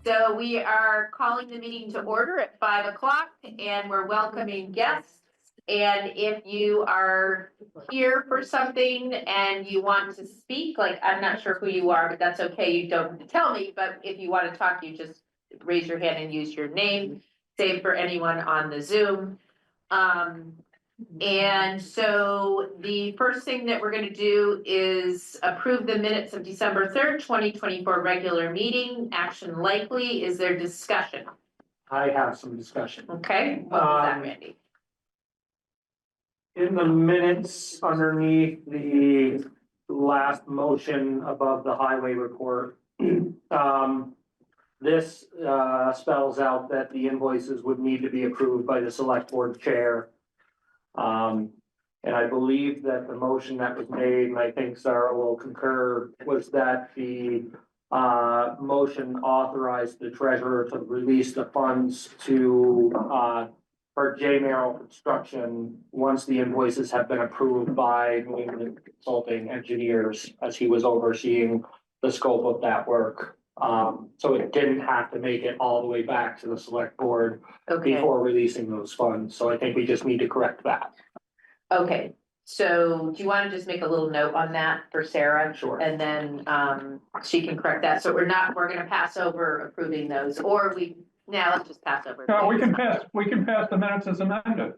So we are calling the meeting to order at 5 o'clock and we're welcoming guests. And if you are here for something and you want to speak, like, I'm not sure who you are, but that's okay. You don't have to tell me, but if you want to talk, you just raise your hand and use your name. Same for anyone on the Zoom. And so the first thing that we're going to do is approve the minutes of December 3rd, 2024 regular meeting. Action likely. Is there discussion? I have some discussion. Okay, what was that, Randy? In the minutes underneath the last motion above the highway report, this spells out that the invoices would need to be approved by the select board chair. And I believe that the motion that was made, and I think Sarah will concur, was that the motion authorized the treasurer to release the funds to for J Merrill Construction once the invoices have been approved by New England Consulting Engineers, as he was overseeing the scope of that work. So it didn't have to make it all the way back to the select board before releasing those funds. So I think we just need to correct that. Okay, so do you want to just make a little note on that for Sarah? Sure. And then she can correct that. So we're gonna pass over approving those, or let's just pass over. No, we can pass the minutes as amended,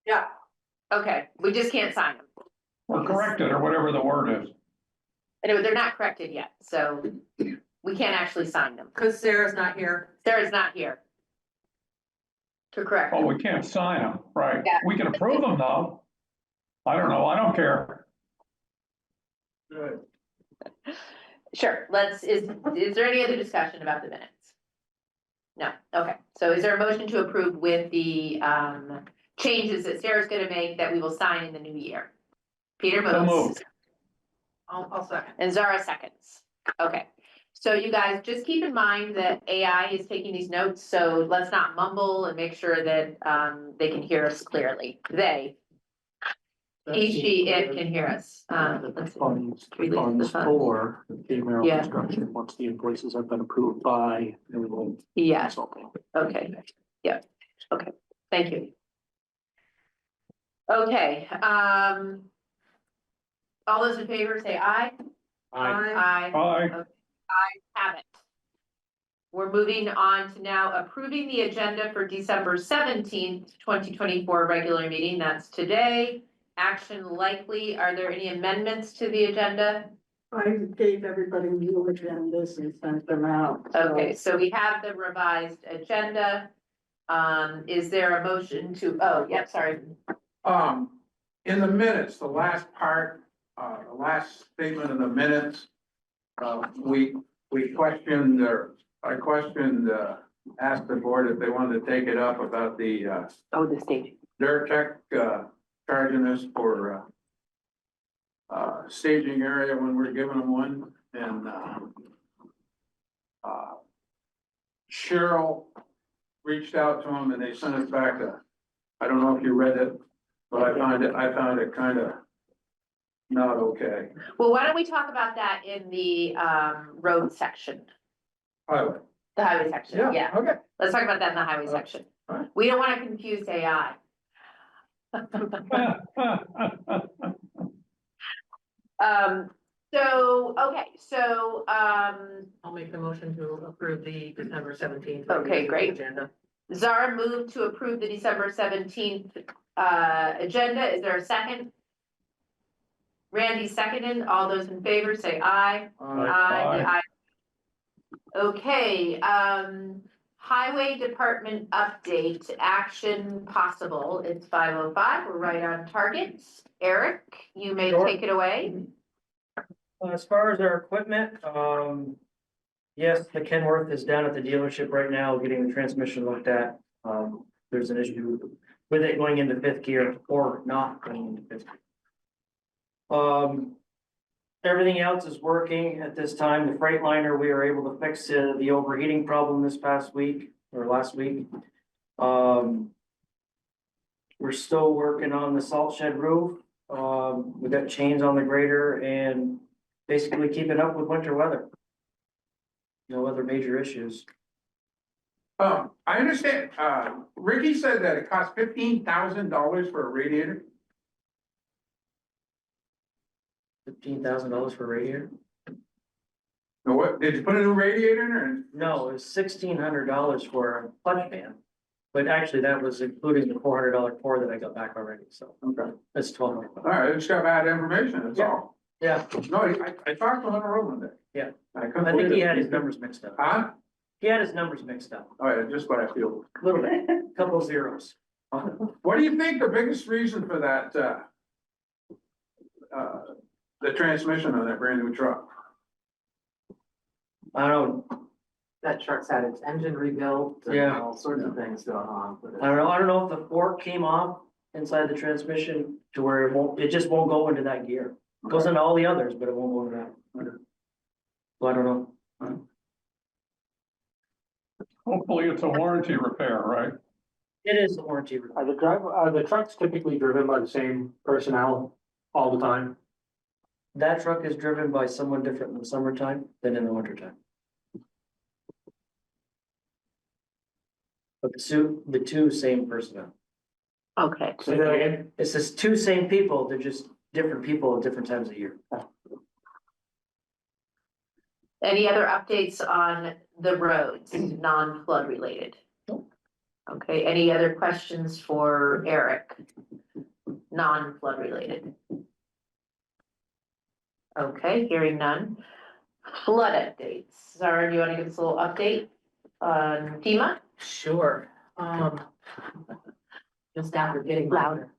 Yeah. Okay, we just can't sign them. or corrected, or whatever the word is. Anyway, they're not corrected yet, so we can't actually sign them. Because Sarah's not here. Sarah's not here to correct. Oh, we can't sign them, right? Yeah. We can approve them though. I don't know, I don't care. Good. Sure, is there any other discussion about the minutes? No, okay, so is there a motion to approve with the changes that Sarah's gonna make that we will sign in the new year? Peter So moves. moved. I'll second. And Zara seconds. Okay, so you guys just keep in mind that AI is taking these notes, so let's not mumble and make sure that they can hear us clearly. He, she, it can hear us. Let's see. Funds Release the funds. for J Merrill Yeah. Construction, once the invoices have been approved by New England Yeah, Consulting. okay, yeah, okay, thank you. Okay, all those in favor say aye. Aye. Aye. Have it. We're moving on to now approving the agenda for December 17th, 2024 regular meeting. That's today. Action likely. Are there any amendments to the agenda? I gave everybody new agendas and sent them out. Okay, so we have the revised agenda. Is there a motion to, oh, yep, sorry. In the minutes, the last part, the last statement of the minutes, we questioned, I questioned, asked the board if they wanted to take it up about the, The staging. dirt check, charging us for, staging area when we're giving them one, and, Cheryl reached out to them and they sent us back I don't know if you read it, but I found it kind of not okay. Well, why don't we talk about that in the road section, Highway. the highway section, yeah. Okay. Let's talk about that in the highway section. Alright. We don't want to confuse AI. I'll make the motion to approve the December 17th. Okay, great. Agenda. Zara moved to approve the December 17th agenda. Is there a second? Randy seconded. All those in favor say aye. Aye. Okay, highway department update, action possible. It's 5:05. We're right on target. Eric, you may Sure. take it away. As far as our equipment, yes, the Kenworth is down at the dealership right now, getting the transmission looked at. There's an issue with it going into fifth gear or not going into fifth gear. Everything else is working at this time. The Freightliner, we were able to fix the overheating problem this past week or last week. We're still working on the salt shed roof. We got chains on the grader and basically keeping up with winter weather. No other major issues. I understand, Ricky said that it cost $15,000 for a radiator. $15,000 for a radiator? Now, what, did you put a new radiator in or? No, it was $1,600 for a clutch fan. But actually, that was including the $400 core that I got back already, so Okay, that's $1,200. all right, I just got bad information, that's all. Yeah, No, I talked to him on the road one day. Yeah. I couldn't I think he believe it. had his numbers mixed up. Huh? He had his numbers mixed up, All right, just what I feel. a little bit, couple zeros. What do you think the biggest reason for that, the transmission on that brand new truck? I don't know, That truck's had its engine rebuilt and Yeah. all sorts of things going on with it. I don't know if the fork came off inside the transmission to where it just won't go into that gear. It goes into all the others, but it won't go into that. So I don't know. Hopefully it's a warranty repair, right? It is a warranty. Are the trucks typically driven by the same personnel all the time? That truck is driven by someone different in the summertime than in the wintertime. But the two same personnel. Okay. Say that again? It's just two same people, they're just different people at different times of year. Any other updates on the roads, non-flood related? Okay, any other questions for Eric? Non-flood related? Okay, hearing none. Flood updates. Zara, do you want to give us a little update on FEMA? Sure, just after getting Louder.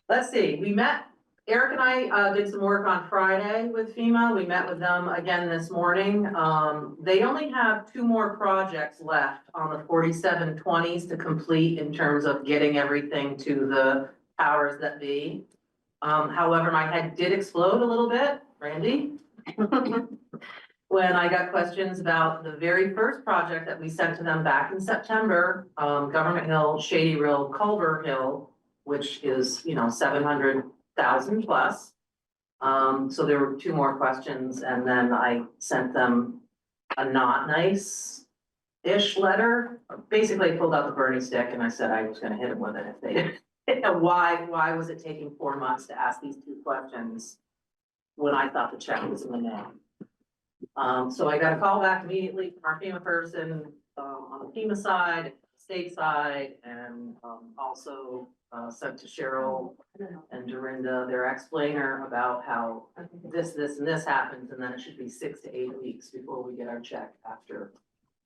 let's see, Eric and I, did some work on Friday with FEMA. We met with them again this morning. They only have 2 more projects left on the 4720s to complete in terms of getting everything to the powers that be. However, my head did explode a little bit, Randy. When I got questions about the very first project that we sent to them back in September, Government Hill, Shady Rill, Culver Hill, which is, 700,000 plus. So there were 2 more questions, and then I sent them a not nice-ish letter. Basically, I pulled out the Bernie stick and I said I was gonna hit them with it if they didn't. And why was it taking 4 months to ask these 2 questions when I thought the check was in the mail? So I got a call back immediately from our FEMA person, on the FEMA side, state side, and, also, sent to Cheryl and Dorinda, their explainer about how this, and this happens, and then it should be 6 to 8 weeks before we get our check after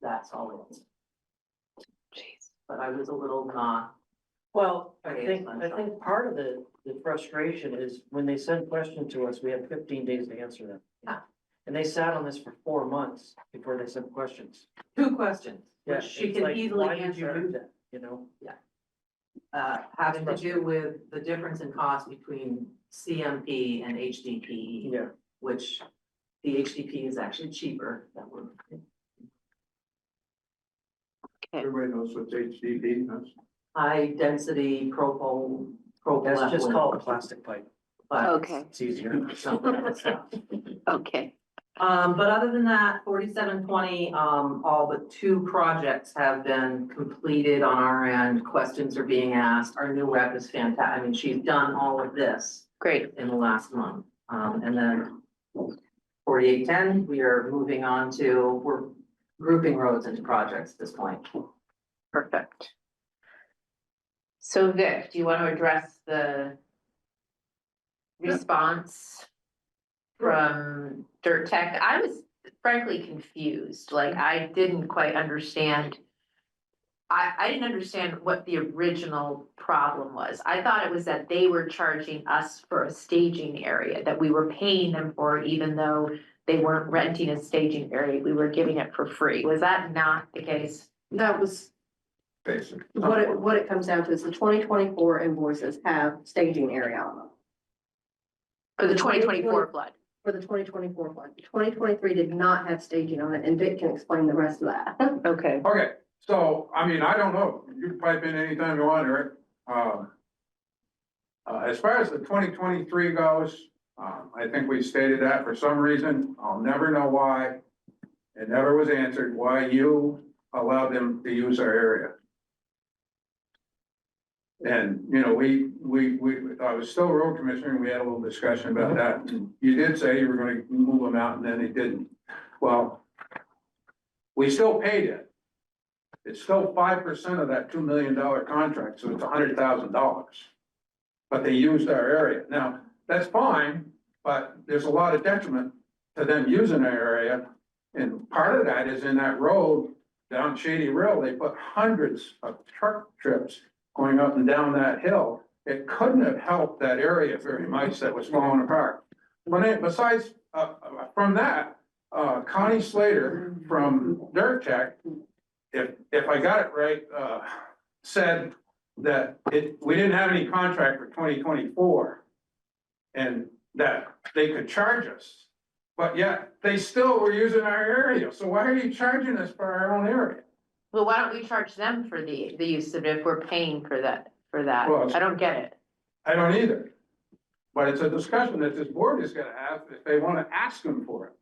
that's all in. Jeez. But I was a little not, Well, I think part of the frustration is when they send questions to us, we have 15 days to answer them. Yeah. And they sat on this for 4 months before they sent questions. 2 questions, Yeah, which she it's can like, easily why did you answer. do that, you know? Having to do with the difference in cost between CMP and HDPE. Yeah. Which the HDPE is actually cheaper than we're. Everybody knows what's HDD, that's. High density propylene. That's just called plastic pipe. But Okay, It's easier. some other stuff. okay. But other than that, 4720, all but 2 projects have been completed on our end. Questions are being asked. Our new rep is fantastic. I mean, she's done all of this Great. in the last month. And then 4810, we are moving on to, we're grouping roads into projects at this point. Perfect. So Vic, do you want to address the response from Dirt Tech? I was frankly confused, like I didn't quite understand. I didn't understand what the original problem was. I thought it was that they were charging us for a staging area, that we were paying them for it, even though they weren't renting a staging area, we were giving it for free. Was that not the case? That was Basic. what it comes down to is the 2024 invoices have staging area on them For the 2024 flood? for the 2024 one. 2023 did not have staging on it, and Vic can explain the rest of that. Okay. Okay, so, I mean, I don't know, you can pipe in anytime you want, Eric. As far as the 2023 goes, I think we stated that for some reason, I'll never know why. And never was answered why you allowed them to use our area. And, you know, I was still road commissioner, and we had a little discussion about that. And you did say you were gonna move them out, and then they didn't. Well, we still paid it. It's still 5% of that $2 million contract, so it's $100,000. But they used our area. Now, that's fine, but there's a lot of detriment to them using our area. And part of that is in that road down Shady Rill, they put hundreds of truck trips going up and down that hill. It couldn't have helped that area very much that was falling apart. Besides, from that, Connie Slater from Dirt Tech, if I got it right, said that we didn't have any contract for 2024. And that they could charge us, but yet they still were using our area. So why are you charging us for our own area? Well, why don't we charge them for the use of it if we're paying for that, Well, I don't get it. I don't either. But it's a discussion that this board is gonna have if they wanna ask them for it.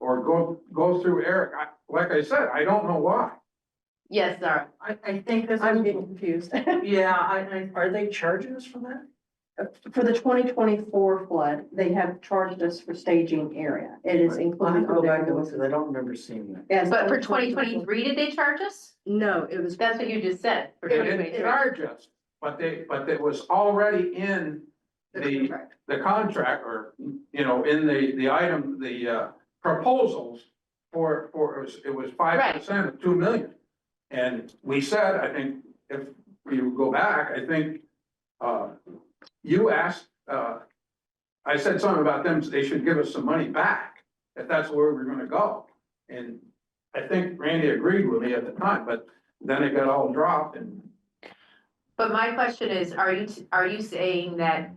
Or go through Eric. Like I said, I don't know why. Yes, Zara. I think this I'm is, getting confused. yeah, I, Are they charging us for that? For the 2024 flood, they have charged us for staging area. It is I'll have included. to go on their back and look, invoices. because I don't remember seeing that. Yes, But for on 2023, did they charge us? No, it was. That's what you just said, for They didn't 2023. charge us, but it was already in the contract or, you know, in the item, the proposals for, it was 5% of 2 million. And we said, I think, if you go back, I think, you asked, I said something about them, they should give us some money back, if that's where we're gonna go. And I think Randy agreed with me at the time, but then it got all dropped and. But my question is, are you saying that,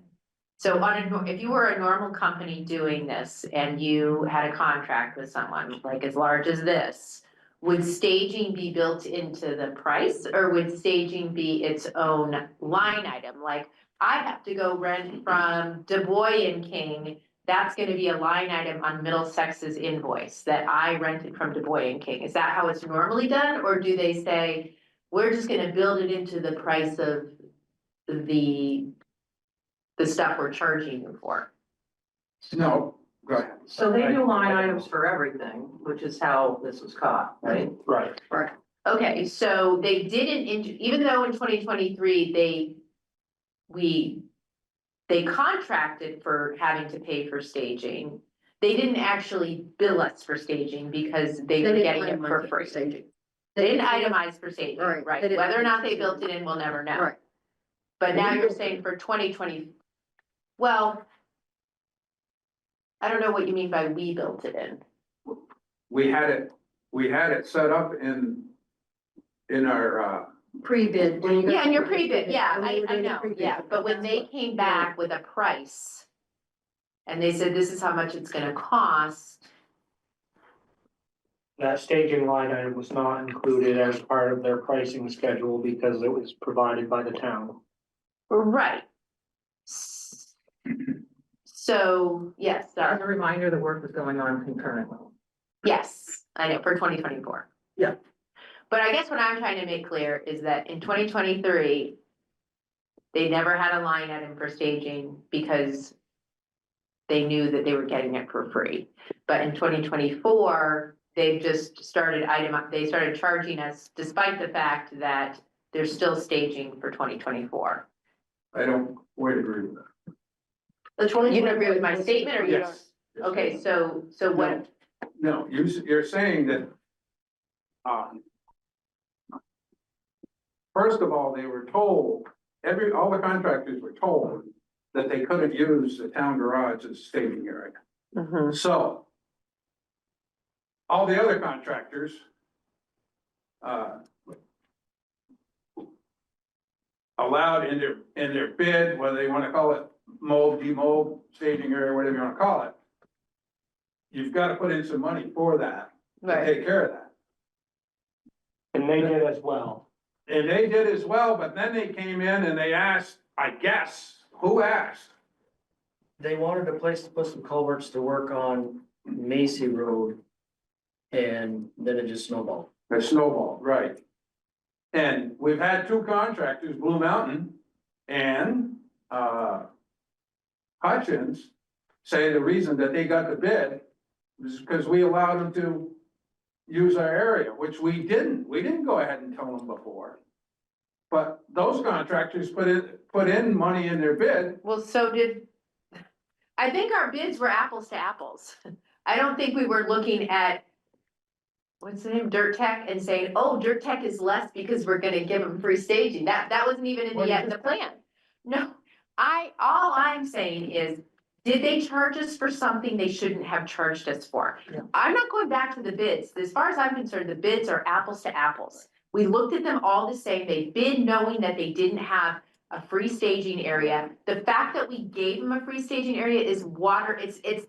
so if you were a normal company doing this and you had a contract with someone like as large as this, would staging be built into the price or would staging be its own line item? Like I have to go rent from Du Bois and King, that's gonna be a line item on Middlesex's invoice that I rented from Du Bois and King. Is that how it's normally done? Or do they say, we're just gonna build it into the price of the stuff we're charging you for? No, go ahead. so they do line items for everything, which is how this was caught, right? Right. Okay, so they didn't, even though in 2023, they contracted for having to pay for staging. They didn't actually bill us for staging because they were getting it for free. Staging. They didn't itemize for staging, Right, right? they didn't Whether or not itemize they for built it staging. in, we'll never know. Right. But now you're saying for 2020, well, I don't know what you mean by we built it in. We had it set up in our, Pre-bid. when you go Yeah, and your through the pre-bid, yeah, when we were I doing the know, pre-bid, yeah, but when that's they what- came back with a price. And they said, this is how much it's gonna cost. That staging line item was not included as part of their pricing schedule because it was provided by the town. Right. So, yes, As sorry, a reminder, the work was going on concurrently. yes, I know, for 2024. Yeah. But I guess what I'm trying to make clear is that in 2023. They never had a line item for staging because. They knew that they were getting it for free, but in 2024, they've just started they started charging us despite the fact that. They're still staging for 2024. I don't quite agree with that. You don't agree with my statement or you don't? Yes. Okay, so what, No, you're saying that. First of all, they were told, all the contractors were told that they couldn't use the town garage as staging area. So. All the other contractors. Allowed in their bid, whether they wanna call it mold, demold, staging area, whatever you wanna call it. You've gotta put in some money for that, to take care of that. And they did as well. And they did as well, but then they came in and they asked, I guess, who asked? They wanted a place to put some culverts to work on Macy Road. and then it just snowballed. The snowball, right. And we've had two contractors, Blue Mountain and, Hutchins, say the reason that they got the bid was because we allowed them to use our area, which we didn't go ahead and tell them before. But those contractors put in money in their bid. Well, so did, I think our bids were apples to apples. I don't think we were looking at, what's the name, Dirt Tech, and saying, oh, Dirt Tech is less because we're gonna give them free staging. That wasn't even in the plan. No, all I'm saying is, did they charge us for something they shouldn't have charged us for? Yeah. I'm not going back to the bids. As far as I'm concerned, the bids are apples to apples. We looked at them all the same. They bid knowing that they didn't have a free staging area. The fact that we gave them a free staging area is water,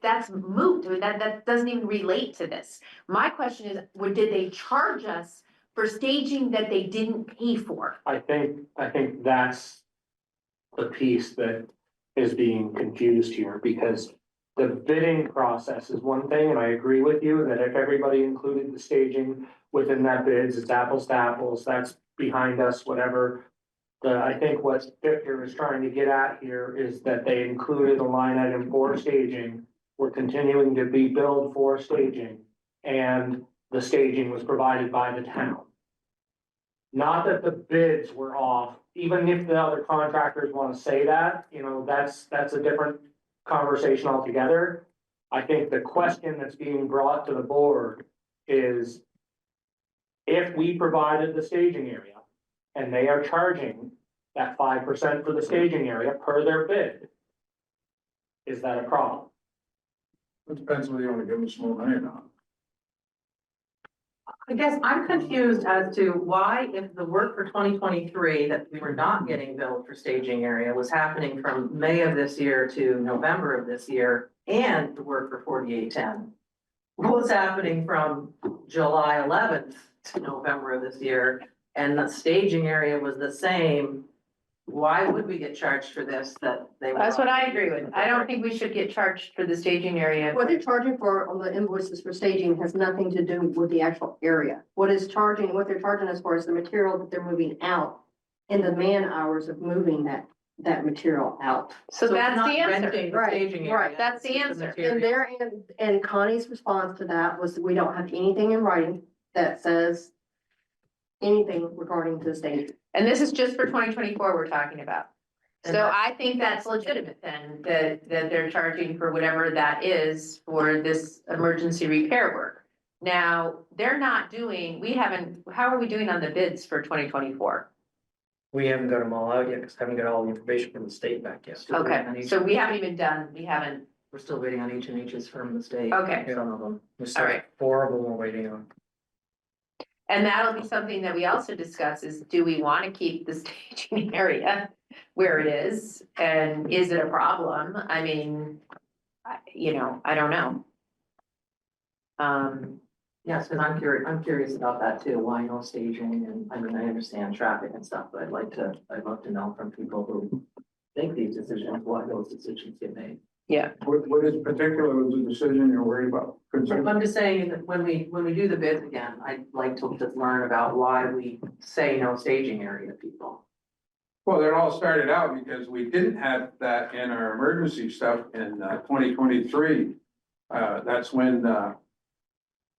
that's moot. I mean, that doesn't even relate to this. My question is, did they charge us for staging that they didn't pay for? I think that's the piece that is being confused here, because the bidding process is one thing, and I agree with you that if everybody included the staging within that bids, it's apples to apples, that's behind us, whatever. I think what Victor is trying to get at here is that they included a line item for staging. We're continuing to be billed for staging, and the staging was provided by the town. Not that the bids were off, even if the other contractors want to say that, that's a different conversation altogether. I think the question that's being brought to the board is, if we provided the staging area and they are charging that 5% for the staging area per their bid, is that a problem? It depends whether you want to give them small money or not. I guess I'm confused as to why, if the work for 2023 that we were not getting billed for staging area was happening from May of this year to November of this year, and the work for 4810 was happening from July 11th to November of this year, and the staging area was the same. Why would we get charged for this that they were? That's what I agree with. I don't think we should get charged for the staging area. What they're charging for on the invoices for staging has nothing to do with the actual area. What they're charging us for is the material that they're moving out and the man hours of moving that material out. So it's that's not the answer. renting the Right, staging area, right, that's the it's answer. material. And Connie's response to that was, we don't have anything in writing that says anything regarding to the staging. And this is just for 2024 we're talking about. So I think that's legitimate then, that they're charging for whatever that is for this emergency repair work. Now, they're not doing, how are we doing on the bids for 2024? We haven't got them all out yet, because I haven't got all the information from the state back yet. Still waiting on Okay, each- so we haven't even done, We're still waiting on each and each's from the state. okay. Some of them. There's All right. 4 of them we're waiting on. And that'll be something that we also discuss is, do we want to keep the staging area where it is? And is it a problem? I mean, I don't know. Yes, because I'm curious about that too, why no staging, and I mean, I understand traffic and stuff, but I'd love to know from people who make these decisions, why those decisions get made. What is particular with the decision you're worried about? Concerned? I'm just saying that when we do the bids again, I'd like to just learn about why we say no staging area to people. Well, it all started out because we didn't have that in our emergency stuff in 2023. That's when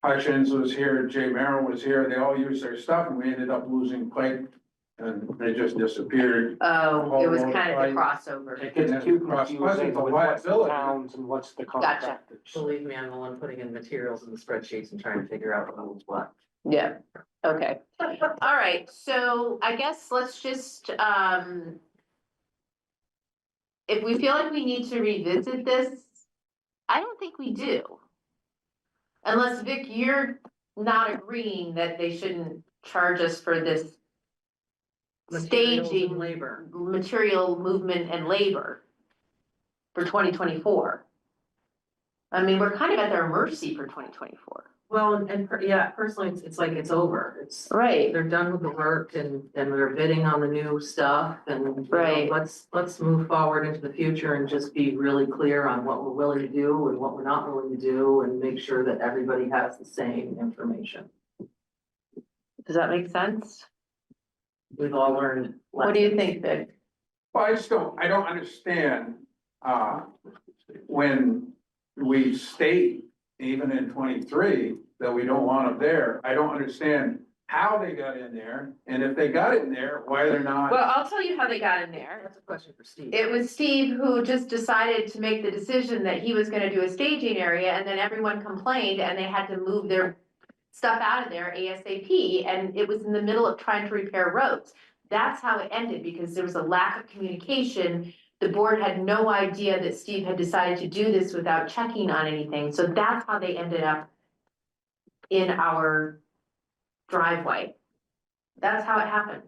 Hutchins was here, Jay Merrill was here, they all used their stuff, and we ended up losing pipe, and they just disappeared. Oh, it was kind of the crossover. It gets too Cross- confusing with what's the liability. towns and what's the Gotcha. contractors. Believe me, I'm the one putting in materials in the spreadsheets and trying to figure out who's what. Yeah, okay. All right, so I guess let's just, if we feel like we need to revisit this, I don't think we do. Unless, Vic, you're not agreeing that they shouldn't charge us for this Materials and staging, labor. material movement and labor for 2024. I mean, we're kind of at their mercy for 2024. Well, yeah, personally, it's like it's over. It's, Right. they're done with the work and they're bidding on the new stuff and. you know, Right. Let's move forward into the future and just be really clear on what we're willing to do and what we're not willing to do and make sure that everybody has the same information. Does that make sense? We've all learned. What do you think, Vic? Well, I don't understand, when we state, even in 23, that we don't want them there. I don't understand how they got in there, and if they got in there, why they're not. Well, I'll tell you how they got in there. That's a question for Steve. It was Steve who just decided to make the decision that he was gonna do a staging area, and then everyone complained, and they had to move their stuff out of there ASAP, and it was in the middle of trying to repair roads. That's how it ended, because there was a lack of communication. The board had no idea that Steve had decided to do this without checking on anything, so that's how they ended up in our driveway. That's how it happened.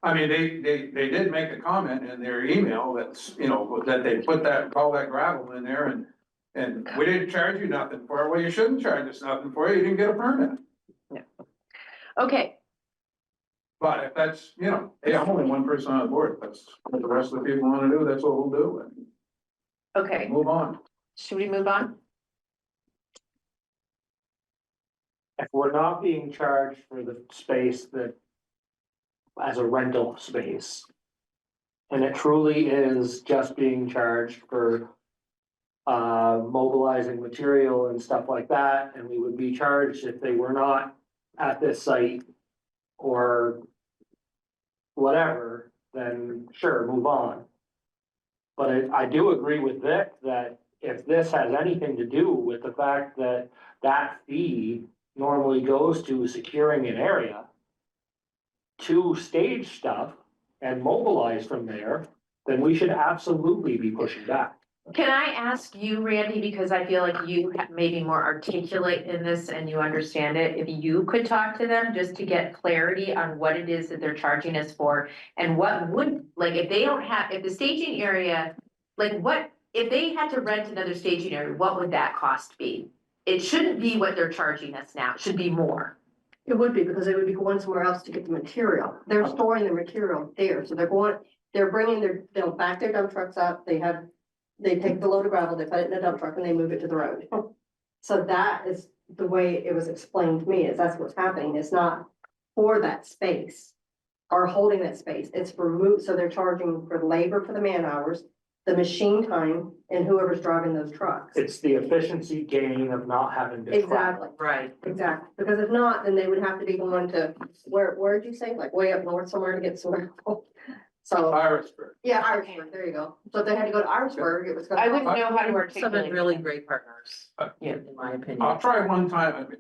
I mean, they did make a comment in their email that's, you know, that they put all that gravel in there and we didn't charge you nothing for it. Well, you shouldn't charge us nothing for it. You didn't get a permit. Okay, But if that's, you know, hey, I'm only one person on the board. That's what the rest of the people wanna do. That's what we'll do and okay, move on. should we move on? If we're not being charged for the space that as a rental space, and it truly is just being charged for mobilizing material and stuff like that, and we would be charged if they were not at this site or whatever, then sure, move on. But I do agree with Vic that if this has anything to do with the fact that that fee normally goes to securing an area to stage stuff and mobilize from there, then we should absolutely be pushing back. Can I ask you, Randy, because I feel like you may be more articulate in this and you understand it, if you could talk to them just to get clarity on what it is that they're charging us for and what would, like, if they don't have, if the staging area, like what, if they had to rent another staging area, what would that cost be? It shouldn't be what they're charging us now, it should be more. It would be, because they would be going somewhere else to get the material. They're storing the material there, so they're bringing they'll back their dump trucks up, they take the load of gravel, they put it in a dump truck and they move it to the road. So that is the way it was explained to me, is that's what's happening. It's not for that space or holding that space. It's for so they're charging for labor for the man hours, the machine time, and whoever's driving those trucks. It's the efficiency gain of not having to. Exactly, Right. exactly. Because if not, then they would have to be going to, where'd you say? Like way up north somewhere to get somewhere. So, Irisburg. yeah, Irisburg, there you go. So if they had to go to Irisburg, it was gonna. I wouldn't know how to Some articulate. have really great partners, Yeah. in my opinion. I'll try one time. I mean,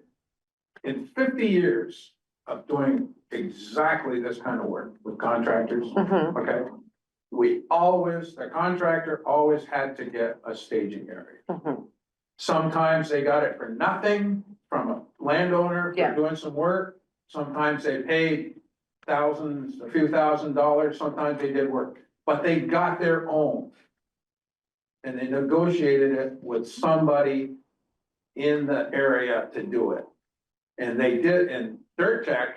in 50 years of doing exactly this kind of work with contractors, Mhm. okay? The contractor always had to get a staging area. Mhm. Sometimes they got it for nothing from a landowner Yeah. for doing some work. Sometimes they paid thousands, a few $1,000s, sometimes they did work, but they got their own. And they negotiated it with somebody in the area to do it. And they did, and Dirt Tech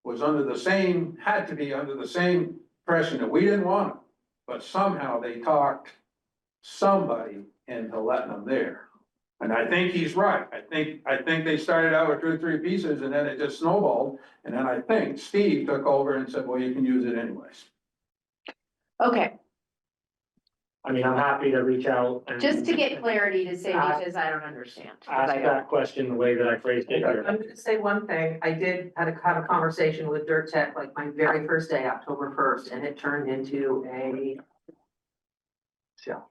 was had to be under the same impression that we didn't want them. But somehow they talked somebody into letting them there. And I think he's right. I think they started out with 2 or 3 pieces and then it just snowballed. And then I think Steve took over and said, well, you can use it anyways. Okay, I mean, I'm happy to reach out and. just to get clarity to say, Ask- because I don't understand. 'cause Ask I don't. that question the way that I phrased it here. I'm gonna say one thing, I did have a conversation with Dirt Tech, like my very first day, October 1st, and it turned into a show.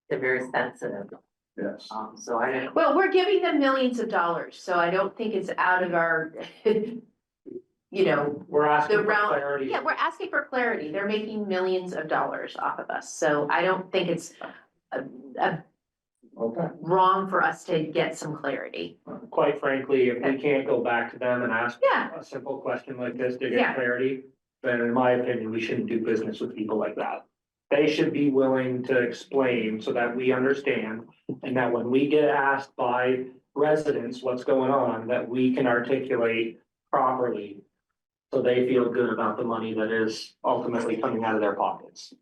They're very sensitive, Yes. so I didn't. Well, we're giving them millions of dollars, so I don't think it's out of our, you know, We're asking the for realm. clarity. Yeah, we're asking for clarity. They're making millions of dollars off of us, so I don't think it's Okay. wrong for us to get some clarity. Quite frankly, if we can't go back to them and ask Yeah, a simple question like this to Yeah. get clarity, then in my opinion, we shouldn't do business with people like that. they should be willing to explain so that we understand. And that when we get asked by residents what's going on, that we can articulate properly. So they feel good about the money that is ultimately coming out of their pockets.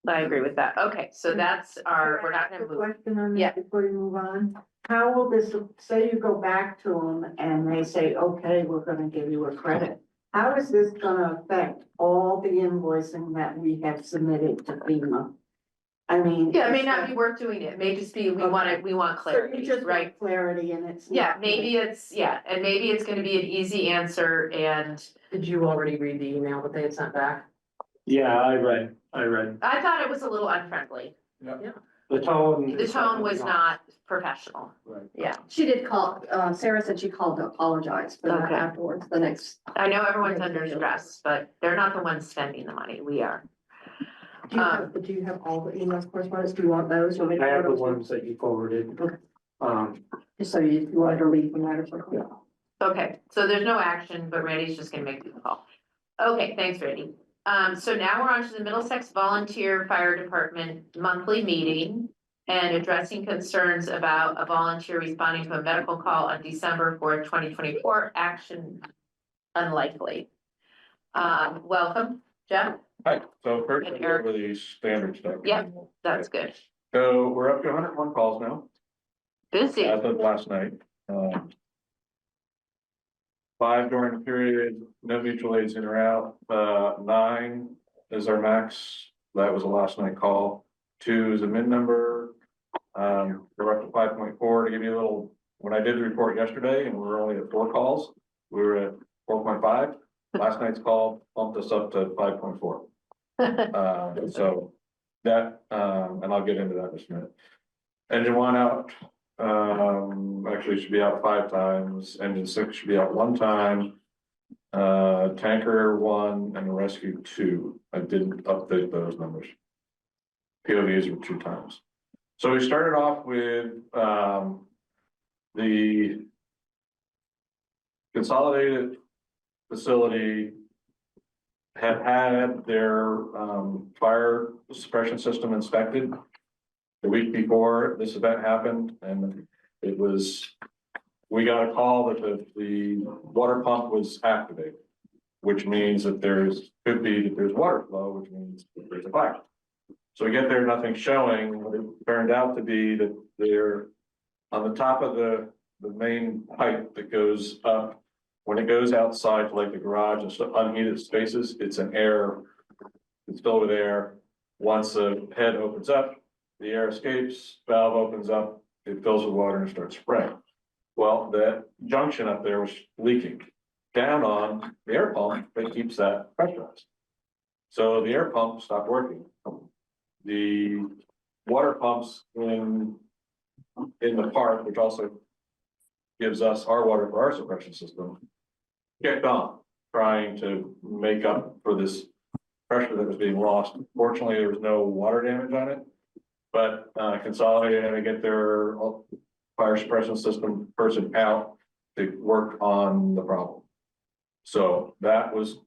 I agree with that. Okay, so that's our, we're not gonna Ask a move. Question on Yeah. that before you move on. How will this, say you go back to them and they say, okay, we're gonna give you a credit. How is this gonna affect all the invoicing that we have submitted to FEMA? I mean. Yeah, it may not be worth doing it. It may just be, we want it, we want So you clarity, just right? want clarity and it's. Yeah, not- maybe it's, yeah, and maybe it's gonna be an easy answer and Did you already read the email that they had sent back? Yeah, I read. I thought it was a little unfriendly. The tone. The tone was not professional. Right. Yeah, She did call, Sarah said she called to apologize for that Okay. afterwards, the next. I know everyone's under stress, but they're not the ones spending the money. We are. Do you have all the emails correspondence? Do you want those? You want me to I have the forward ones that you forwarded. Okay. Um, those? Just so you wanted to leave from that or something? Okay, so there's no action, but Randy's just gonna make the call. Okay, thanks, Randy. So now we're on to the Middlesex Volunteer Fire Department monthly meeting and addressing concerns about a volunteer responding to a medical call on December 4th, 2024, action unlikely. Welcome, Jeff. Hi, so first, And we'll go Eric. over the standard stuff. Yep, that's good. So we're up to 101 calls now, Busy. as of last night. 5 during the period, no mutual aids in or out, 9 is our max, that was a last night call. 2 is a mid number, we're up to 5.4 to give you a little, when I did the report yesterday and we were only at 4 calls, we were at 4.5. Last night's call bumped us up to 5.4. So that, and I'll get into that in just a minute. Engine 1 out, actually should be out 5 times, engine 6 should be out 1 time. Tanker 1 and rescue 2, I didn't update those numbers. POVs were 2 times. So we started off with, the consolidated facility had their fire suppression system inspected the week before this event happened, and it was, we got a call that the water pump was activated, which means that there's water flow, which means that there's a fire. So we get there, nothing's showing. It turned out to be that they're on the top of the main pipe that goes up. When it goes outside to like the garage and stuff, unheated spaces, it's an air, it's filled with air. Once the head opens up, the air escapes, valve opens up, it fills with water and starts spraying. Well, that junction up there was leaking down on the air pump that keeps that pressurized. So the air pump stopped working. The water pumps in the park, which also gives us our water for our suppression system, kicked on, trying to make up for this pressure that was being lost. Fortunately, there was no water damage on it, but Consolidated had to get their fire suppression system person out to work on the problem. So that was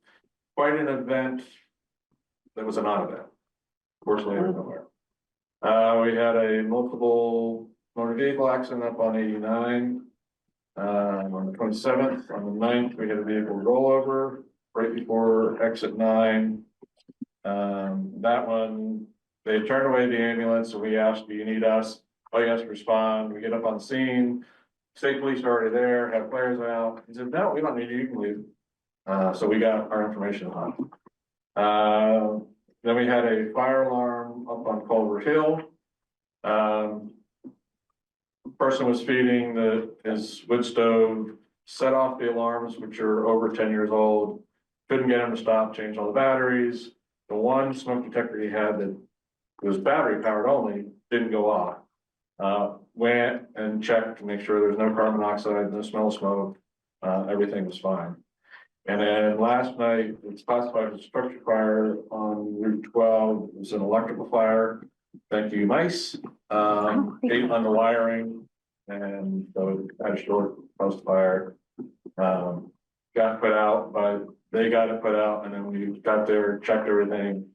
quite an event. That was a non-event. Fortunately, there was no fire. We had a multiple motor vehicle accident up on 89. On the 27th, on the 9th, we had a vehicle rollover right before exit 9. That one, they turned away the ambulance, so we asked, do you need us? Oh, yes, respond. We get up on the scene. State police are already there, have flares out. He said, no, we don't need you, you can leave. So we got our information on. Then we had a fire alarm up on Culver Hill. Person was feeding his wood stove, set off the alarms, which are over 10 years old. Couldn't get him to stop, change all the batteries. The one smoke detector he had that was battery powered only didn't go off. Went and checked to make sure there's no carbon monoxide, no smell of smoke. Everything was fine. And then last night, it's classified as a structure fire on Route 12. It was an electrical fire. Thank you, nice. 8 on the wiring. And so it had a short post fire. Got put out, but they got it put out, and then we got there, checked everything,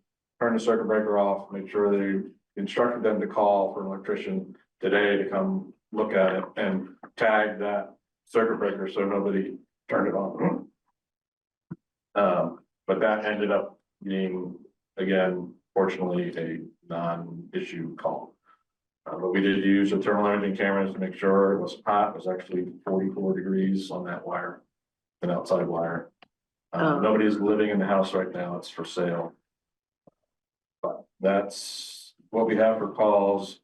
turn the circuit breaker off, make sure they instructed them to call for an electrician today to come look at it and tag that circuit breaker so nobody turned it on. But that ended up being, again, fortunately, a non-issue call. But we did use the thermal imaging cameras to make sure it was hot. It was actually 44 degrees on that wire, an outside wire. Nobody's living in the house right now. It's for sale. But that's what we have for calls.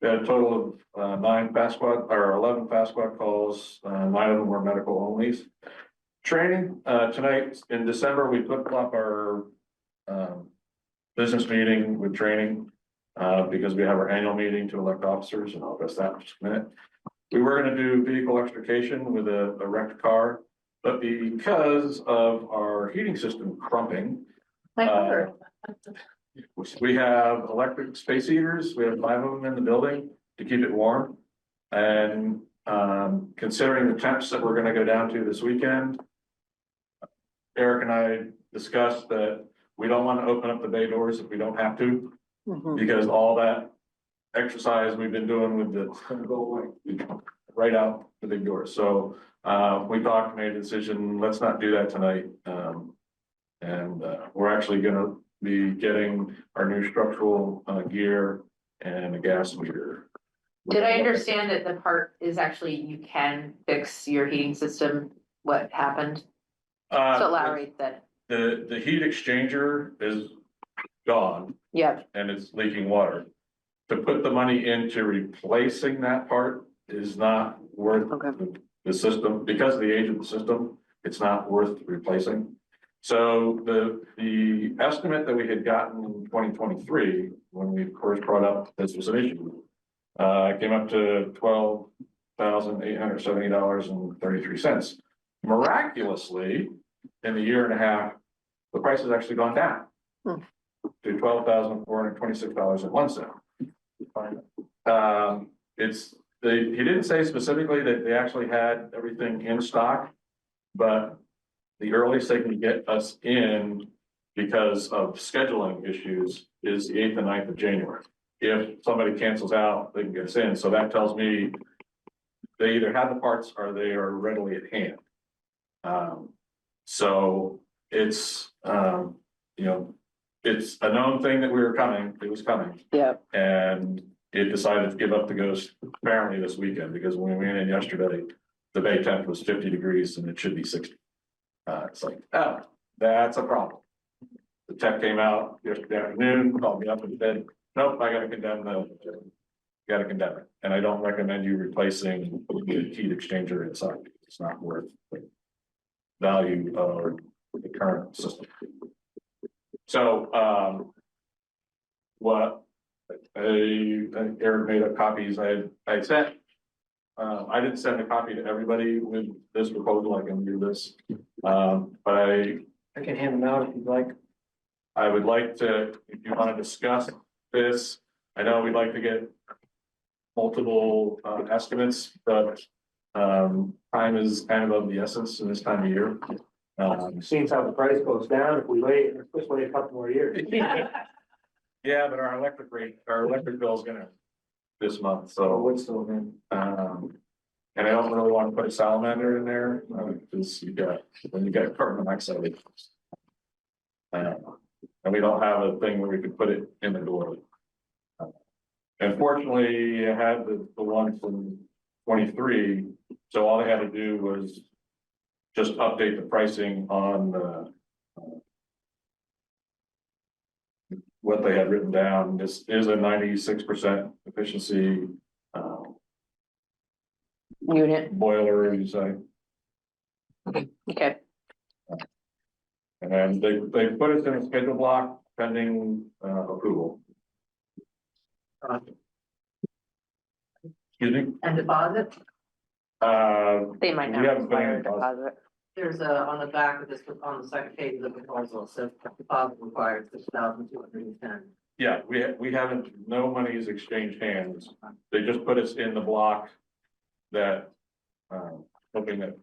We had a total of 9 fast squad or 11 fast squad calls. 9 of them were medical onlys. Training, tonight in December, we flip flop our business meeting with training. Because we have our annual meeting to elect officers, and I'll address that in just a minute. We were gonna do vehicle extrication with a wrecked car, but because of our heating system crumping. We have electric space heaters, we have 5 of them in the building to keep it warm. And considering the temps that we're gonna go down to this weekend. Eric and I discussed that we don't wanna open up the bay doors if we don't have to. Because all that exercise we've been doing with the, go away, right out the big doors. So we talked, made a decision, let's not do that tonight. And we're actually gonna be getting our new structural gear and a gas meter. Did I understand that the part is actually, you can fix your heating system? What happened? So elaborate that. The heat exchanger is gone. Yeah. And it's leaking water. To put the money into replacing that part is not worth the system, because of the age of the system, it's not worth replacing. So the estimate that we had gotten in 2023, when we first brought up this was an issue, came up to $12,870.33. Miraculously, in a year and a half, the price has actually gone down. To $12,426.01. He didn't say specifically that they actually had everything in stock, but the earliest they can get us in because of scheduling issues is the 8th and 9th of January. If somebody cancels out, they can get us in. So that tells me they either have the parts or they are readily at hand. So it's, it's a known thing that we were coming, it was coming. Yeah. And it decided to give up the ghost apparently this weekend, because when we went in yesterday, the bay temp was 50 degrees and it should be 60. It's like, oh, that's a problem. The tech came out yesterday afternoon, called me up and said, nope, I gotta condemn it. And I don't recommend you replacing the heat exchanger inside. It's not worth the value of the current system. So, what Eric made up copies I sent. I didn't send a copy to everybody with this proposal. I can do this. But I can hand them out if you'd like. I would like to, if you want to discuss this, I know we'd like to get multiple estimates, but time is kind of the essence in this time of year. Seems how the price goes down if we wait, we're supposed to wait a couple more years. Yeah, but our electric bill is gonna this month, so What's still in? and I don't really want to put a salamander in there, because when you get carbon monoxide. And we don't have a thing where we could put it in the door. Unfortunately, I had the one from 23, so all they had to do was just update the pricing on the what they had written down. This is a 96% efficiency Unit. boiler, you say. Okay. And then they put us in a schedule block pending approval. Excuse me? And deposit, They might We not haven't put require any a deposit. there's on the back of this, on the second page of the proposal, it says deposit required $6,210. Yeah, we haven't, no money's exchanged hands. They just put us in the block that, hoping that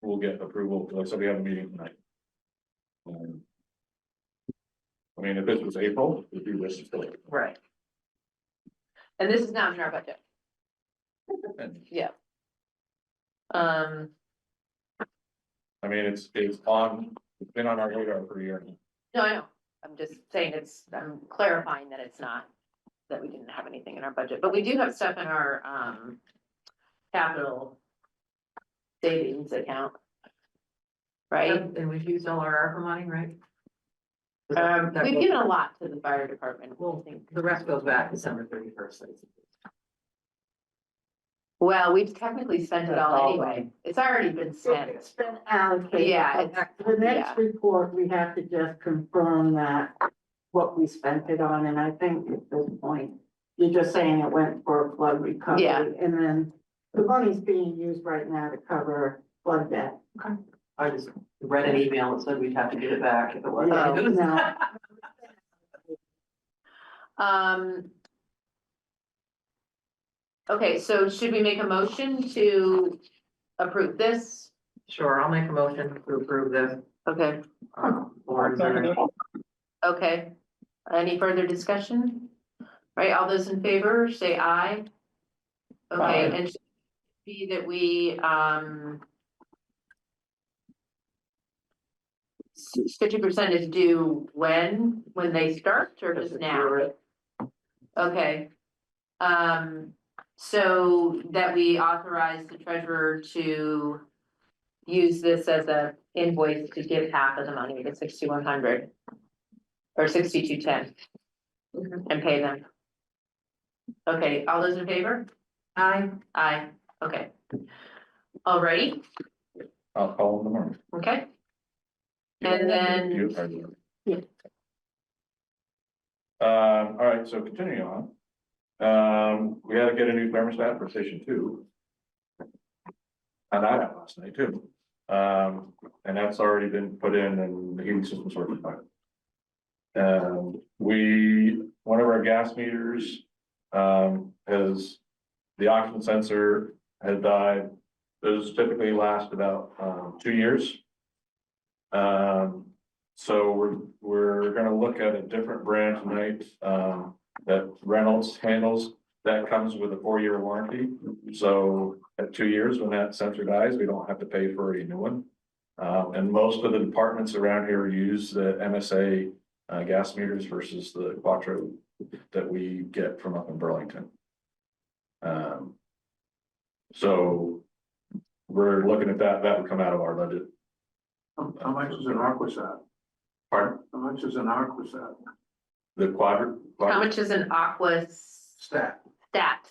we'll get approval, like, so we have a meeting tonight. I mean, if this was April, it'd be this. Right. And this is not in our budget. Yeah. I mean, it's been on our radar for a year. No, I know, I'm just saying I'm clarifying that it's not, that we didn't have anything in our budget, but we do have stuff in our, capital savings account. Right? And we've used all our ARPA money, right? We've given a lot to the fire department, Well, I think. the rest goes back December 31st. Well, we've technically spent it all anyway, it's already been spent. It's been allocated. Yeah, but The next report, we have to just confirm that what we spent it on, and I think at this point, you're just saying it went for flood recovery. Yeah. And then the money's being used right now to cover flood debt. I just read an email that said we'd have to get it back if it wasn't. No. Okay, so should we make a motion to approve this? Sure, I'll make a motion to approve this. Okay, Warrants and- okay, any further discussion? Right, all those in favor, say aye. Okay, Aye. and should it be that we, 50% is due when they start, or just now? Okay. So that we authorize the treasurer to use this as a invoice to give half of the money, the 6,100. Or 6,210. And pay them. Okay, all those in favor? Aye. Aye, okay. Alrighty, I'll call in the morning. okay, and then, Yeah. All right, so continuing on. We had to get a new thermostat for station 2. And I had last night too. And that's already been put in and the heating system's working fine. One of our gas meters, the oxygen sensor has died. Those typically last about 2 years. So we're gonna look at a different brand tonight, that Reynolds handles, that comes with a 4-year warranty. So at 2 years, when that sensor dies, we don't have to pay for a new one. And most of the departments around here use the MSA gas meters versus the Quattro that we get from up in Burlington. So we're looking at that would come out of our budget. How much is an Aquasat? Pardon? How much is an Aquasat? The quadrant? how much is an aqua Stat. stat?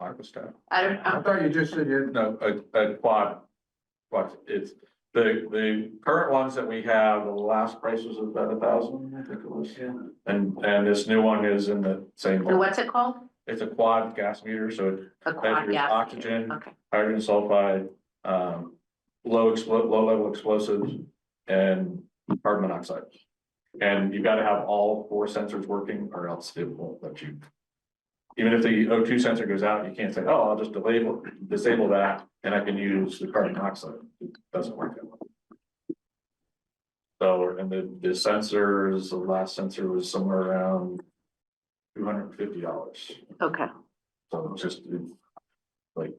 Aquastat. I don't I know, thought you just said you. No, a quad. It's the current ones that we have, the last price was about 1,000, I think it was. Yeah. And this new one is in the same. and what's it called? It's a quad gas meter, so it A quad measures gas. oxygen, Okay, hydrogen sulfide, low level explosives, and carbon monoxide. And you've got to have all 4 sensors working, or else it won't let you. Even if the O2 sensor goes out, you can't say, oh, I'll just disable that, and I can use the carbon monoxide. It doesn't work that way. So, and the sensors, the last sensor was somewhere around $250. okay, So it's just like,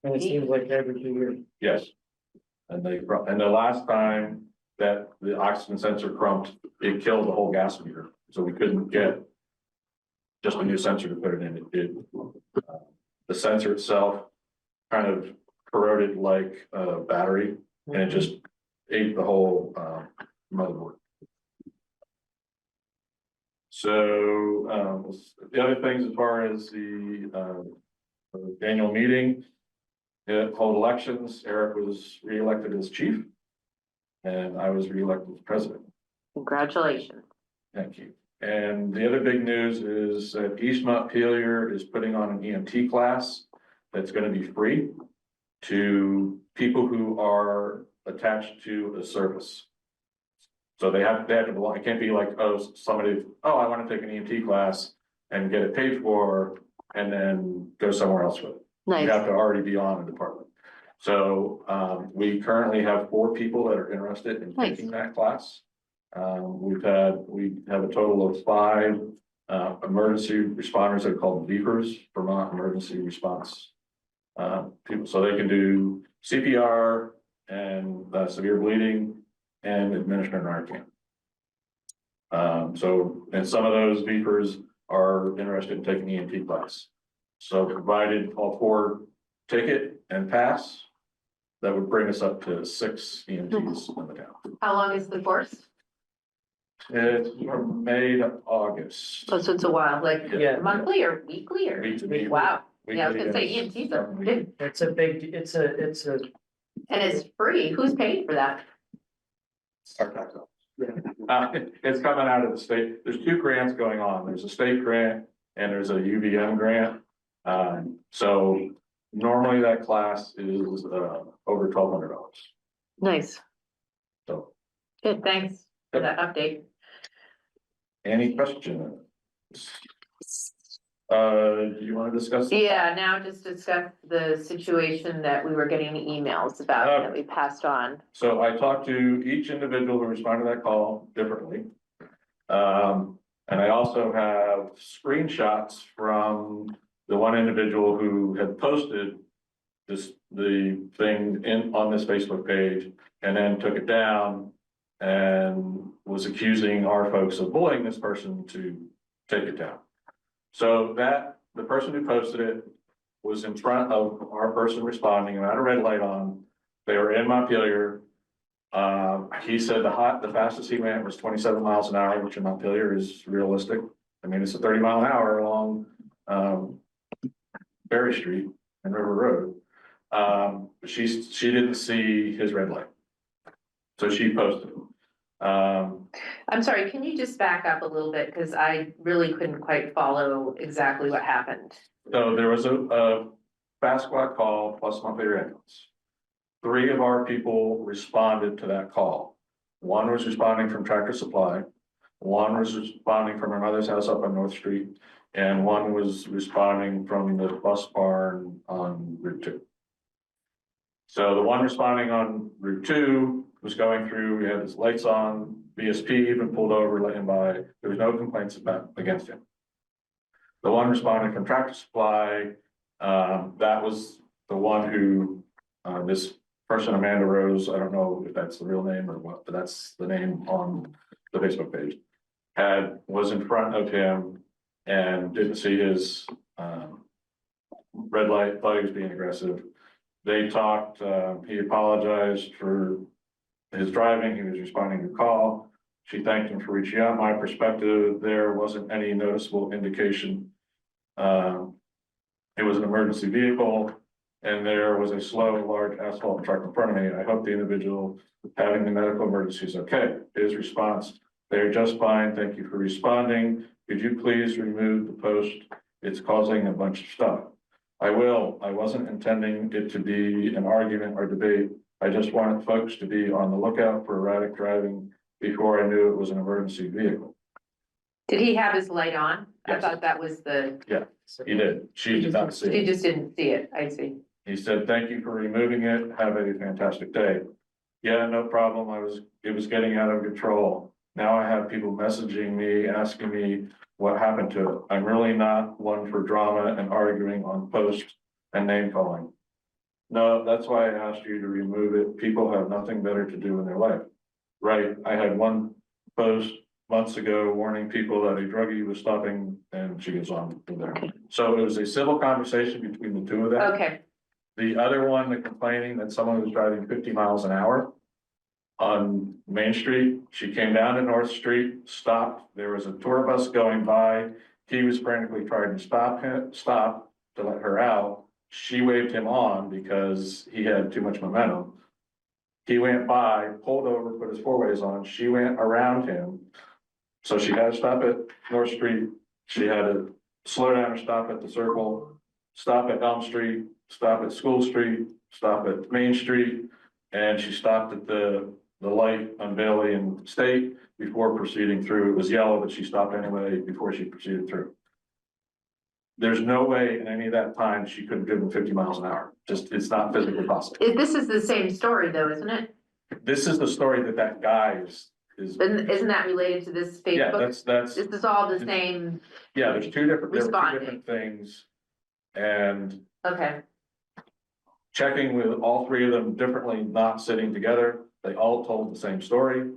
And it seems like every 2 years. yes. And the last time that the oxygen sensor crumped, it killed the whole gas meter, so we couldn't get just a new sensor to put it in. The sensor itself kind of corroded like a battery, and it just ate the whole motherboard. So the other things as far as the annual meeting, called elections, Eric was reelected as chief. And I was reelected as president. congratulations. Thank you. And the other big news is that East Montpelier is putting on an EMT class that's gonna be free to people who are attached to a service. So they have to belong, it can't be like, oh, somebody, oh, I wanna take an EMT class and get it paid for and then go somewhere else with it. You have Nice, to already be on a department. So, we currently have 4 people that are interested in taking that class. We have a total of 5, emergency responders that are called VEPRs, Vermont Emergency Response. People, so they can do CPR and severe bleeding and administer Narcan. And some of those VEPRs are interested in taking EMT class. So provided all 4 take it and pass, that would bring us up to 6 EMTs in the town. How long is the course? It's from May to August. Oh, so it's a while, like Yeah. monthly or weekly or? Weekly. Wow, yeah, I was gonna say Weekly EMTs are big, It's a big, it's a, and it's free. Who's paying for that? Our tax office. It's coming out of the state. There's 2 grants going on. There's a state grant and there's a UVM grant. So normally that class is over $1,200. Nice, So good, thanks for that update. any questions? Do you want to discuss? Yeah, now just discuss the situation that we were getting emails about that we passed on. So I talked to each individual who responded to that call differently. And I also have screenshots from the one individual who had posted the thing on this Facebook page and then took it down and was accusing our folks of bullying this person to take it down. So the person who posted it was in front of our person responding and had a red light on. They were in Montpelier. He said the fastest he went was 27 miles an hour, which in Montpelier is realistic. I mean, it's a 30 mile an hour along Berry Street and River Road. She didn't see his red light. So she posted it. I'm sorry, can you just back up a little bit, because I really couldn't quite follow exactly what happened. So there was a fast squad call plus Montpelier ambulance. 3 of our people responded to that call. 1 was responding from Tractor Supply. 1 was responding from her mother's house up on North Street. And 1 was responding from the bus barn on Route 2. So the one responding on Route 2 was going through, he had his lights on, BSP even pulled over, let him by. There was no complaints against him. The one responding from Tractor Supply, that was the one who, this person, Amanda Rose, I don't know if that's the real name or what, but that's the name on the Facebook page, was in front of him and didn't see his red light, thought he was being aggressive. They talked, he apologized for his driving, he was responding to a call. She thanked him for reaching out. My perspective, there wasn't any noticeable indication. It was an emergency vehicle and there was a slow, large asphalt truck in front of me. I hope the individual having the medical emergency is okay. His response, they're just fine. Thank you for responding. Could you please remove the post? It's causing a bunch of stuff. I will. I wasn't intending it to be an argument or debate. I just wanted folks to be on the lookout for erratic driving before I knew it was an emergency vehicle. Did he have his light on? I Yes. thought that was the, He did. She did not see he it. just didn't see it, I see. He said, thank you for removing it. Have a fantastic day. Yeah, no problem. It was getting out of control. Now I have people messaging me, asking me what happened to it. I'm really not one for drama and arguing on posts and name calling. No, that's why I asked you to remove it. People have nothing better to do in their life. Right, I had one post months ago warning people that a druggie was stopping and she goes on from there. So it was a civil conversation between the 2 of them. Okay, The other one, the complaining that someone was driving 50 miles an hour on Main Street. She came down to North Street, stopped. There was a tour bus going by. He was frantically trying to stop to let her out. She waved him on because he had too much momentum. He went by, pulled over, put his 4-ways on. She went around him. So she had to stop at North Street. She had to slow down and stop at the circle, stop at Elm Street, stop at School Street, stop at Main Street. And she stopped at the light on Bailey and State before proceeding through. It was yellow, but she stopped anyway before she proceeded through. there's no way in any of that time she could have driven 50 miles an hour. Just, it's not physically possible. This is the same story though, isn't it? This is the story that guy is, Isn't that related to this yeah, Facebook? that's, This is all the same, yeah, there were two Responding. different things. And okay, checking with all three of them differently, not sitting together, they all told the same story.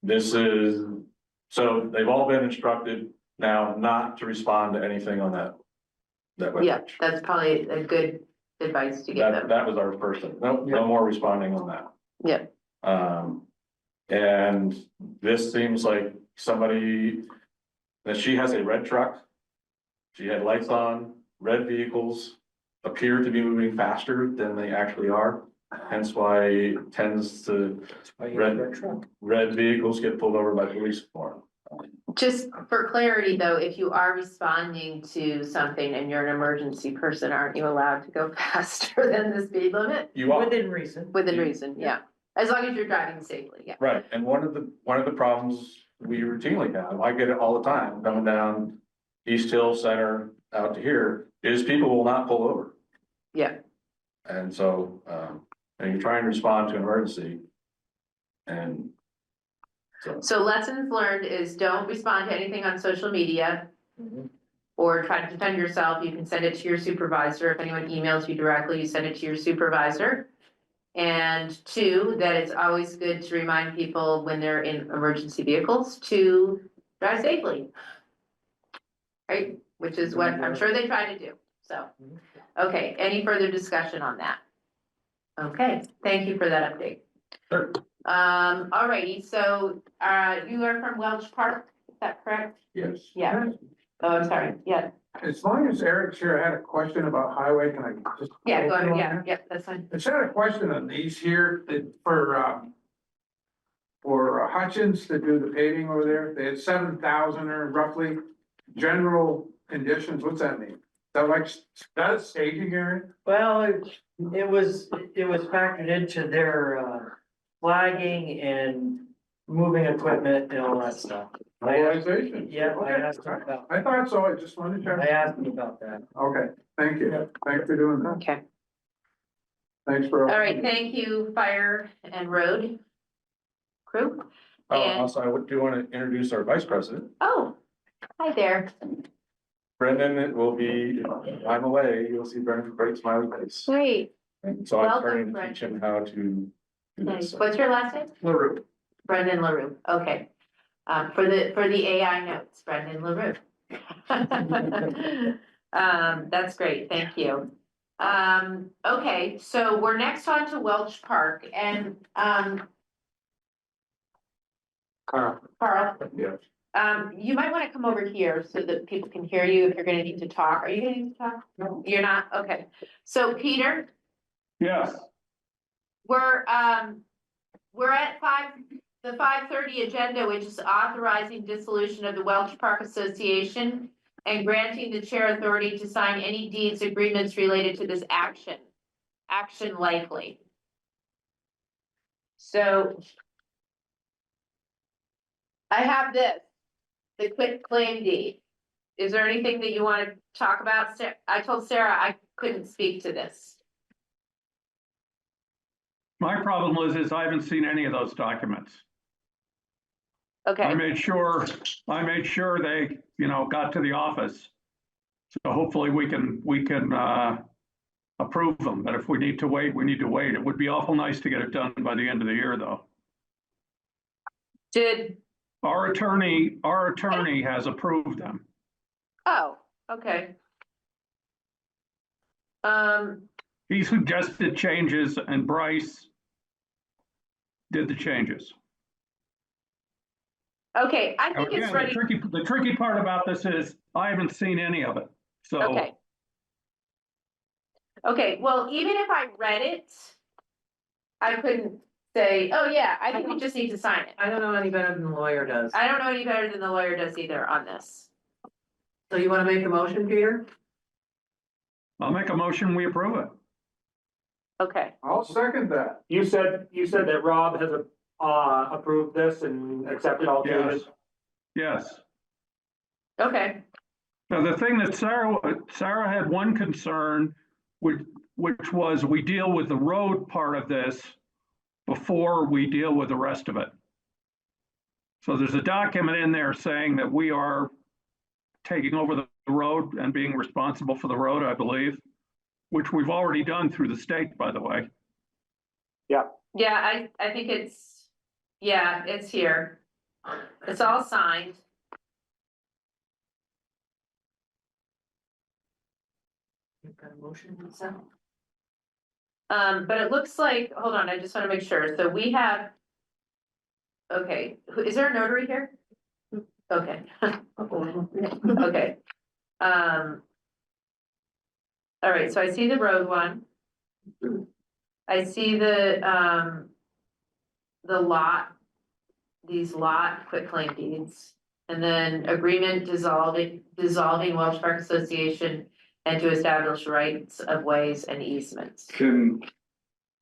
This is, so they've all been instructed now not to respond to anything on that yeah, webpage. that's probably a good advice to give them. That was our first thing. No more responding on that. Yep. And this seems like somebody, that she has a red truck. She had lights on, red vehicles appear to be moving faster than they actually are. Hence why it tends to, red vehicles get pulled over by police more. Just for clarity though, if you are responding to something and you're an emergency person, aren't you allowed to go faster than the speed limit? You are, Within reason. Within reason, yeah, as long as you're driving safely, yeah. right, and one of the problems we routinely have, I get it all the time, coming down East Hill Center out to here, is people will not pull over. Yeah. And so, and you're trying to respond to an emergency. And So lessons learned is don't respond to anything on social media. Or try to defend yourself. You can send it to your supervisor. If anyone emails you directly, you send it to your supervisor. And two, that it's always good to remind people when they're in emergency vehicles to drive safely. Right, which is what I'm sure they try to do, so. Okay, any further discussion on that? Okay, thank you for that update. Sure. Alrighty, so, you are from Welch Park, is that correct? Yes. Yeah. Oh, I'm sorry, yeah, As long as Eric's here, I had a question about highway, can I just? yeah, go ahead, yeah, that's fine. I just had a question on these here, that for Hutchins to do the paving over there, they had 7,000 or roughly general conditions, what's that mean? Is that like, that is staging area? Well, it was factored into their flagging and moving equipment and all that stuff. Mobilization? Yeah, I Okay. asked him about, I thought so, I just wanted to I check. asked him about that. Okay, thank you, thanks for doing that, Okay, thanks for. all right, thank you, fire and road crew. oh, And- also, I do want to introduce our vice president. Oh, hi there, Brendan will be, if I'm away, you'll see Brendan's great smiley face. great, And so I'm Welcome, starting to teach him how to do nice, this. what's your last name? LaRue. Brendan LaRue, okay. For the AI notes, Brendan LaRue. That's great, thank you. Okay, so we're next on to Welch Park and, Carl. Carl, Yeah. you might wanna come over here so that people can hear you if you're gonna need to talk. Are you gonna need to talk? No. You're not? Okay. So Peter, Yes, we're at the 5:30 agenda, which is authorizing dissolution of the Welch Park Association and granting the chair authority to sign any deeds, agreements related to this action likely. So I have this, the quit claim deed. Is there anything that you want to talk about? I told Sarah I couldn't speak to this. my problem is I haven't seen any of those documents. Okay. I made sure they, got to the office. So hopefully we can approve them, but if we need to wait, we need to wait. It would be awful nice to get it done by the end of the year, though. Did, Our attorney has approved them. oh, okay. He suggested changes and Bryce did the changes. Okay, I Now, think it's again, ready. the tricky part about this is I haven't seen any of it, so. Okay. Okay, well, even if I read it, I couldn't say, oh yeah, I think we just need to sign it. I don't know any better than the lawyer does. I don't know any better than the lawyer does either on this. So you wanna make a motion, Peter? I'll make a motion, we approve it. Okay, I'll second that. You said that Rob has approved this and accepted all Yes. changes? Yes, okay. Now, the thing that Sarah had one concern, which was we deal with the road part of this before we deal with the rest of it. So there's a document in there saying that we are taking over the road and being responsible for the road, I believe, which we've already done through the state, by the way. Yeah, I think it's, yeah, it's here. It's all signed. You've got a motion, Lisa? But it looks like, hold on, I just wanna make sure, so we have. Okay, is there a notary here? Okay. Okay. All right, so I see the road one. I see the lot, these lot quitclaim deeds. And then agreement dissolving Welsh Park Association and to establish rights of ways and easements. Can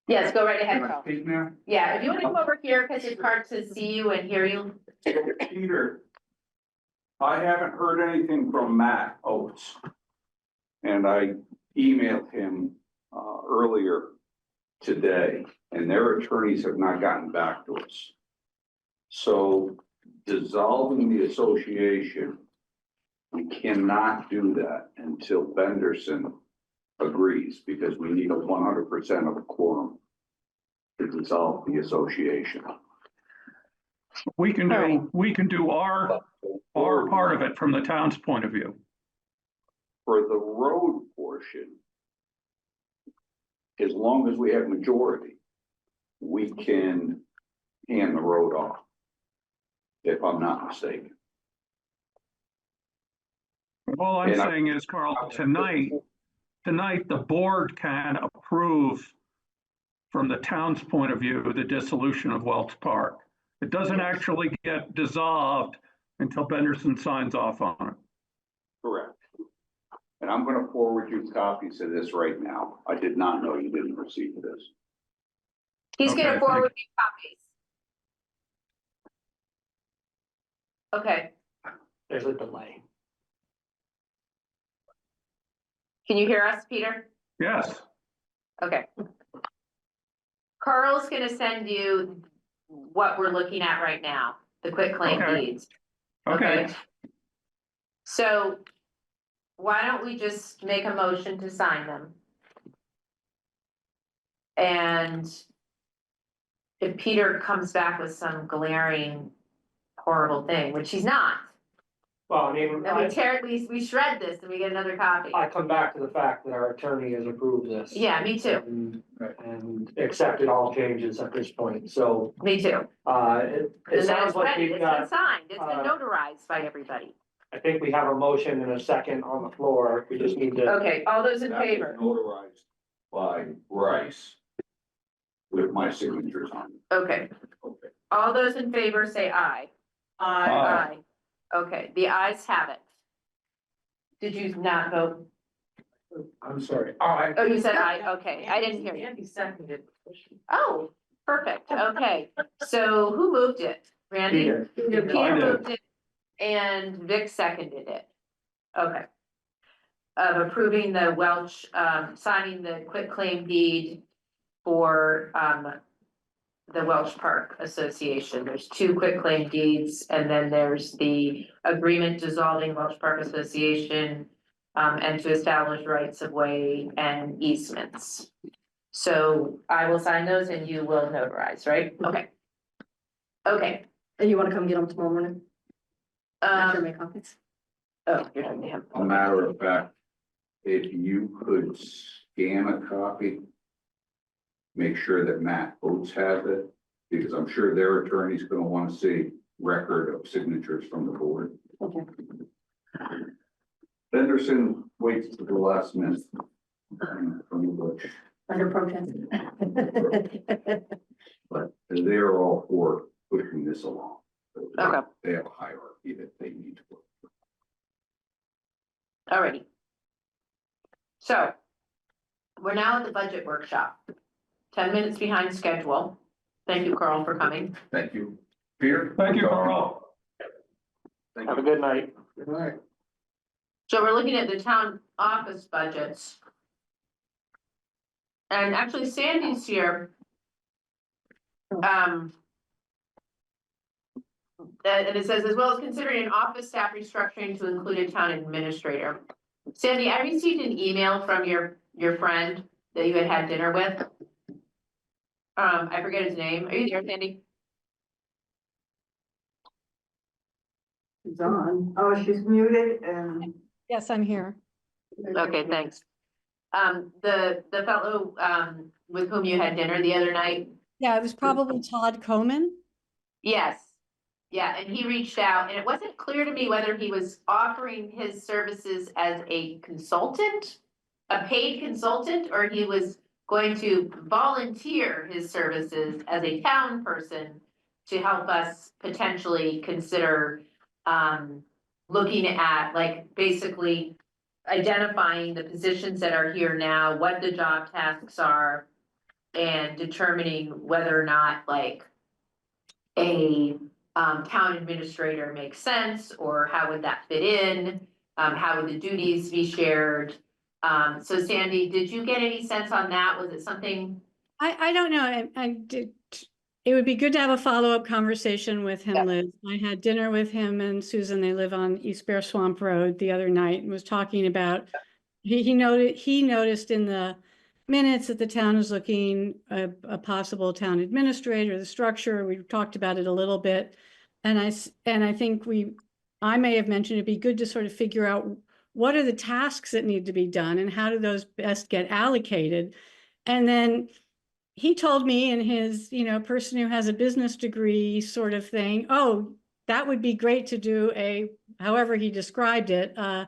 Yes, go right ahead, I Carl. speak now? Yeah, if you wanna come over here, cause it's hard to see you and hear you. Peter, I haven't heard anything from Matt Oates. And I emailed him earlier today, and their attorneys have not gotten back to us. So dissolving the association, we cannot do that until Benderson agrees, because we need a 100% of a quorum to dissolve the association. We can All right. do our part of it from the town's point of view. For the road portion, as long as we have majority, we can hand the road off, if I'm not mistaken. All I'm And I- saying is, Carl, tonight, the board can approve from the town's point of view, the dissolution of Welch Park. It doesn't actually get dissolved until Benderson signs off on it. Correct. And I'm gonna forward you copies of this right now. I did not know you didn't receive this. He's Okay, gonna thank forward you copies. Okay, There's a delay. can you hear us, Peter? Yes, Okay. Carl's gonna send you what we're looking at right now, the quitclaim Okay. deeds. okay. So why don't we just make a motion to sign them? And if Peter comes back with some glaring horrible thing, which he's not, Well, I mean, then we tear, we shred this and we get another copy. I come back to the fact that our attorney has approved this. Yeah, me too, And accepted all changes at this point, so, me too. it And then sounds it's like ready, we've it's been got, signed, it's been uh, notarized by everybody. I think we have a motion and a second on the floor, we just need to. Okay, all those in That was favor? notarized by Bryce with my signatures on it. Okay, Okay. all those in favor say aye. Aye. Okay, the ayes have it. Did you not vote? I'm sorry. I Oh, you said aye, okay, I didn't hear you. Andy seconded. Oh, perfect, okay, so who moved it? Randy? Peter. Peter I did. moved it and Vic seconded it. Okay. Of approving the Welch, signing the quitclaim deed for, the Welch Park Association. There's two quitclaim deeds, and then there's the agreement dissolving Welch Park Association, and to establish rights of way and easements. So I will sign those and you will notarize, right? Okay. Okay, And you wanna come get them tomorrow morning? After um, make copies? oh, you're talking to him. A matter of fact, if you could scan a copy, make sure that Matt Oates has it, because I'm sure their attorney's gonna wanna see record of signatures from the board. Okay. Benderson waits to the last minute. From the bush, Under protest. but they're all for pushing this along. Okay. They have a hierarchy that they need to work. Alrighty. So, we're now at the budget workshop. 10 minutes behind schedule. Thank you, Carl, for coming. Thank you. Peter? Thank you, Carl. Thank Have a you. good night. Good night. So we're looking at the town office budgets. And actually Sandy's here. And it says, as well as considering an office staff restructuring to include a town administrator. Sandy, I received an email from your friend that you had dinner with. I forget his name. Are you there, Sandy? She's on. Oh, she's muted and. Yes, I'm here. Okay, thanks. The fellow, with whom you had dinner the other night? Yeah, it was probably Todd Koman. Yes. Yeah, and he reached out, and it wasn't clear to me whether he was offering his services as a consultant, a paid consultant, or he was going to volunteer his services as a town person to help us potentially consider looking at, like, basically identifying the positions that are here now, what the job tasks are, and determining whether or not, like, a town administrator makes sense, or how would that fit in? How would the duties be shared? So Sandy, did you get any sense on that? Was it something? I don't know. I did. It would be good to have a follow-up conversation with him, Yeah. Liz. I had dinner with him and Susan. They live on East Bear Swamp Road the other night and was talking about, he noticed in the minutes that the town is looking a possible town administrator, the structure. We talked about it a little bit. And I think I may have mentioned it'd be good to sort of figure out what are the tasks that need to be done and how do those best get allocated. And then he told me in his, person who has a business degree sort of thing, oh, that would be great to do however he described it, an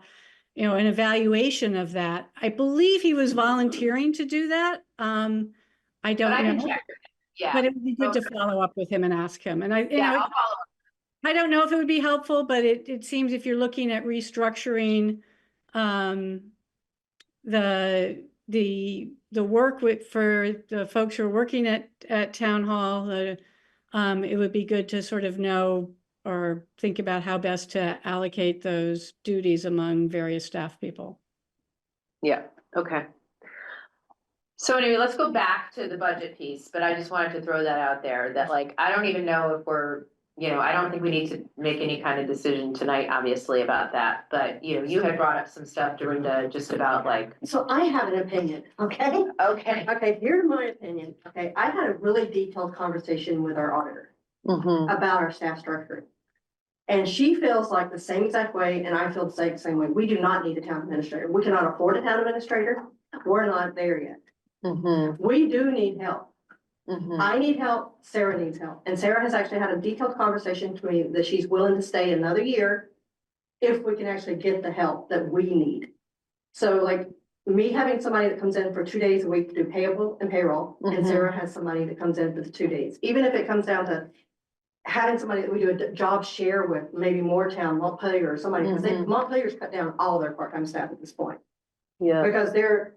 evaluation of that. I believe he was volunteering to do that. I But don't I can know, check. Yeah. but it would be good to follow up with him and ask him. And Yeah, I'll follow up. I don't know if it would be helpful, but it seems if you're looking at restructuring the work for the folks who are working at town hall, it would be good to sort of know or think about how best to allocate those duties among various staff people. Yeah, okay. So anyway, let's go back to the budget piece, but I just wanted to throw that out there that, like, I don't even know if we're, I don't think we need to make any kind of decision tonight, obviously, about that. But, you had brought up some stuff, Dorinda, just about like. So I have an opinion, okay? Okay. Okay, here's my opinion, okay? I had a really detailed conversation with our auditor about our staff structure. And she feels like the same exact way, and I feel the same way. We do not need a town administrator. We cannot afford a town administrator. We're not there yet. We do need help. I need help, Sarah needs help, and Sarah has actually had a detailed conversation to me that she's willing to stay another year if we can actually get the help that we need. So like me having somebody that comes in for 2 days a week to do payable and payroll, and Sarah has somebody that comes in for the 2 days, even if it comes down to having somebody that we do a job share with, maybe Moortown, Montpelier, or somebody, because Montpelier's cut down all their part-time staff at this point. Yeah. Because they're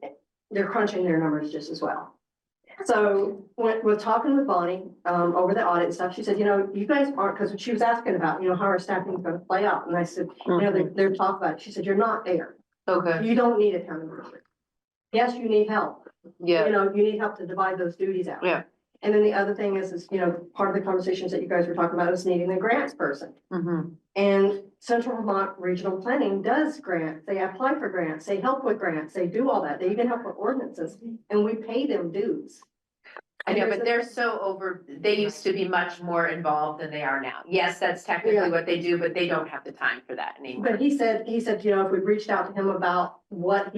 crunching their numbers just as well. So when we're talking with Bonnie, over the audit and stuff, she said, you guys aren't, because she was asking about, how our staffing is going to play out. And I said, they're talking about it. She said, you're not there. Okay. You don't need a town administrator. Yes, you need help. Yeah. You need help to divide those duties out. Yeah. And then the other thing is, part of the conversations that you guys were talking about is needing a grants person. And Central Vermont Regional Planning does grants. They apply for grants, they help with grants, they do all that. They even help with ordinances, and we pay them dues. I know, but they're they used to be much more involved than they are now. Yes, that's technically what they do, but they don't have the time for that anymore. But he said, if we reached out to him about what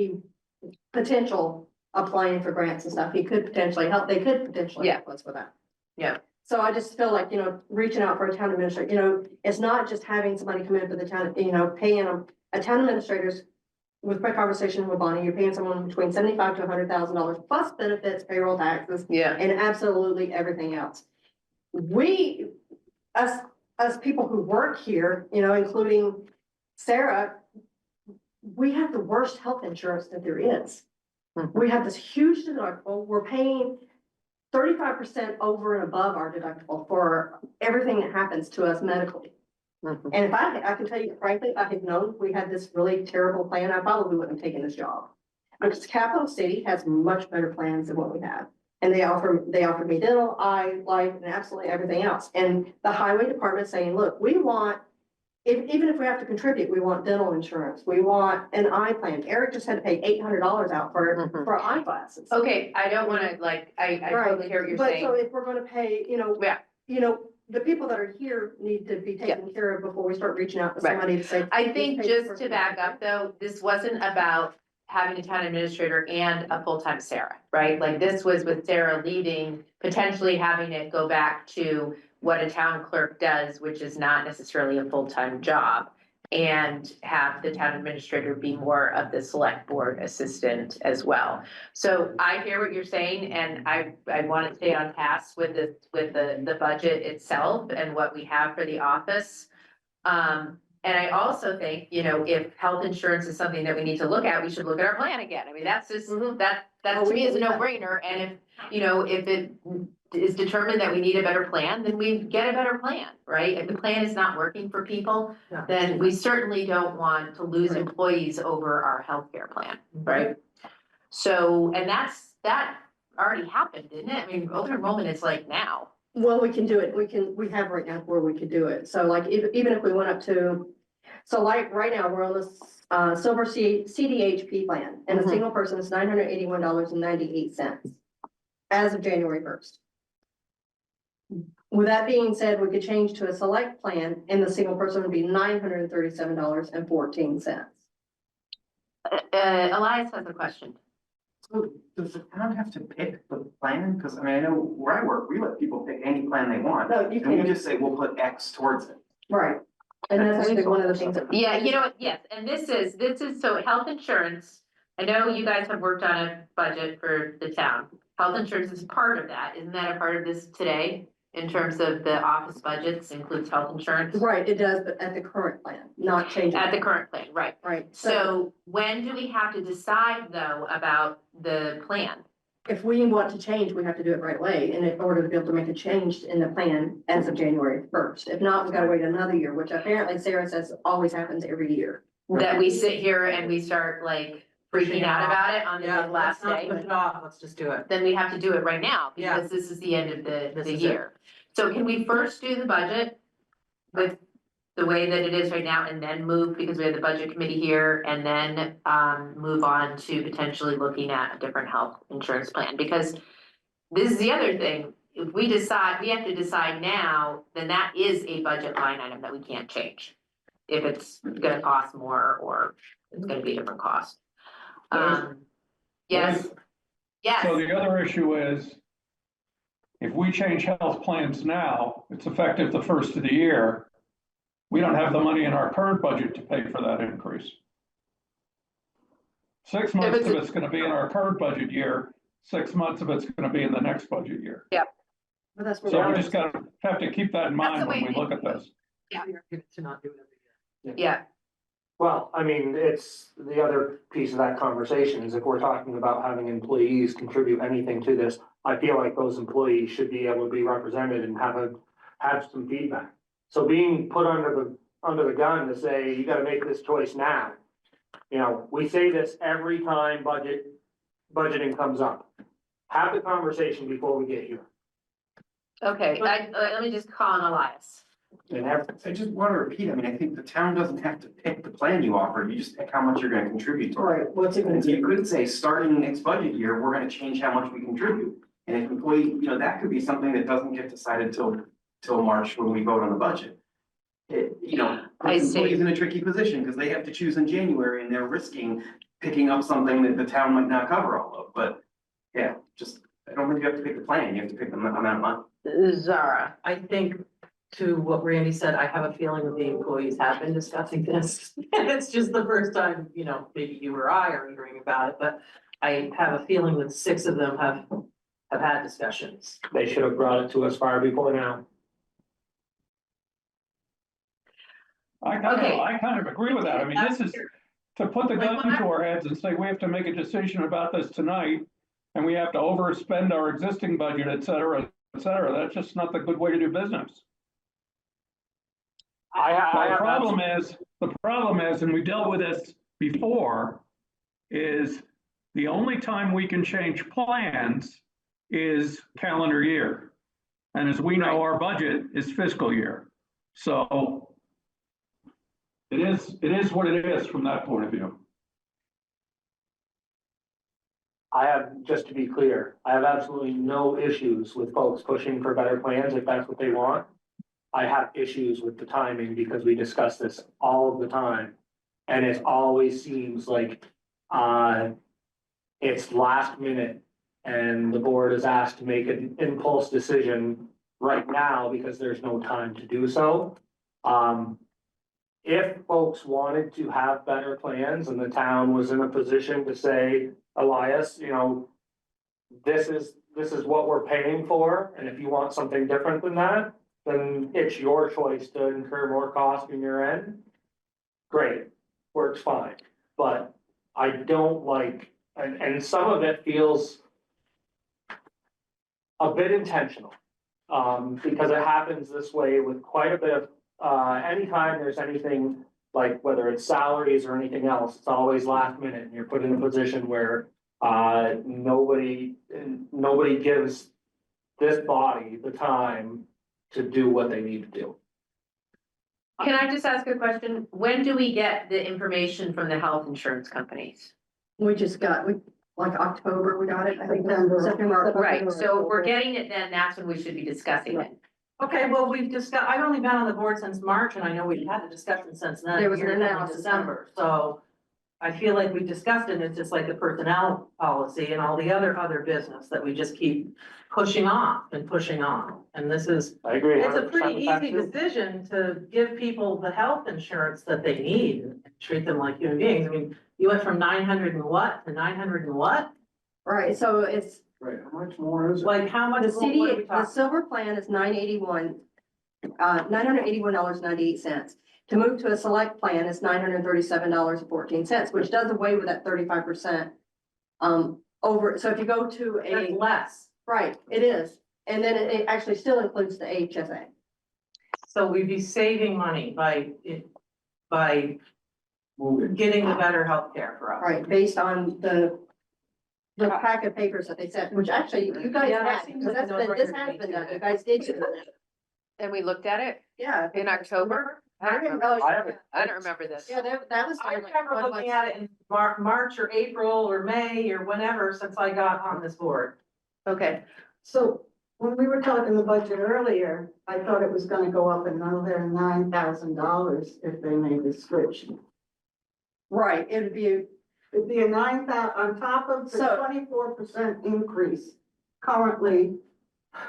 potential applying for grants and stuff, he could potentially help, they could potentially help us with that. Yeah. So I just feel like, reaching out for a town administrator, it's not just having somebody come in for the town, paying them. A town administrator's, with my conversation with Bonnie, you're paying someone between $75,000 to $100,000 plus benefits, payroll taxes, Yeah. and absolutely everything else. Us people who work here, including Sarah, we have the worst health insurance that there is. We have this huge deductible. We're paying 35% over and above our deductible for everything that happens to us medically. Mhm. And if I can tell you frankly, I had known we had this really terrible plan, I probably wouldn't have taken this job. Because Capital City has much better plans than what we have. And they offered me dental, eye, life, and absolutely everything else. And the highway department saying, look, we want, even if we have to contribute, we want dental insurance, we want an eye plan. Eric just had to pay $800 out Mhm. for eyeglasses. Okay, I don't wanna, like, I Right. totally hear what you're But saying. so if we're gonna pay, Yeah. the people that are here need to be taken care of before we start reaching out to Right. somebody to say. I think "Please pay just for to back up though, this wasn't about having a town administrator and a full-time Sarah, right? Like this was with Sarah leaving, potentially having it go back to what a town clerk does, which is not necessarily a full-time job. And have the town administrator be more of the select board assistant as well. So I hear what you're saying, and I want to stay on task with the budget itself and what we have for the office. And I also think, if health insurance is something that we need to look at, we should look at our plan again. I mean, that's just, Mhm. that Oh, to me is a we- no-brainer. And if it is determined that we need a better plan, then we get a better plan, right? If the plan is not working for people, Yeah. then we certainly don't want to lose Right. employees over our healthcare plan, right? So, and that already happened, didn't it? I mean, open enrollment is like now. Well, we can do it. We have right now where we could do it. So like, even if we went up to, so like, right now, we're on this, silver CDHP plan, and a Mhm. single person is $981.98 as of January 1st. With that being said, we could change to a select plan, and the single person would be $937.14. Elias has a question. So does the town have to pick the plan? Because I mean, I know where I work, we let people pick any plan they want. No, you And we can, just say, we'll put X towards it. right. And that's actually one of the things that. Yeah, you know what, yes, and this is, so health insurance, I know you guys have worked on a budget for the town. Health insurance is part of that, isn't that a part of this today? In terms of the office budgets includes health insurance? Right, it does, but at the current plan, not changing. At the current plan, right. Right, So when do we have to decide though about the plan? if we want to change, we have to do it right away, and in order to be able to make a change in the plan as of January 1st. If not, we gotta wait another year, which apparently Sarah says always happens every year. That we sit here and we start like freaking out about it on the Yeah, last let's not day? put it off, let's just do it. Then we have to do it right now, Yeah. because this is the end of This the is it. year. So can we first do the budget with the way that it is right now and then move, because we have the budget committee here, and then move on to potentially looking at a different health insurance plan? Because this is the other thing, if we decide, we have to decide now, then that is a budget line item that we can't change. If it's gonna cost more or it's gonna be a different cost. Yes, So yes, the other issue is, if we change health plans now, it's effective the first of the year. We don't have the money in our current budget to pay for that increase. 6 months of it's gonna be in our current budget year, 6 months of it's gonna be in the next budget year. But that's what So we we're- just gotta have to keep that in That's the mind when way we look at this. To not do it every year. yeah, Well, I mean, it's the other piece of that conversation is if we're talking about having employees contribute anything to this, I feel like those employees should be able to be represented and have some feedback. So being put under the gun to say, you gotta make this choice now. We say this every time budgeting comes up. Have the conversation before we get here. okay, let me just call on Elias. And have, I just want to repeat, I mean, I think the town doesn't have to pick the plan you offer, you just pick how much you're gonna contribute to it. Right, what's it gonna And so you be? could say, starting next budget year, we're gonna change how much we contribute. And if employee, that could be something that doesn't get decided till March when we vote on the budget. I see. Employees in a tricky position because they have to choose in January and they're risking picking up something that the town might not cover all of, but yeah, I don't think you have to pick the plan, you have to pick the amount of money. Zara. I think to what Randy said, I have a feeling that the employees have been discussing this. And it's just the first time, maybe you or I are hearing about it, but I have a feeling that 6 of them have had discussions. they should have brought it to us far before now. Okay. I kind of agree with that. I mean, this is to put the gun to our heads and say, we have to make a decision about this tonight. And we have to overspend our existing budget, et cetera, et cetera. That's just not the good way to do business. Well, the problem is, and we dealt with this before, is the only time we can change plans is calendar year. And as we know, our budget is fiscal year. So it is what it is from that point of view. I have, just to be clear, I have absolutely no issues with folks pushing for better plans if that's what they want. I have issues with the timing because we discuss this all of the time. And it always seems like, it's last minute and the board is asked to make an impulse decision right now because there's no time to do so. If folks wanted to have better plans and the town was in a position to say, Elias, you know, this is what we're paying for, and if you want something different than that, then it's your choice to incur more cost in your end. Great, works fine, but I don't like, and some of it feels a bit intentional. Because it happens this way with quite a bit of, anytime there's anything like whether it's salaries or anything else, it's always last minute and you're put in a position where, nobody gives this body the time to do what they need to do. Can I just ask a question? When do we get the information from the health insurance companies? We just got, like October, we got it, I think, September. September. Right, so if we're getting it then, that's when we should be discussing it. Okay, well, we've discussed, I've only been on the board since March, and I know we've had the discussion since then. There was an here in analysis. December, so I feel like we discussed it, it's just like the personnel policy and all the other business that we just keep pushing off and pushing on. And this is, I agree. it's a 100% pretty with that easy too. decision to give people the health insurance that they need and treat them like human beings. I mean, you went from 900 and what to 900 and what? Right, so it's, Right, how much more is it? Like, how much, the what are we CD, the talking? silver plan is $981.98. To move to a select plan is $937.14, which does away with that 35%. Over, so if you go to That's a, less. right, it is, and then it actually still includes the HSA. So we'd be saving money by Moving. getting the better healthcare for us. Right, based on the pack of papers that they sent, which actually you guys Yeah, that had, seems because like a this no-brainer has to been me, done, too. you guys did do that. And we looked at it Yeah. in October? I don't remember, I haven't. I don't remember this. Yeah, that was. I remember looking at it in March or April or May or whenever since I got on this board. Okay, So when we were talking the budget earlier, I thought it was gonna go up another $9,000 if they made the switch. Right, it'd be, It'd be a 9,000, on top of the So- 24% increase. Currently,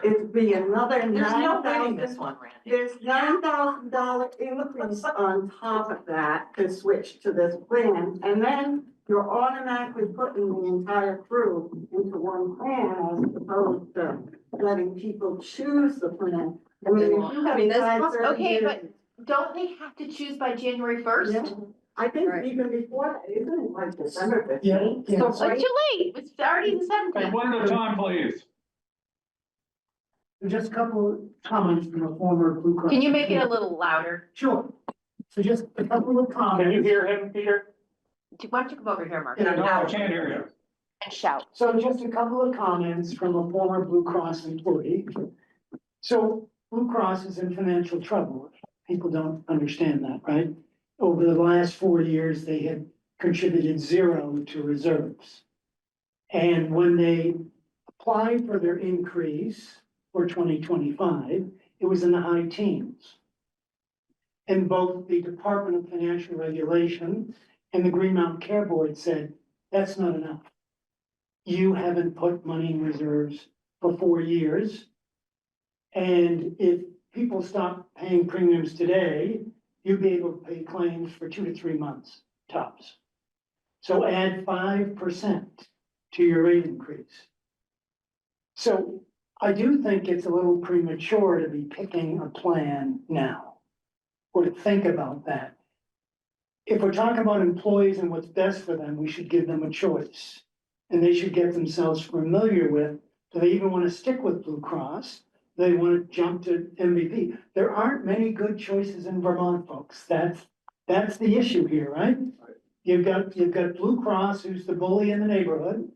it'd be another There's no winning 9,000. this one, Randy. There's $9,000 increase on top of that to switch to this plan, and then you're automatically putting the entire crew into one plan as opposed to letting people choose the plan. I mean, if you have. I mean, that's tried possible. 30 Okay, but years- don't they have to choose by January first? Yeah. I think Right. even before that, isn't it like December 15th? So It's too late, it's already the Okay, 17th. one at a time, please. Just a couple of comments from a former Blue Cross. Can you make it a little louder? Sure. So just a couple of comments. Can you hear him, Peter? Why don't you come over here, Mark, Yeah, No, I can't hear you. and shout? So just a couple of comments from a former Blue Cross employee. So Blue Cross is in financial trouble. People don't understand that, right? Over the last 4 years, they had contributed 0 to reserves. And when they applied for their increase for 2025, it was in the high teens. And both the Department of Financial Regulation and the Green Mountain Care Board said, that's not enough. You haven't put money in reserves for 4 years. And if people stop paying premiums today, you'd be able to pay claims for 2 to 3 months tops. So add 5% to your rate increase. So I do think it's a little premature to be picking a plan now, or to think about that. If we're talking about employees and what's best for them, we should give them a choice. And they should get themselves familiar with, do they even want to stick with Blue Cross? Do they want to jump to MVP. There aren't many good choices in Vermont, folks. That's the issue here, right? You've got Blue Cross, who's the bully in the neighborhood,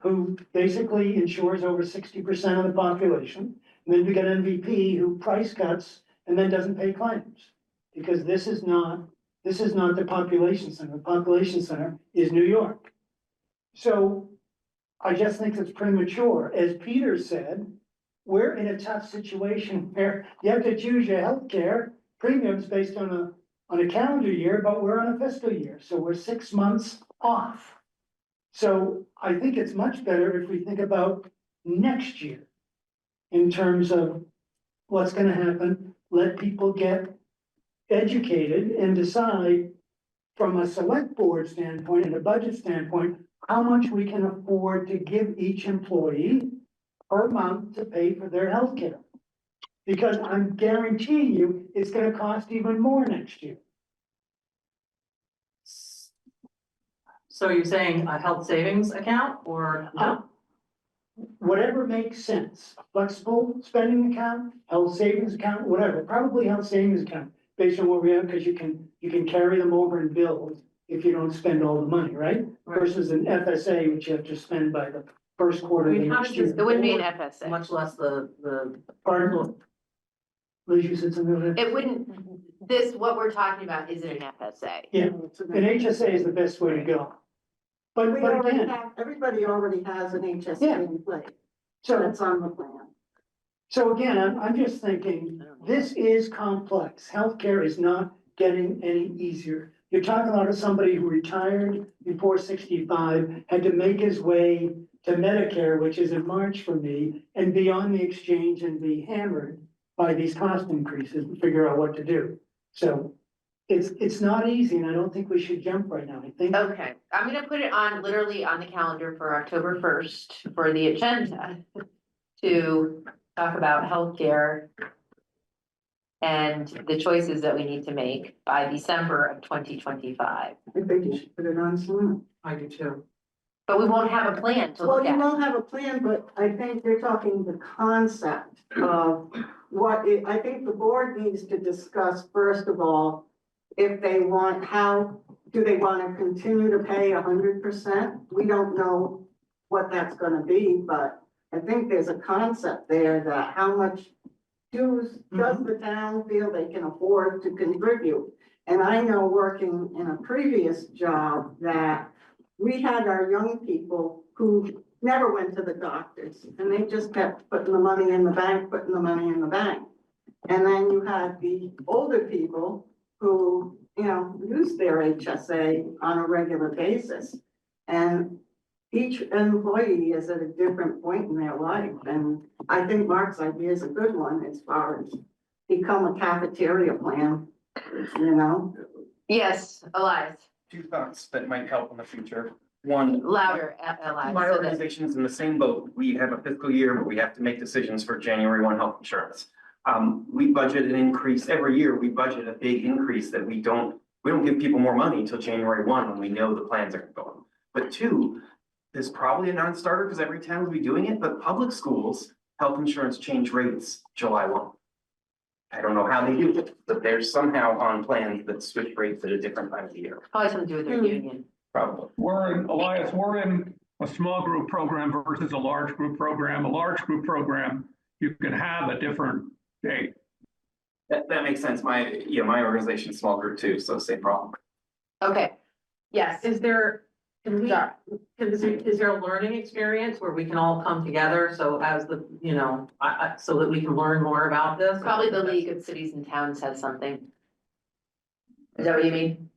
who basically insures over 60% of the population. And then we got MVP, who price cuts and then doesn't pay claims. Because this is not the population center. The population center is New York. So I just think it's premature. As Peter said, we're in a tough situation where you have to choose your healthcare premiums based on a calendar year, but we're on a fiscal year, so we're 6 months off. So I think it's much better if we think about next year in terms of what's gonna happen, let people get educated and decide from a select board standpoint and a budget standpoint, how much we can afford to give each employee per month to pay for their healthcare. Because I'm guaranteeing you, it's gonna cost even more next year. So you're saying a health savings account or no? Whatever makes sense, flexible spending account, health savings account, whatever, probably health savings account, based on what we have, because you can carry them over and build if you don't spend all the money, right? Versus an FSA, which you have to spend by the first quarter I of the mean, how next does this, year. It wouldn't be an FSA. much less the. Pardon? Liz, you said something about that? It wouldn't, what we're talking about isn't an FSA. Yeah, an HSA is the best way to go. But again, Everybody already has an Yeah. HSA in place, so that's on the plan. so again, I'm just thinking, this is complex. Healthcare is not getting any easier. You're talking about somebody who retired before 65, had to make his way to Medicare, which is in March for me, and be on the exchange and be hammered by these cost increases and figure out what to do. So it's not easy, and I don't think we should jump right now. I think. Okay, I'm gonna put it on, literally on the calendar for October 1st for the agenda to talk about healthcare and the choices that we need to make by December of 2025. I think you should put it on soon. I do too. But we won't have a plan to Well, look you at. won't have a plan, but I think you're talking the concept of I think the board needs to discuss, first of all, if they want, how do they want to continue to pay 100%? We don't know what that's gonna be, but I think there's a concept there that how much dues does the town feel they can afford to contribute? And I know working in a previous job that we had our young people who never went to the doctors and they just kept putting the money in the bank, putting the money in the bank. And then you had the older people who, use their HSA on a regular basis. And each employee is at a different point in their life. And I think Mark's idea is a good one as far as become a cafeteria plan, Yes, Elias, Two thoughts that might help in the future. One, louder, Elias. my so that- organization is in the same boat. We have a fiscal year, but we have to make decisions for January 1 health insurance. We budget an increase every year. We budget a big increase that we don't give people more money until January 1 when we know the plans are going. But two, there's probably a non-starter because every town will be doing it, but public schools, health insurance change rates July 1. I don't know how they do it, but they're somehow on plans that switch rates at a different time of the year, Probably something to do with their union. probably. Elias, we're in a small group program versus a large group program. A large group program, you can have a different date. That makes sense. My organization's small group too, so same problem. Okay, yes. Is there, Sorry. is there a learning experience where we can all come together? So as the, so that we can learn more about this? Probably the League of Cities and Towns has something. Is that what you mean?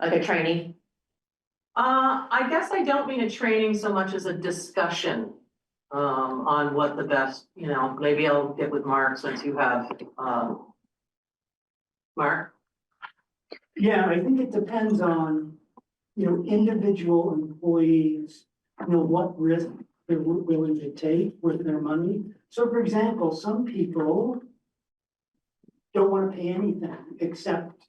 Like a training? I guess I don't mean a training so much as a discussion. On what the best, maybe I'll get with Mark since you have, Mark? Yeah, I think it depends on, individual employees, what risk they're willing to take with their money. So for example, some people don't want to pay anything except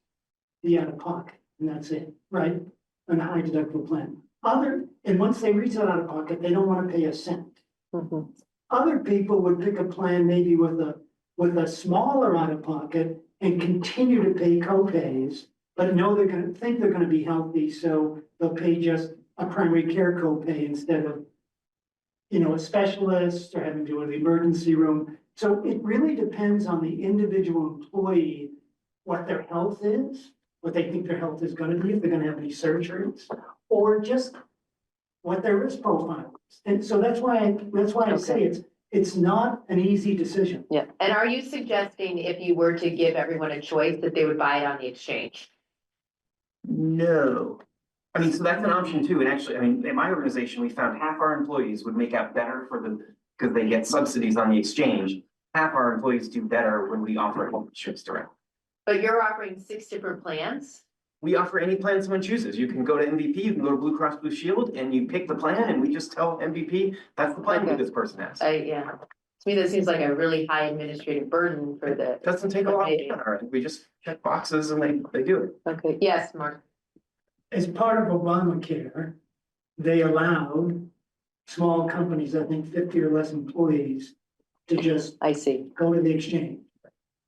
the out of pocket, and that's it, right? An high deductible plan. And once they reach that out of pocket, they don't want to pay a cent. Other people would pick a plan maybe with a smaller out of pocket and continue to pay co-pays, but know think they're gonna be healthy, so they'll pay just a primary care copay instead of, you know, a specialist or having to go to the emergency room. So it really depends on the individual employee, what their health is, what they think their health is gonna be, if they're gonna have any surgeries, or just what their risk profile is. And so that's why I say it's not an easy decision. Yeah. And are you suggesting if you were to give everyone a choice that they would buy it on the exchange? No. I mean, so that's an option too. And actually, I mean, in my organization, we found half our employees would make out better because they get subsidies on the exchange. Half our employees do better when we offer health insurance direct. But you're offering 6 different plans? We offer any plan someone chooses. You can go to MVP, you can go to Blue Cross Blue Shield, and you pick the plan, and we just tell MVP, that's the plan that Okay. this person has. Yeah. To me, that seems like a really high administrative burden for the, Doesn't take a lot on our end. We just check boxes and they do it. okay, yes, Mark. As part of Obamacare, they allowed small companies, I think 50 or less employees, to just I see. go to the exchange.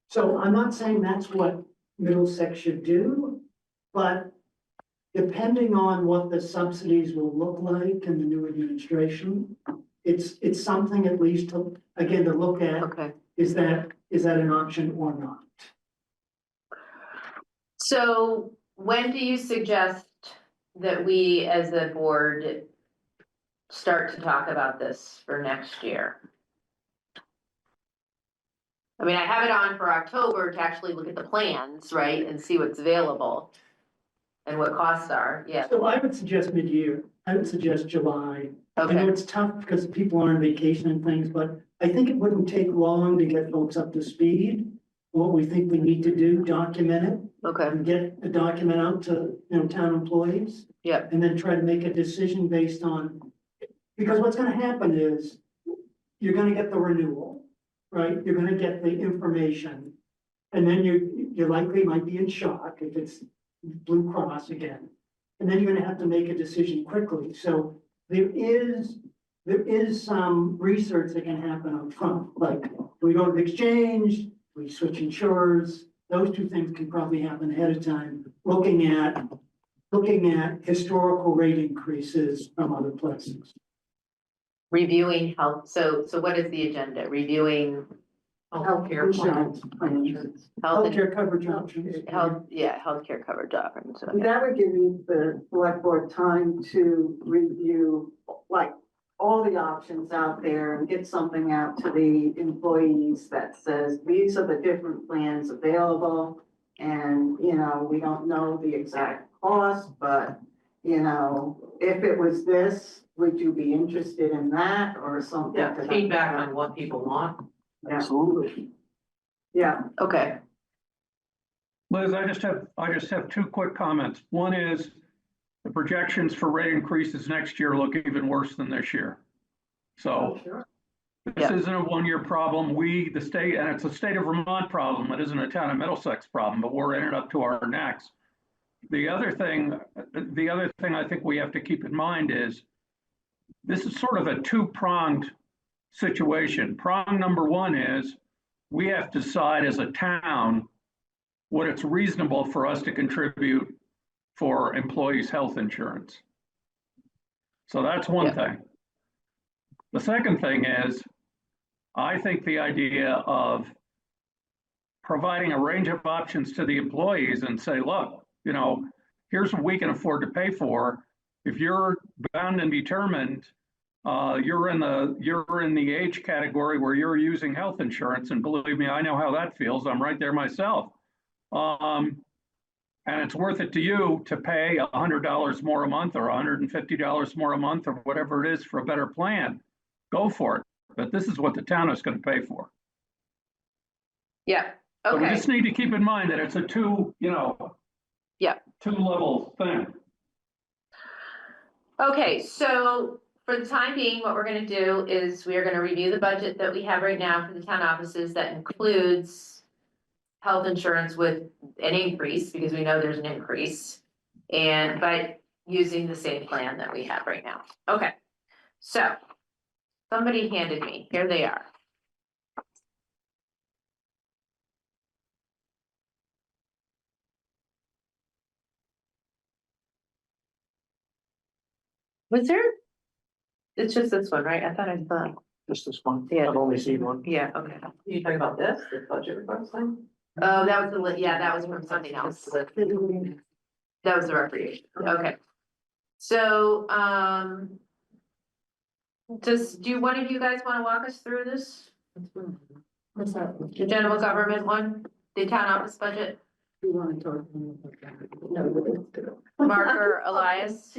So I'm not saying that's what Middlesex should do, but depending on what the subsidies will look like in the new administration, it's something at least to, again, to look at, Okay. is that an option or not? So when do you suggest that we as a board start to talk about this for next year? I mean, I have it on for October to actually look at the plans, right, and see what's available and what costs are, yeah. So I would suggest mid-year. I would suggest July. I know Okay, it's tough because people are on vacation and things, but I think it wouldn't take long to get folks up to speed. What we think we need to do, document it, okay, and get a document out to, you know, town employees. yeah, And then try to make a decision based on, because what's gonna happen is, you're gonna get the renewal, right? You're gonna get the information. And then you likely might be in shock if it's Blue Cross again. And then you're gonna have to make a decision quickly. So there is some research that can happen up front. Like, do we go to the exchange? Do we switch insurers? Those two things can probably happen ahead of time, looking at historical rate increases from other places. reviewing health, so what is the agenda? Reviewing Healthcare Insurance plans. plans, health and healthcare coverage options. healthcare coverage options. okay. That would give you the select board time to review, like, all the options out there and get something out to the employees that says, these are the different plans available. And, you know, we don't know the exact cost, but, you know, if it was this, would you be interested in that or something? Yeah, to that feedback effect? on what people want. Absolutely. Yeah, Okay, Liz, I just have two quick comments. One is the projections for rate increases next year look even worse than this year. So sure. this Yeah. isn't a one-year problem. The state, and it's a state of Vermont problem. It isn't a town of Middlesex problem, but we're in it up to our necks. The other thing I think we have to keep in mind is this is sort of a two-pronged situation. Prong number one is we have to decide as a town what it's reasonable for us to contribute for employees' health insurance. So that's one thing. The second thing is, I think the idea of providing a range of options to the employees and say, look, you know, here's what we can afford to pay for. If you're bound and determined, you're in the age category where you're using health insurance, and believe me, I know how that feels. I'm right there myself. And it's worth it to you to pay $100 more a month or $150 more a month or whatever it is for a better plan. Go for it. But this is what the town is going to pay for. yeah, So we okay, just need to keep in mind that it's a two level thing. okay, so for the time being, what we're gonna do is we are gonna review the budget that we have right now for the town offices that includes health insurance with an increase, because we know there's an increase, but using the same plan that we have right now. Okay, so Somebody handed me, here they are. Was there? It's just this one, right? I thought I saw, Just this one. Yeah. I've only seen one. yeah, okay. You talking about this, the budget request thing? Oh, that was yeah, that was from something else. That was the recreation, okay. So, do one of you guys wanna walk us through this? What's that? The general government one, the town office budget, You want to talk? No. Mark or Elias,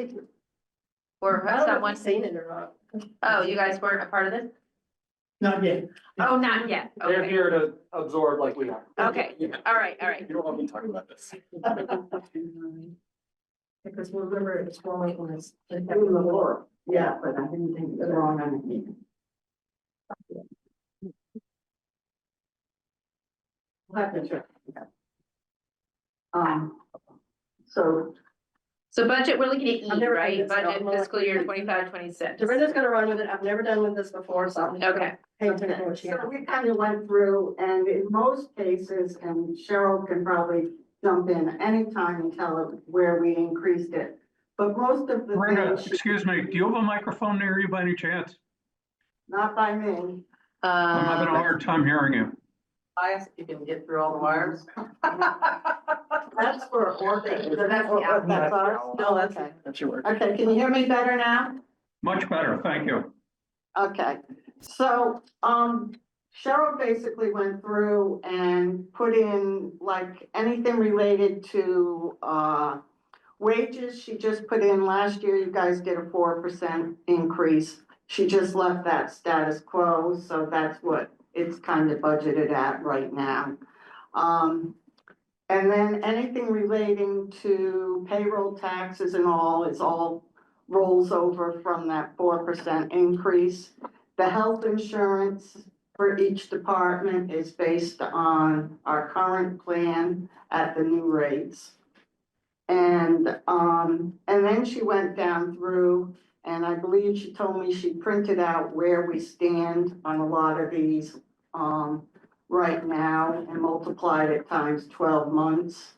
or someone? Seen it or not. Oh, you guys weren't a part of this? Not yet. Oh, not yet, They're okay, here to absorb like we are. okay, all right, all right. You don't want me talking about this. Because remember, it's wrong on this. Yeah, but I didn't think it was wrong on it. Life insurance. So So budget, we're looking at I've E, never right? done this, so Budget I'm like- fiscal year 25-26. Dorinda's gonna run with it. I've never done with this before, so. I'm just gonna pay attention to what she has. So we kind of went through, and in most cases, and Cheryl can probably jump in anytime and tell us where we increased it. But most of the Brenda, things, excuse me, do you have a microphone near you by any chance? not by me, I'm having a hard time hearing you. Elias, if you can get through all the wires. that's for organ, so that's ours? No, that's Okay. That's your word. Okay, can you hear me better now? Much better, thank you. Okay, so, Cheryl basically went through and put in like anything related to, wages. She just put in last year, you guys did a 4% increase. She just left that status quo, so that's what it's kind of budgeted at right now. And then anything relating to payroll taxes and all, it's all rolls over from that 4% increase. The health insurance for each department is based on our current plan at the new rates. And then she went down through, and I believe she told me she printed out where we stand on a lot of these, right now and multiplied it times 12 months.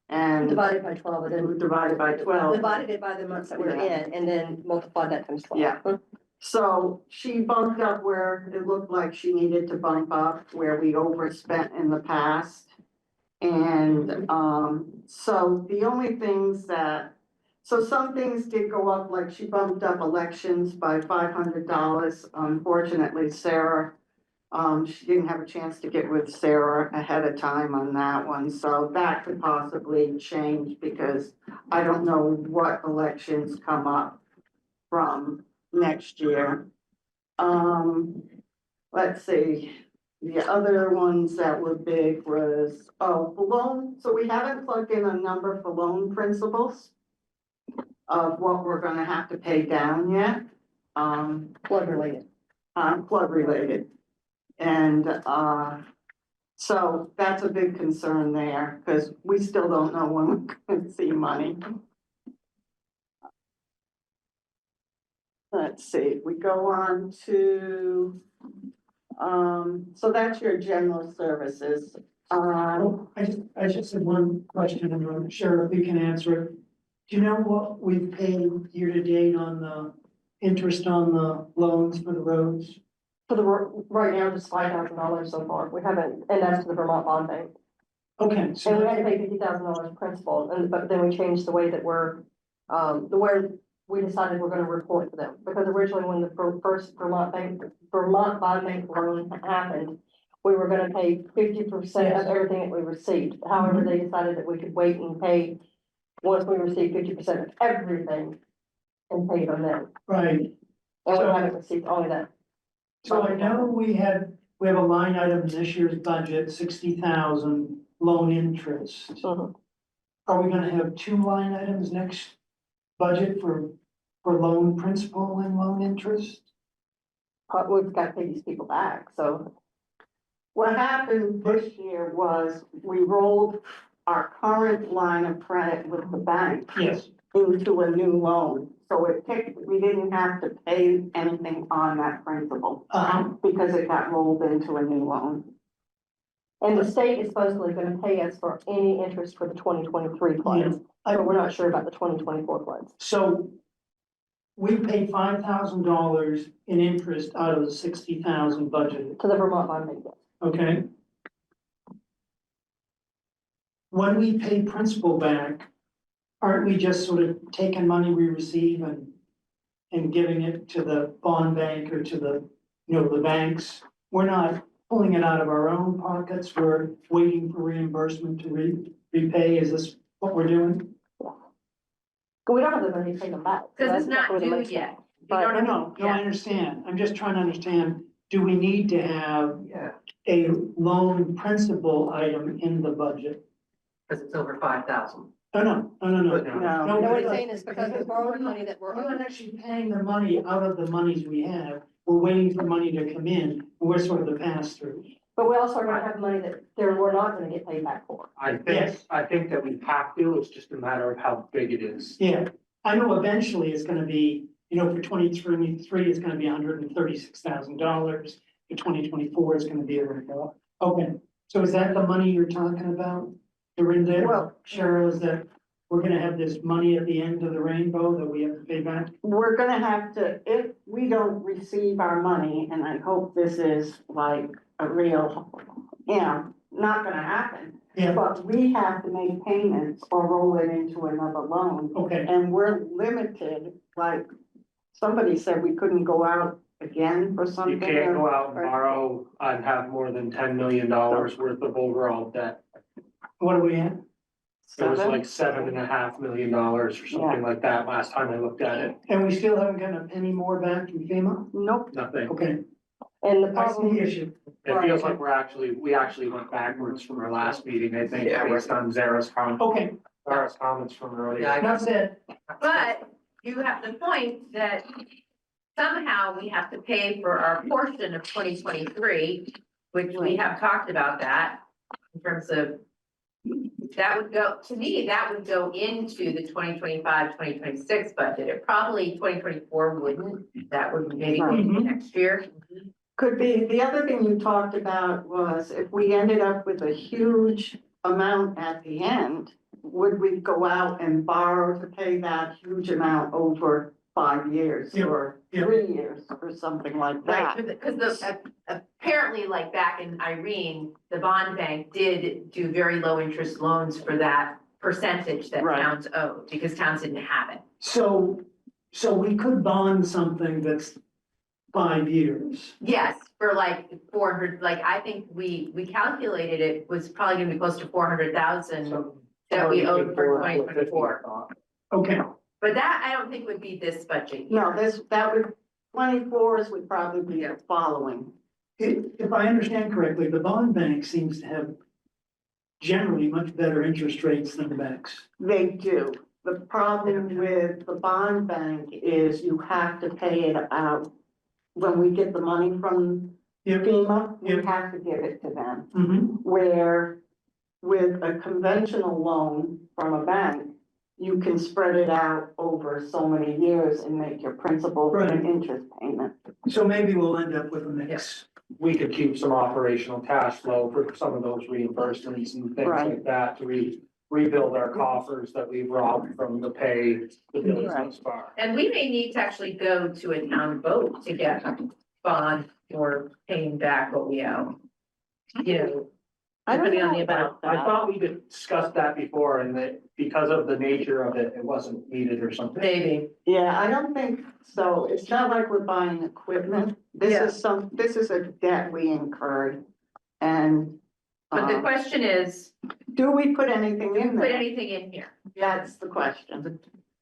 And Divided by 12, and then divided by 12. divided it by the months that we're Yeah. in, and then multiplied that times 12. Yeah. So she bumped up where it looked like she needed to bump up, where we overspent in the past. And, so the only things that, so some things did go up, like she bumped up elections by $500. Unfortunately, Sarah, she didn't have a chance to get with Sarah ahead of time on that one, so that could possibly change because I don't know what elections come up from next year. Let's see, the other ones that were big was, for loan, so we haven't plugged in a number for loan principals of what we're gonna have to pay down yet. Flood related. Flood related. And, so that's a big concern there, because we still don't know when we're gonna see money. Let's see, we go on to, so that's your general services. I just had one question, and I'm sure if we can answer it. Do you know what we've paid year to date on the interest on the loans for the roads? For the, right now, just $5,000 so far. We haven't, and that's to the Vermont Bond Bank. Okay, And we so, had to pay $50,000 principal, but then we changed the way that we're, the way we decided we're gonna report to them. Because originally when the first Vermont Bond Bank loan happened, we were gonna pay 50% of everything that we received. However, they decided that we could wait and pay, once we received 50% of everything, and pay them then. right, And we So- haven't received only that. so I know we have a line item in this year's budget, 60,000 loan interest. Mhm. Are we gonna have two line items next budget for loan principal and loan interest? But we've got to pay these people back, so. What happened this year was we rolled our current line of credit with the bank. Yes. into a new loan. So we didn't have to pay anything on that principal, because it got rolled into a new loan. And the state is supposedly gonna pay us for any interest for the 2023 floods, but we're not sure about the 2024 floods. So we paid $5,000 in interest out of the 60,000 budgeted, To the Vermont Bond Bank, yes. okay? When we pay principal back, aren't we just sort of taking money we receive and giving it to the bond bank or to the, the banks? We're not pulling it out of our own pockets, we're waiting for reimbursement to repay, is this what we're doing? But we don't have the money to pay them back. Cause That's it's not where the due money's yet. from. You Right, don't No, have- I yeah. understand, I'm just trying to understand, do we need to have Yeah, a loan principal item in the budget? because it's over 5,000. No. No. No, what I'm saying is because we borrowed money that We're not actually paying the money out of the monies we have, we're waiting for money to come in, and we're sort of the pass-through. but we also are gonna have money that we're not gonna get paid back for. Yes. I think that we have to, it's just a matter of how big it is. Yeah, I know eventually it's gonna be, for 2023, it's gonna be $136,000. For 2024, it's gonna be a little more. Okay, so is that the money you're talking about, Dorinda? Well- Cheryl, is that we're gonna have this money at the end of the rainbow that we have to pay back? We're gonna have to, if we don't receive our money, and I hope this is like a real, not gonna happen. Yeah, But we have to make payments or roll it into another loan, okay, and we're limited, like, somebody said we couldn't go out again for something. You can't go out and or- borrow, I'd have more than $10 million worth of overall debt. what are we at? It was Seven? like $7.5 million or something like that last time I looked at it, And we still haven't gotten a penny more back from FEMA? Nope, nothing. Okay, And the I see problem, the issue. It feels like we actually went backwards from our last meeting, I think, Yeah, based on Zara's Okay, comments from earlier. Yeah, that's it. But you have the point that somehow we have to pay for our portion of 2023, which we have talked about that in terms of that would go, to me, that would go into the 2025-2026 budget. It probably 2024 wouldn't, that would maybe go into Right. next year. could be, the other thing you talked about was if we ended up with a huge amount at the end, would we go out and borrow to pay that huge amount over 5 years Yeah, or yeah. 3 years or something like Right, that? because apparently, like back in Irene, the bond bank did do very low interest loans for that percentage that Right. towns owed, because towns didn't have it. So we could bond something that's 5 years. Yes, for like 400, like I think we calculated it was probably gonna be close to 400,000 that we owed for 2024. Okay, But that I don't think would be this budget year. No, that would, 24s would probably be the following. if I understand correctly, the bond bank seems to have generally much better interest rates than the banks. They do. The problem with the bond bank is you have to pay it out. When we get the money from Yep. FEMA, we Yep. have to give it to them. Mm-hmm. Where with a conventional loan from a bank, you can spread it out over so many years and make your principal and Right. interest payment. So maybe we'll end up with a mix. We could keep some operational cash flow for some of those reimbursements and things Right. like that to rebuild our coffers that we've robbed from the bills thus far. And we may need to actually go to a town vote to get a bond for paying back what we owe. You know, I don't depending on know the amount. about I that. thought we discussed that before and that because of the nature of it, it wasn't needed or something. Maybe. Yeah, I don't think so. It's not like we're buying equipment. Yeah. This is a debt we incurred. And But the question is, do we put anything in put there? anything in here? That's the question.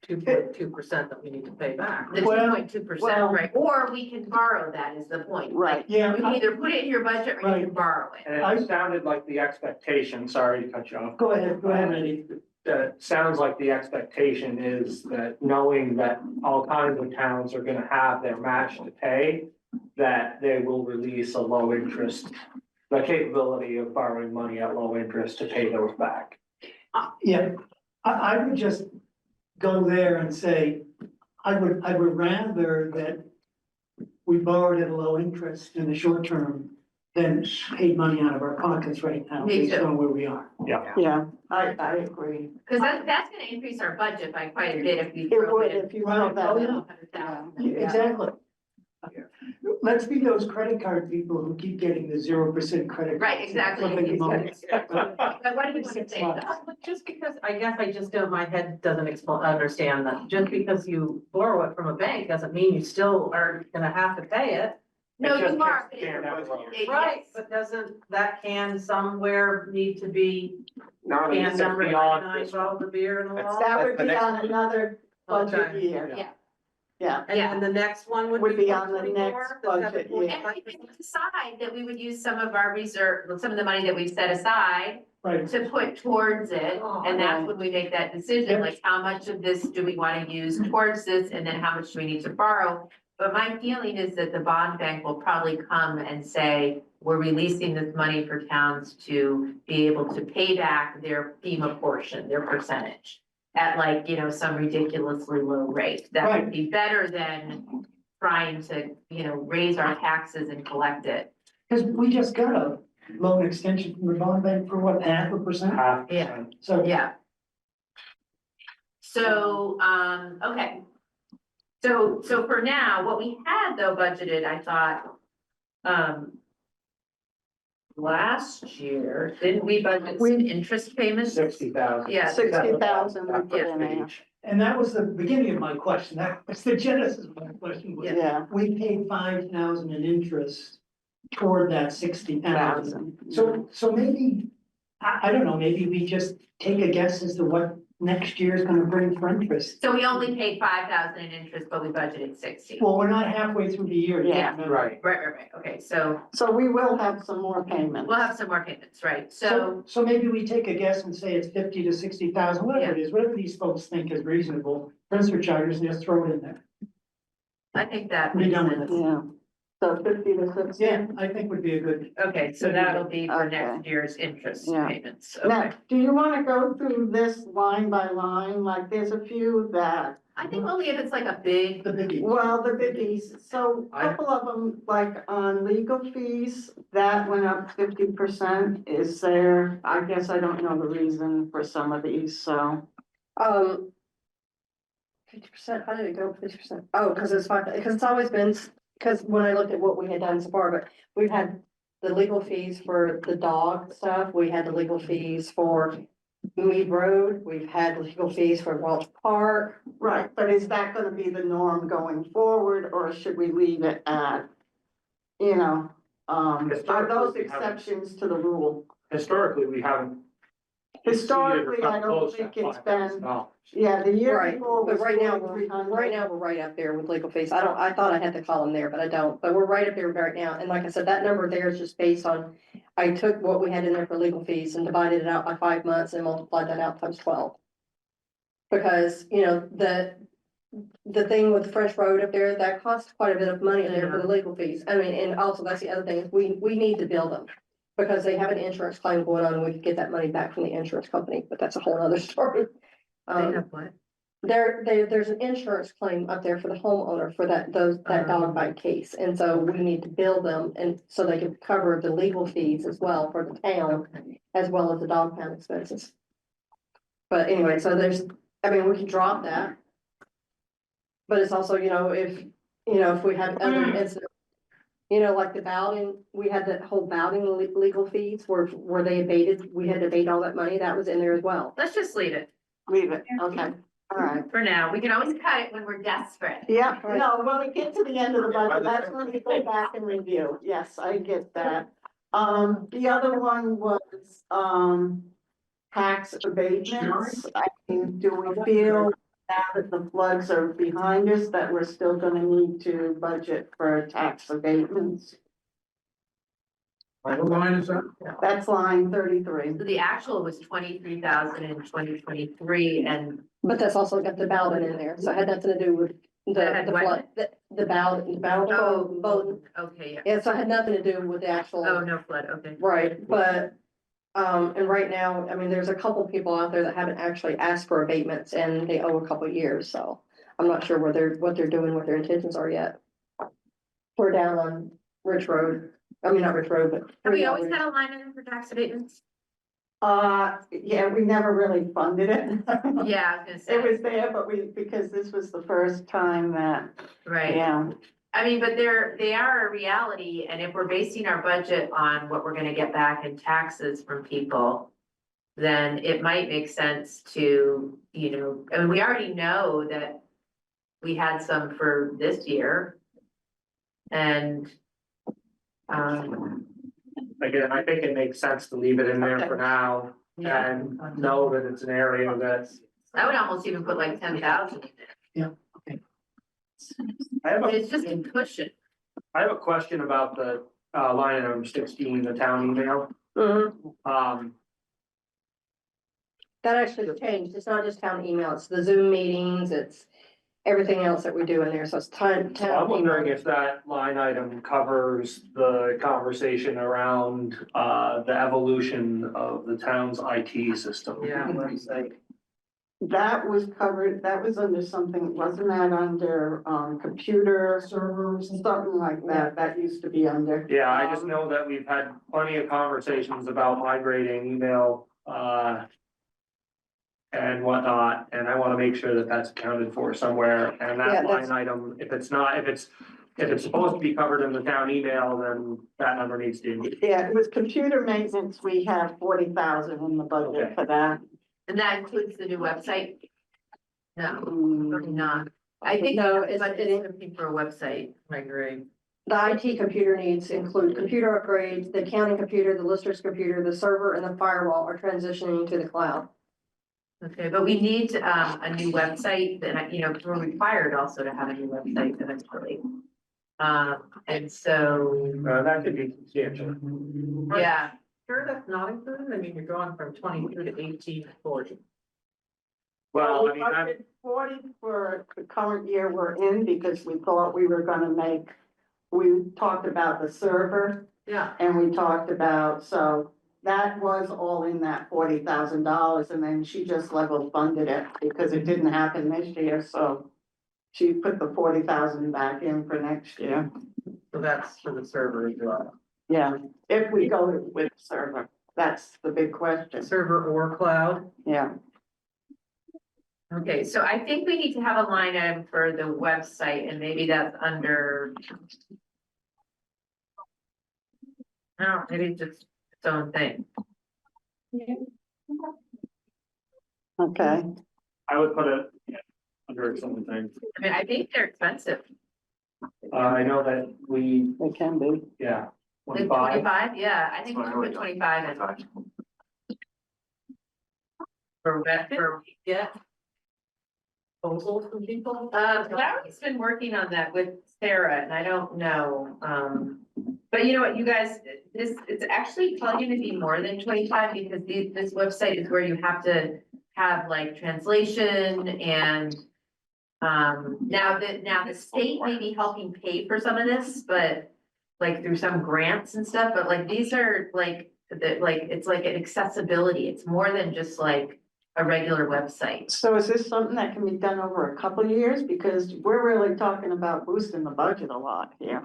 2.2% that we need to pay back. The Well, 2.2%, well- right? Or we can borrow that is the point. Right. Yeah, You can either put it in your budget or you can borrow it. And it sounded like the expectation, sorry to cut you off. go ahead, Eddie. That sounds like the expectation is that knowing that all kinds of towns are gonna have their match to pay, that they will release a low interest, the capability of borrowing money at low interest to pay those back. Yeah, I would just go there and say, I would rather that we borrowed at a low interest in the short term than paid money out of our pockets right now, Me based too. on where we are. Yeah, I agree. Cause that's gonna increase our budget by quite a bit if we It throw would in. if you know that. You know, 100,000. Exactly. Let's be those credit card people who keep getting the 0% credit. Right, cards exactly. for the moment. But what do you want to say? Just because, I guess I just don't, my head doesn't understand that, just because you borrow it from a bank doesn't mean you still are gonna have to pay it. No, It just you are. gets scanned out. Right, but doesn't that can somewhere need to be Now, can it's number beyond 99 this. of the beer and the law? That would the be next on another budget Okay. year. Yeah. Yeah, And then the next one would Would be be on the 124, next the budget 7.5%. year. And we can decide that we would use some of our reserve, some of the money that we've set aside Right. to put towards it. And that's Right. when we make that decision, like how much of this do we want to use towards this and then how much do we need to borrow? But my feeling is that the bond bank will probably come and say, we're releasing this money for towns to be able to pay back their FEMA portion, their percentage. At like, you know, some ridiculously low rate. That would Right. be better than trying to, you know, raise our taxes and collect it. Because we just got a loan extension from the bond bank for what, 0.5%? Yeah. So. Yeah. So, okay. So for now, what we had though budgeted, I thought, last year, didn't we budget some interest payments? 60,000. Yeah. 60,000 we put Yeah. in there. And that was the beginning of my question. That was the genesis of my question. Was Yeah. we paid 5,000 in interest toward that 60,000. So maybe, I don't know, maybe we just take a guess as to what next year is gonna bring for interest. So we only paid 5,000 in interest, but we budgeted 60. Well, we're not halfway through the year yet. Yeah. remember? Right. Right. Okay, so So we will have some more payments. we'll have some more payments, right? So, So maybe we take a guess and say it's 50 to 60,000, whatever it is, whatever these folks think is reasonable, Princeton charters, and just throw it in there. I think that Be makes done with sense. Yeah, so 50 to 60. Yeah, I think would be a good, Okay, so that'll be for Okay. next year's interest Yeah. payments, okay. Now, do you wanna go through this line by line? Like, there's a few that, I think only if it's like a big, the biggie. well, the biggies, so a couple of them, like on legal fees, that went up 50%. Is there, I guess I don't know the reason for some of these, so. 50%, how did it go 50%? Oh, because it's fine, because it's always been, because when I looked at what we had done so far, but we've had the legal fees for the dog stuff, we had the legal fees for Mead Road, we've had legal fees for Welch Park. Right, but is that gonna be the norm going forward, or should we leave it at, you know, are those Historically, we haven't- exceptions to the rule? Historically, we haven't. Historically, I don't think it's been, No. yeah, the year Right, before but was right now, 4,300. we're right up there with legal fees. I thought I had the column there, but I don't, but we're right up there right now. And like I said, that number there is just based on, I took what we had in there for legal fees and divided it out by 5 months and multiplied that out times 12. Because, you know, the thing with French Road up there, that costs quite a bit of money in there for the legal fees. I mean, and also that's the other thing, is we need to bill them. Because they have an insurance claim going on and we could get that money back from the insurance company, but that's a whole other story. they have what? There's an insurance claim up there for the homeowner for that dog bite case, and so we need to bill them, and so they can cover the legal fees as well for the town, as well as the dog pound expenses. But anyway, so I mean, we can drop that. But it's also, you know, if we had other incidents, you know, like the Bowden, we had that whole Bowden legal fees where they abated, we had to abate all that money, that was in there as well. Let's just leave it Leave it, okay, all right. for now. We can always cut it when we're desperate. Yeah, no, when we get to the end of the budget, that's when we go back and review. Yes, I get that. The other one was, tax abatements. I mean, do we feel now that the floods are behind us, that we're still gonna need to budget for tax abatements? What line is that? That's line 33. So the actual was 23,000 in 2023 and But that's also got the Bowden in there, so it had nothing to do with That had the what? flood, the Bowden, Bowden. okay, yeah. Yeah, so it had nothing to do with the actual. Oh, no flood, okay. Right, but And right now, I mean, there's a couple people out there that haven't actually asked for abatements and they owe a couple years, so I'm not sure what they're doing, what their intentions are yet. We're down on Rich Road, I mean, not Rich Road, but. Have we always had a line item for tax abatements? Yeah, we never really funded it. Yeah, I was gonna say. It was there, but because this was the first time that, Right. yeah. I mean, but they are a reality, and if we're basing our budget on what we're gonna get back in taxes from people, then it might make sense to, you know, I mean, we already know that we had some for this year. And, Again, I think it makes sense to leave it in there for now yeah, and know that it's an area that's. I would almost even put like 10,000 in it. It's just a cushion. I have a question about the line item 16, the town email. That actually changed. It's not just town email, it's the Zoom meetings, it's everything else that we do in there, so it's I'm town wondering email. if that line item covers the conversation around the evolution of the town's IT system. Yeah, website. That was covered, that was under something, wasn't that under, computer servers, something like that, that used to be under. Yeah, I just know that we've had plenty of conversations about migrating email and whatnot, and I wanna make sure that that's accounted for somewhere, and Yeah, that that's- line item, if it's not, if it's supposed to be covered in the town email, then that number needs to be. Yeah, it was computer maintenance, we have 40,000 in the budget Okay. for that. And that includes the new website? No, Mm, probably not. I think, No, but it's looking for a website. I agree. The IT computer needs include computer upgrades, the accounting computer, the lister's computer, the server and the firewall are transitioning to the cloud. Okay, but we need a new website that, you know, we're required also to have a new website eventually. And so, That could be substantial. yeah, Sure, that's not included, I mean, you're going from 22 to 18 to 40. Well, I we mean, I'm, budgeted 40 for the current year we're in, because we thought we were gonna we talked about the server. Yeah. And we talked about, so that was all in that $40,000, and then she just level funded it because it didn't happen this year, so. She put the 40,000 back in for next year. So that's for the server as well. Yeah, if we go with server, that's the big question, Server or cloud? yeah. okay, so I think we need to have a line item for the website, and maybe that's under. I don't know, maybe it's just its own thing. Okay, I would put it under something. I mean, I think they're expensive. I know that we, it can be. yeah, Like 25, yeah, I think we should put 25 in. For yeah. Proposals from people? Larry's been working on that with Sarah, and I don't know, but you know what, you guys, it's actually probably gonna be more than 25, because this website is where you have to have like translation and. Now the state may be helping pay for some of this, but like through some grants and stuff, but like these are like, it's like an accessibility, it's more than just like a regular website. So is this something that can be done over a couple of years? Because we're really talking about boosting the budget a lot here.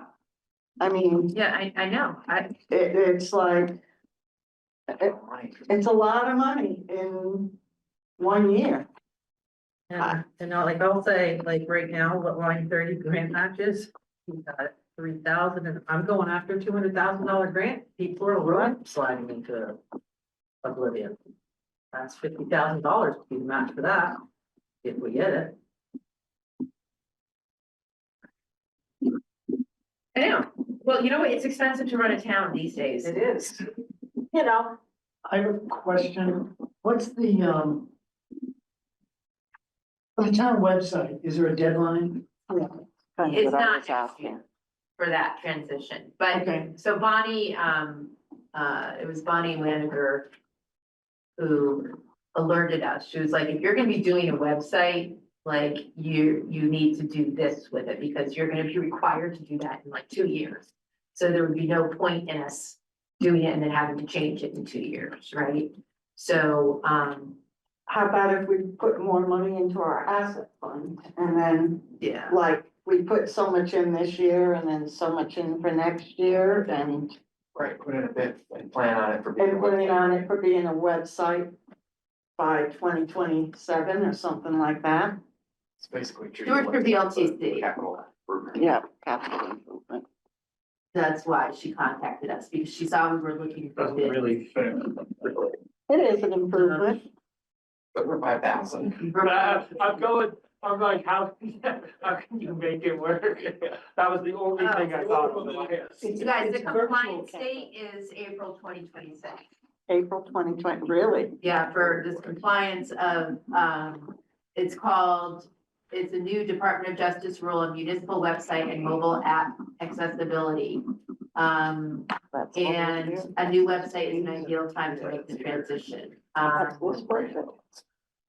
I mean, Yeah, I know, it's like, it's a lot of money in 1 year. And like I'll say, like right now, what line 30 grant matches, we got 3,000, and I'm going after $200,000 grant, people are really sliding into oblivion. That's $50,000 to be the match for that, if we get it. I know, well, you know what, it's expensive to run a town these days. It is. You know, I have a question. What's the town website, is there a deadline? It's not next year for that transition, but Okay. so Bonnie, it was Bonnie Laniger who alerted us. She was like, if you're gonna be doing a website, like you need to do this with it, because you're gonna be required to do that in like 2 years. So there would be no point in us doing it and then having to change it in 2 years, right? So, How about if we put more money into our asset fund and then, yeah. like, we put so much in this year and then so much in for next year and Right, put in a bit and plan on it for. putting on it for being a website by 2027 or something like that. It's basically. Do it for VLTC. Capital improvement. Yeah, capital improvement. That's why she contacted us, because she saw we were looking for Doesn't bids. really fit. It is an improvement. Over 5,000. I'm like, how can you make it work? That was the only thing I thought of. You guys, the compliance date is April 2026. April 2020, really? Yeah, for this compliance of, it's called, it's a new Department of Justice rule of municipal website and mobile app accessibility. That's And a new website is an ideal time to make the transition.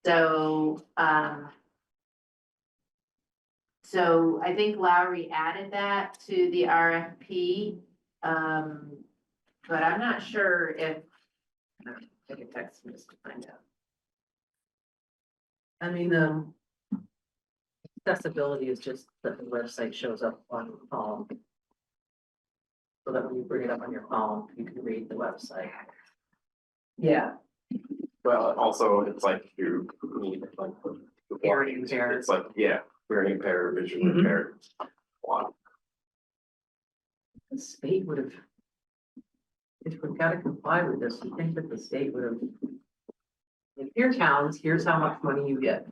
So, so I think Lowry added that to the RFP. But I'm not sure if, I can text him just to find out. I mean, the accessibility is just that the website shows up on your phone. So that when you bring it up on your phone, you can read the website. Yeah. Well, also, it's like you need like. Hearing impaired. It's like, yeah, hearing impaired, visually impaired. Wow. The state would have. If we've got to comply with this, you think that the state would have. In your towns, here's how much money you get.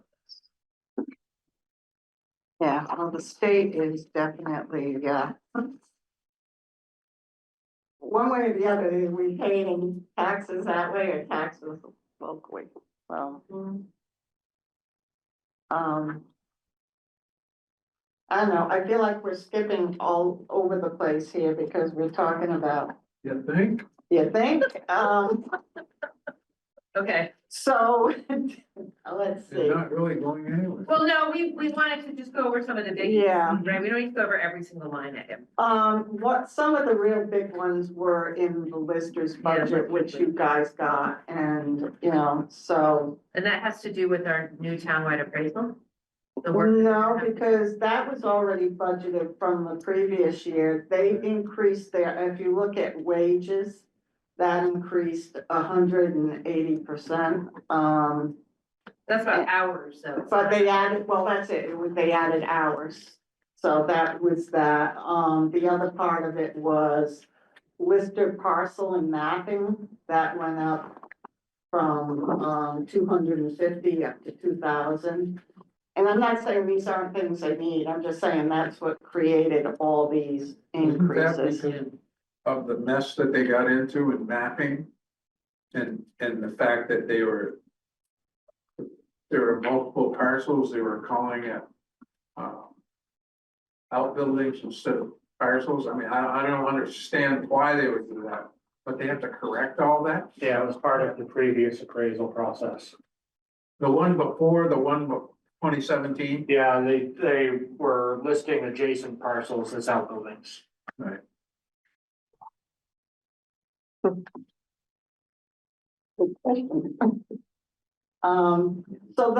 Yeah, well, the state is definitely, one way or the other, we pay in taxes that way or taxes locally, so. I don't know, I feel like we're skipping all over the place here because we're talking about, You think? you think? Okay. So, let's see. They're not really going anywhere. Well, no, we wanted to just go over some of the big. Yeah. Right, we don't need to go over every single line item. What, some of the real big ones were in the listers budget, which you guys got, and, you know, so. And that has to do with our new townwide appraisal? The work that No, we're gonna have to do? because that was already budgeted from the previous year. They increased their, if you look at wages, that increased 180%. That's about hours, so. But they added, well, that's it, they added hours. So that was that. The other part of it was listed parcel and mapping, that went up from 250 up to 2,000. And I'm not saying these aren't things they need, I'm just saying that's what created all these increases. Of the mess that they got into in mapping. And the fact that there were multiple parcels, they were calling it. Outbuildings instead of parcels, I mean, I don't understand why they would do that, but they have to correct all that. Yeah, it was part of the previous appraisal process. The one before, 2017. Yeah, they were listing adjacent parcels as outbuildings. Right. Good question. So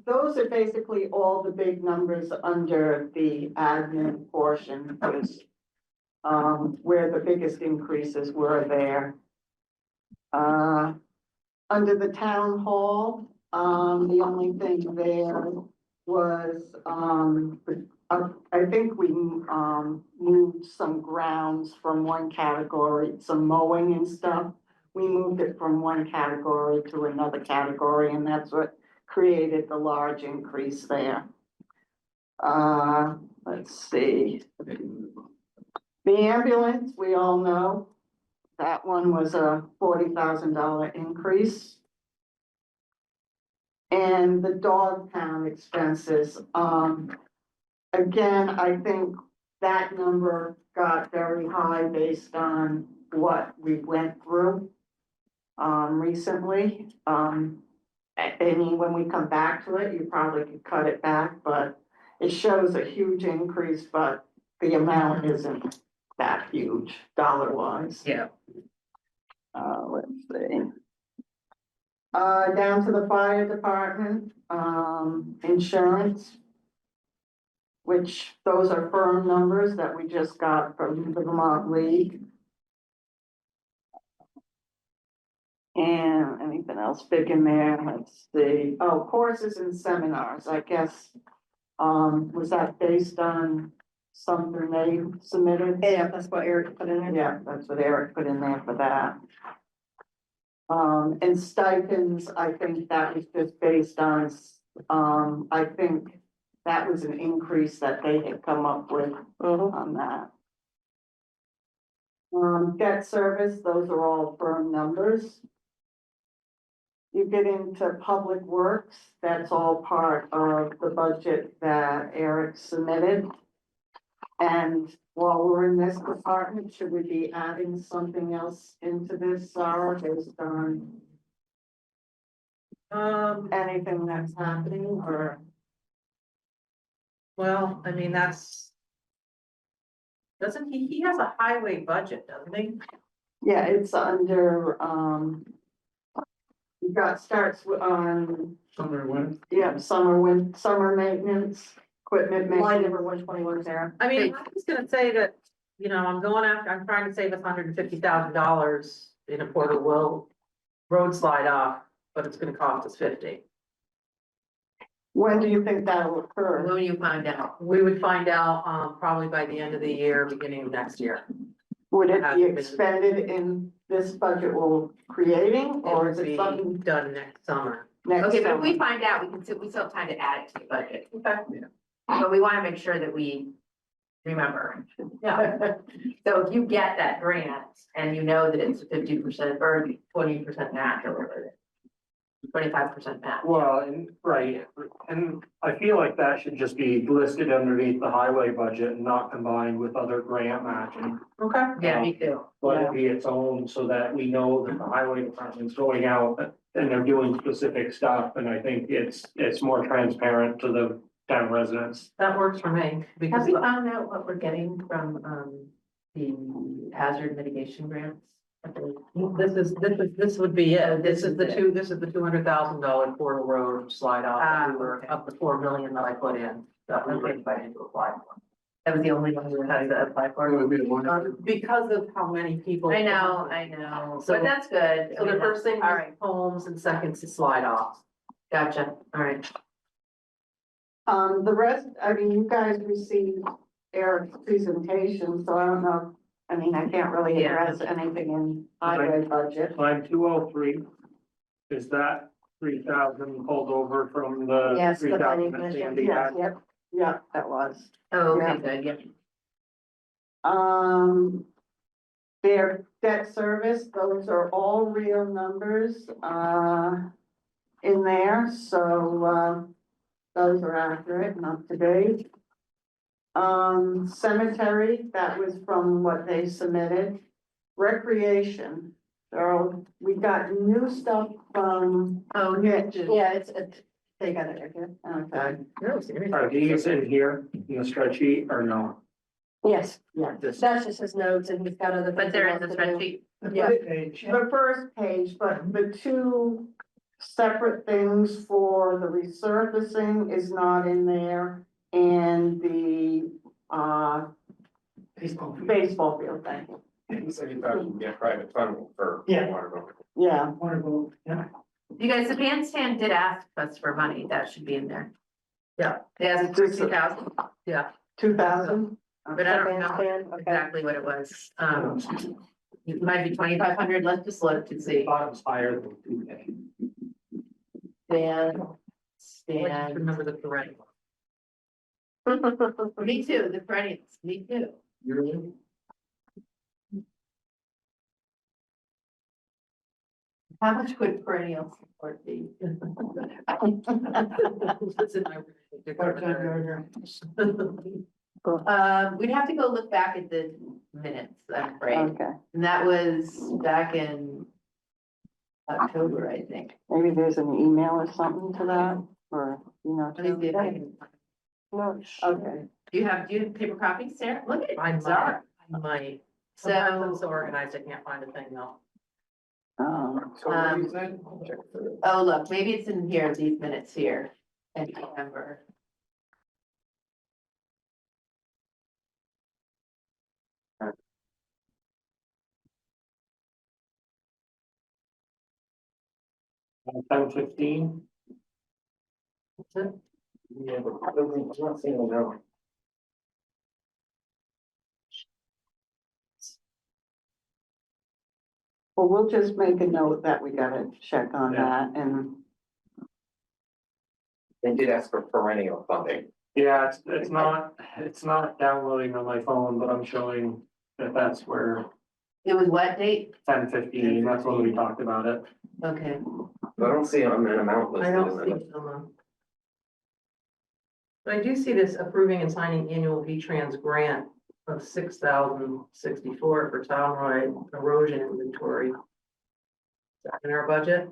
those are basically all the big numbers under the admin portion, was where the biggest increases were there. Under the town hall, the only thing there was, I think we, moved some grounds from one category, some mowing and stuff. We moved it from one category to another category, and that's what created the large increase there. Let's see. The ambulance, we all know, that one was a $40,000 increase. And the dog pound expenses, again, I think that number got very high based on what we went through recently. I mean, when we come back to it, you probably could cut it back, but it shows a huge increase, but the amount isn't that huge dollar wise. Yeah. Let's see. Down to the fire department, insurance. Which those are firm numbers that we just got from the Vermont League. And anything else big in there? Let's see. Oh, courses and seminars, I guess. Was that based on something they submitted? Yeah, that's what Eric put in there. Yeah, that's what Eric put in there for that. And stipends, I think that was just based on, I think that was an increase that they had come up with on that. Debt service, those are all firm numbers. You get into public works, that's all part of the budget that Eric submitted. And while we're in this department, should we be adding something else into this, Sarah, based on anything that's happening, or? Well, I mean, doesn't he has a highway budget, doesn't he? Yeah, it's under, you got starts on, Summer, winter. yeah, summer maintenance, equipment Line maintenance. number 121, Sarah. I mean, I was gonna say that, I'm trying to save us $150,000 in a Porter Will road slide off, but it's gonna cost us 50. When do you think that'll occur? When you find out. We would find out, probably by the end of the year, beginning of next year. Would it be expended in this budget we're creating, or is It would it be something done next summer. next Okay, but if we summer? find out, we still have time to add it to the budget. Okay. But we want to make sure that we remember. Yeah. So if you get that grant and you know that it's 50% or 20% match or whatever, 25% match. Well, and, right, and I feel like that should just be listed underneath the highway budget and not combined with other grant matching. Okay. Yeah, me too. Let it be its own so that we know that the highway department's going out and they're doing specific stuff, and I think it's more transparent to the town residents. That works for me, Have because we found out what we're getting from, the hazard mitigation grants? this would be it. This is the it. $200,000 Porter Road slide off that we were, Okay. of the 4 million that I put in, that we were Okay. invited to apply for. That was the only one we had to apply for. Because of how many people. I know, but that's good. So the first thing All was right, homes and second to slide off. gotcha, all right. The rest, I mean, you guys received Eric's presentation, so I don't know, I mean, I can't really Yeah. address anything in highway budget. Line 203, is that 3,000 pulled over from the Yes, the 3,000 planning that commission, Sandy Yeah, had? yep, yeah, that was. Oh, Yeah. okay, good, yeah. Their debt service, those are all real numbers, in there, so, those are accurate and up to date. Cemetery, that was from what they submitted. Recreation, so we got new stuff from Oh, Mitch. Yeah, they got it right here. Okay, Are these in here in the spreadsheet or no? Yes, yeah. This- that's just his notes and he's got other things. but they're he in the wants to do. spreadsheet. Yeah. The first page, but the two separate things for the resurfacing is not in there, and the, baseball field thing. So you thought you get private funding for. Yeah. Yeah, Wonderful, yeah. You guys, the bandstand did ask us for money, that should be in there. Yeah. They asked for 2,000, Yeah. 2,000? but I don't know Bandstand, okay. exactly what it was. It might be 2,500, let's just look to see. Bottom's higher than 2K. Stand, I just stand. remember the perennial. Me too, the perennials, me too. How much would perennial support be? It's in my- We'd have to go look back at the minutes, I'm afraid, Okay, and that was back in October, I think. maybe there's an email or something to that, or, Let me see if I can, No, okay. do you have paper copies, Sarah? Look at it, I Zara. might. So, Sometimes I'm so organized, I can't find a thing though. Oh, look, maybe it's in here, these minutes here, in November. $10.15. Yeah, but I'm not seeing it now. Well, we'll just make a note that we gotta check on Yeah. that and. They did ask for perennial funding. Yeah, it's not downloading on my phone, but I'm showing that that's where It was what date? 10:15, that's when we talked about it. Okay. But I don't see an amount listed. I don't in see it. them. But I do see this approving and signing annual V-Trans grant of $6,064 for townwide erosion inventory. Is that in our budget?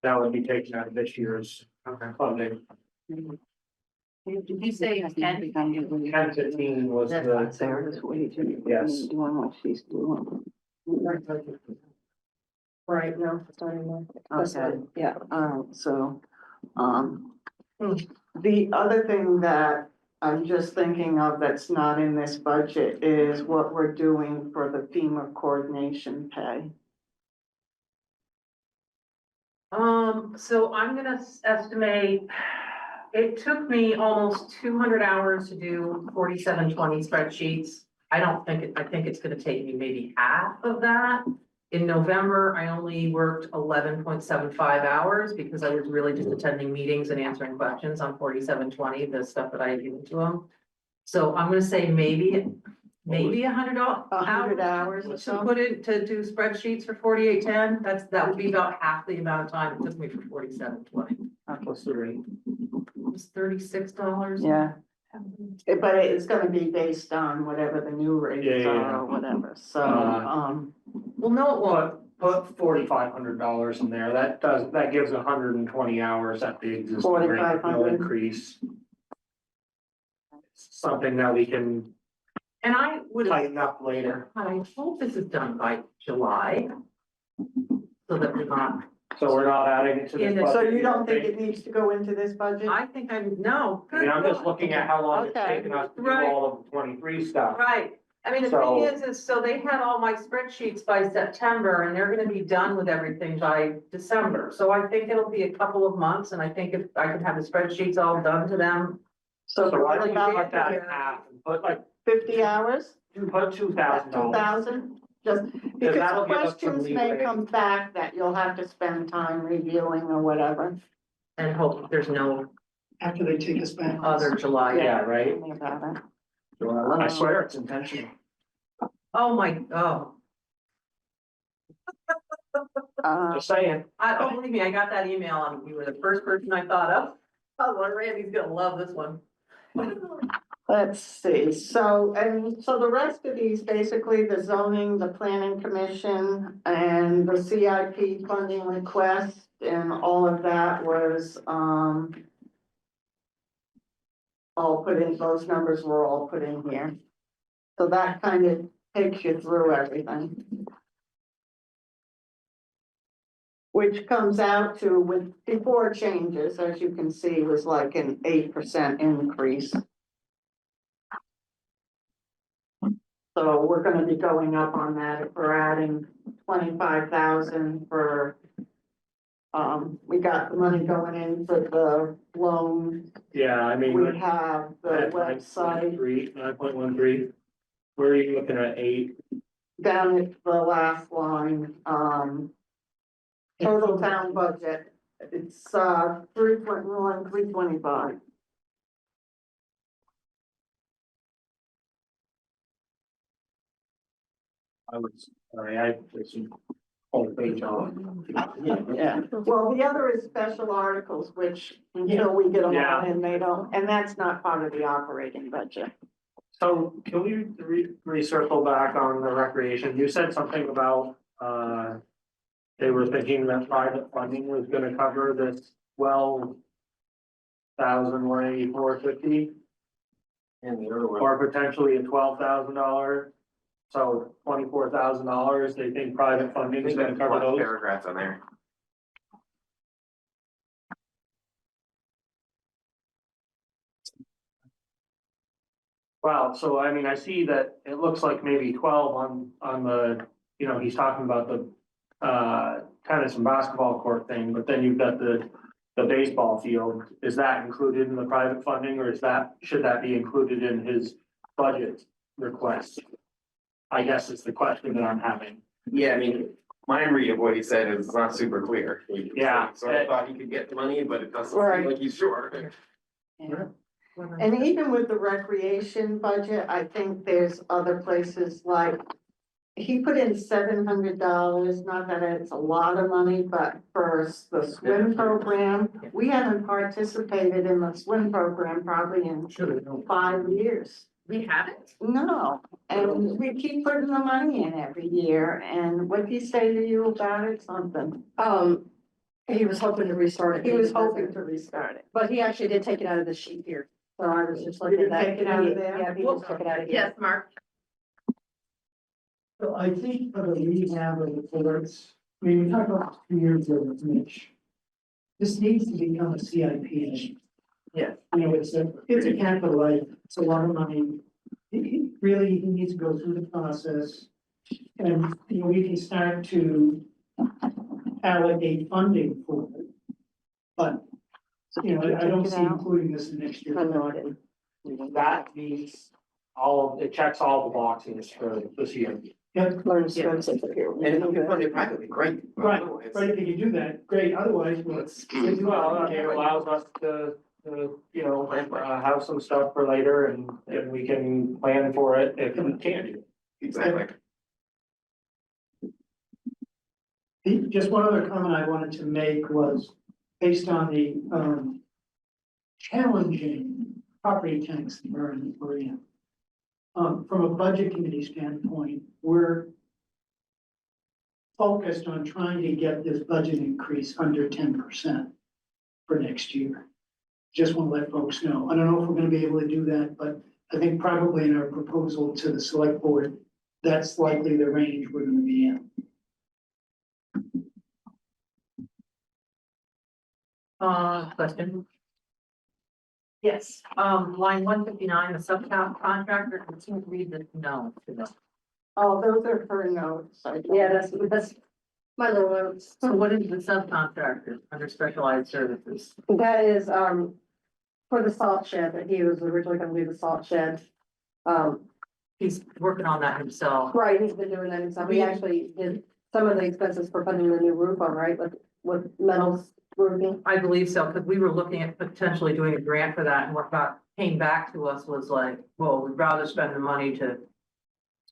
That would be taken out of this year's funding. Did you say 10? 10:15 was That's the, Sarah's waging. Yes. Doing what she's doing. Right, no, starting Okay, yeah, so, the other thing that I'm just thinking of that's not in this budget is what we're doing for the FEMA coordination pay. So I'm gonna estimate, it took me almost 200 hours to do 4720 spreadsheets. I think it's gonna take me maybe half of that. In November, I only worked 11.75 hours because I was really just attending meetings and answering questions on 4720, the stuff that I had given to them. So I'm gonna say maybe $100 hours or to so? put it, to do spreadsheets for 4810. That would be about half the amount of time it took me for 4720. what's the rate? It was $36. Yeah. But it's gonna be based on whatever the new rates Yeah, yeah, are yeah. or whatever, so, Well, no, it won't. Put $4,500 in there, that gives 120 hours at the existing rate, no 4,500. increase. Something that we can And I would, tighten up later, I hope this is done by July. So that we're not, so we're not adding it to this In the- budget. so you don't think it needs to go into this budget? I think no. I mean, I'm just looking at how long it's Okay. taken us to do Right. all of the 23 stuff. Right, I mean, the So- thing is so they had all my spreadsheets by September and they're gonna be done with everything by December. So I think it'll be a couple of months and I think if I could have the spreadsheets all done to them. So why don't really you cut bad that in here. half and put like, 50 hours? put $2,000. 2,000? Just because that'll give us some questions may leeway. come back that you'll have to spend time reviewing or whatever. And hope there's no After they take us back. other July. Yeah, right? Tell me about it. I swear it's intentional. Oh, Just saying. believe me, I got that email and you were the first person I thought of. Oh, well, Randy's gonna love this one. Let's see, so the rest of these, basically the zoning, the planning commission and the CIP funding request and all of that was, all put in, those numbers were all put in here. So that kind of takes you through everything. Which comes out to, with, before changes, as you can see, was like an 8% increase. So we're gonna be going up on that if we're adding 25,000 for. We got the money going in for the loan, Yeah, I mean. we have the website 9.13, where are you looking at 8? down at the last line, total town budget, it's 3.1, 325. I was, sorry, I was whole page off. Yeah, well, the other is special articles, which until we get them Yeah. on and they don't, and that's not part of the operating budget. So can we recircle back on the recreation? You said something about, they were thinking that private funding was gonna cover this 12,184.50, And the other one. or potentially a $12,000 So $24,000, they think private funding is gonna cover those. Paragraphs on there. Wow, so I mean, I see that it looks like maybe 12 on the, you know, he's talking about the tennis and basketball court thing, but then you've got the baseball field. Is that included in the private funding, or should that be included in his budget request? I guess it's the question that I'm having. Yeah, I mean, my read of what he said is not super clear. Yeah. So I thought he could get the money, but it doesn't Right. seem like he's sure. Yeah. And even with the recreation budget, I think there's other places like, he put in $700, not that it's a lot of money, but for the swim program, we haven't participated in the swim program probably in 5 years. We haven't? No, and we keep putting the money in every year, and what did he say to you about it, something? He was hoping to restart it. He was hoping to restart it. But he actually did take it out of the sheet here, so I was just Did looking he at that. take it out of there? Yeah, he just took it out of here. Yes, Mark? So I think for the rehab of the courts, I mean, we talked about 2 years ago with Mitch. This needs to become a CIP. Yeah. You know, it's a capital item, it's a lot of money. Really, he needs to go through the process. And, you know, we can start to allocate funding for it. But, you know, I don't see including this in next year. I know I didn't. That means it checks all the boxes for this year. Learn to swim safe up here. And if you fund it privately, great. Right, It's- right, if you do that, great, otherwise, well, it's. Well, I mean, it allows us to, you know, have some stuff for later and we can plan for it if we can do it. Exactly. Just one other comment I wanted to make was based on the challenging property tax environment we're in. From a budget committee standpoint, we're focused on trying to get this budget increase under 10% for next year. Just want to let folks know. I don't know if we're going to be able to do that, but I think probably in our proposal to the select board, that's likely the range we're going to be in. Question? Yes, line 159, the subcontractor, continue to read the no to this. Oh, those are her notes. Yeah, that's my little notes. So what is the subcontractor under specialized services? That is, for the salt shed, that he was originally gonna do the salt shed. He's working on that himself. Right, he's been doing that himself. We actually did some of the expenses for putting the new roof on, right, with metals roofing. I believe so, because we were looking at potentially doing a grant for that, and what came back to us was like, well, we'd rather spend the money to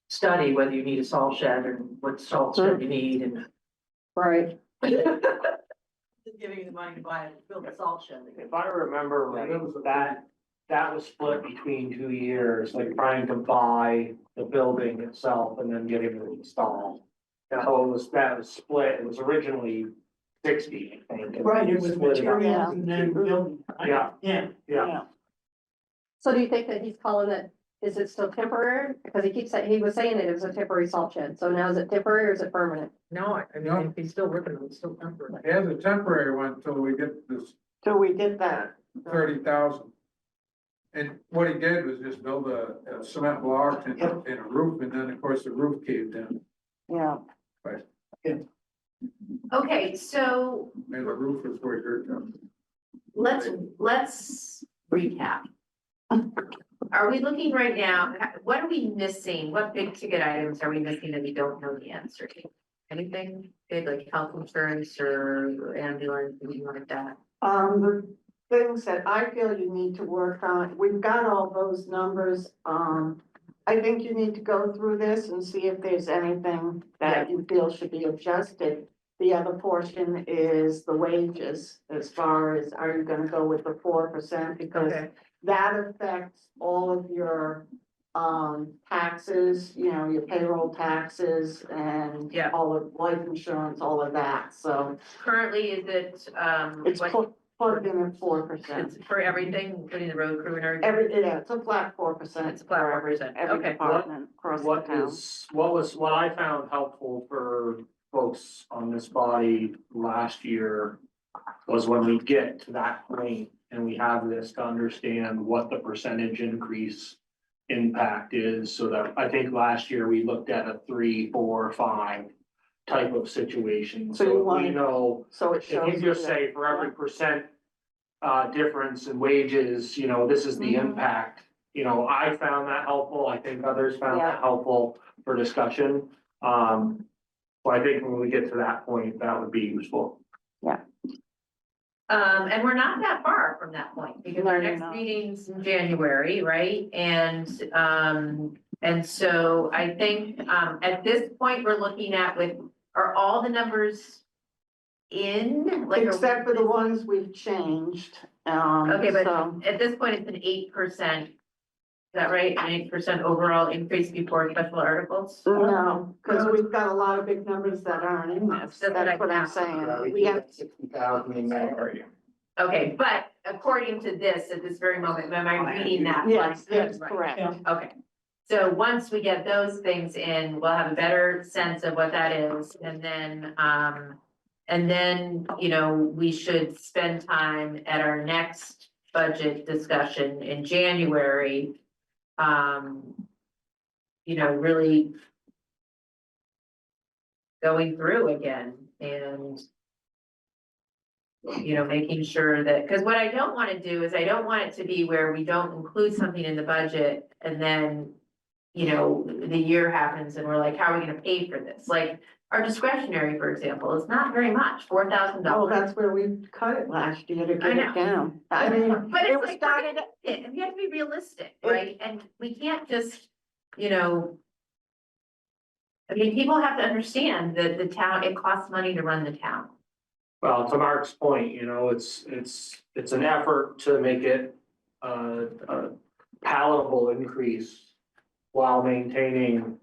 study whether you need a salt shed or what salt shed you need, and Right. giving you the money to buy it, build a salt shed. If I remember right, that was split between 2 years, like trying to buy the building itself and then getting it installed. So that was split, it was originally 60, I think. and Right, it was split up. materials and then building. right? Yeah. Yeah. Yeah, So do you think that he's calling it, is it still temporary? Because he keeps saying, he was saying that it was a temporary salt shed. So now is it temporary or is it permanent? No, I mean, if he's still working on it, it's still temporary. He has a temporary one until we get this Till we get that. 30,000. And what he did was just build a cement block and a roof, and then, of course, the roof caved in, Yeah. Okay, so and the roof is where you're from. let's recap. Are we looking right now, what are we missing? What big ticket items are we missing that we don't know the answer to? Anything big like health insurance or ambulance, anything like that? The things that I feel you need to work on, we've got all those numbers. I think you need to go through this and see if there's anything that you feel should be adjusted. The other portion is the wages, as far as, are you gonna go with the 4%? Because Okay. that affects all of your taxes, you know, your payroll taxes and Yeah. all of life insurance, all of that, so. Currently, is it, It's what, put in at 4%. It's for everything, including the road crew and everything? Yeah, it's a flat 4%. It's a flat for every- 4%, Every okay. department across the What town. what I found helpful for folks on this body last year was when we get to that point and we have this to understand what the percentage increase impact is, so that I think last year we looked at a 3, 4, 5 type of situation. So you So we want- know, So it if shows. you just say for every percent difference in wages, this is the impact. I found that helpful. I think others found that helpful for discussion. So I think when we get to that point, that would be useful. And we're not that far from that point, because No, our you're next not. meeting's in January, right? And so I think, at this point, we're looking at are all the numbers in? Like, are Except we- for the ones we've changed, Okay, but so. at this point, it's an 8%. Is that right? An 8% overall increase before special articles? No, because we've got a lot of big numbers that aren't in this, That's what I that's what I'm found. saying. We have, 60,000 in there. Okay, but according to this, at this very moment, am I reading that? yes, that's Right. correct. Yeah. Okay, so once we get those things in, we'll have a better sense of what that is, and then, we should spend time at our next budget discussion in January. Really going through again and making sure that, because what I don't want to do is I don't want it to be where we don't include something in the budget and then, the year happens and we're like, how are we gonna pay for this? Like, our discretionary, for example, is not very much, $4,000. Oh, that's where we cut it last year to I get know. it down. I mean, But it it's was like, started, and we have to be realistic, right? And we can't just, people have to understand that the town, it costs money to run the town. Well, to Mark's point, it's an effort to make it a palatable increase while maintaining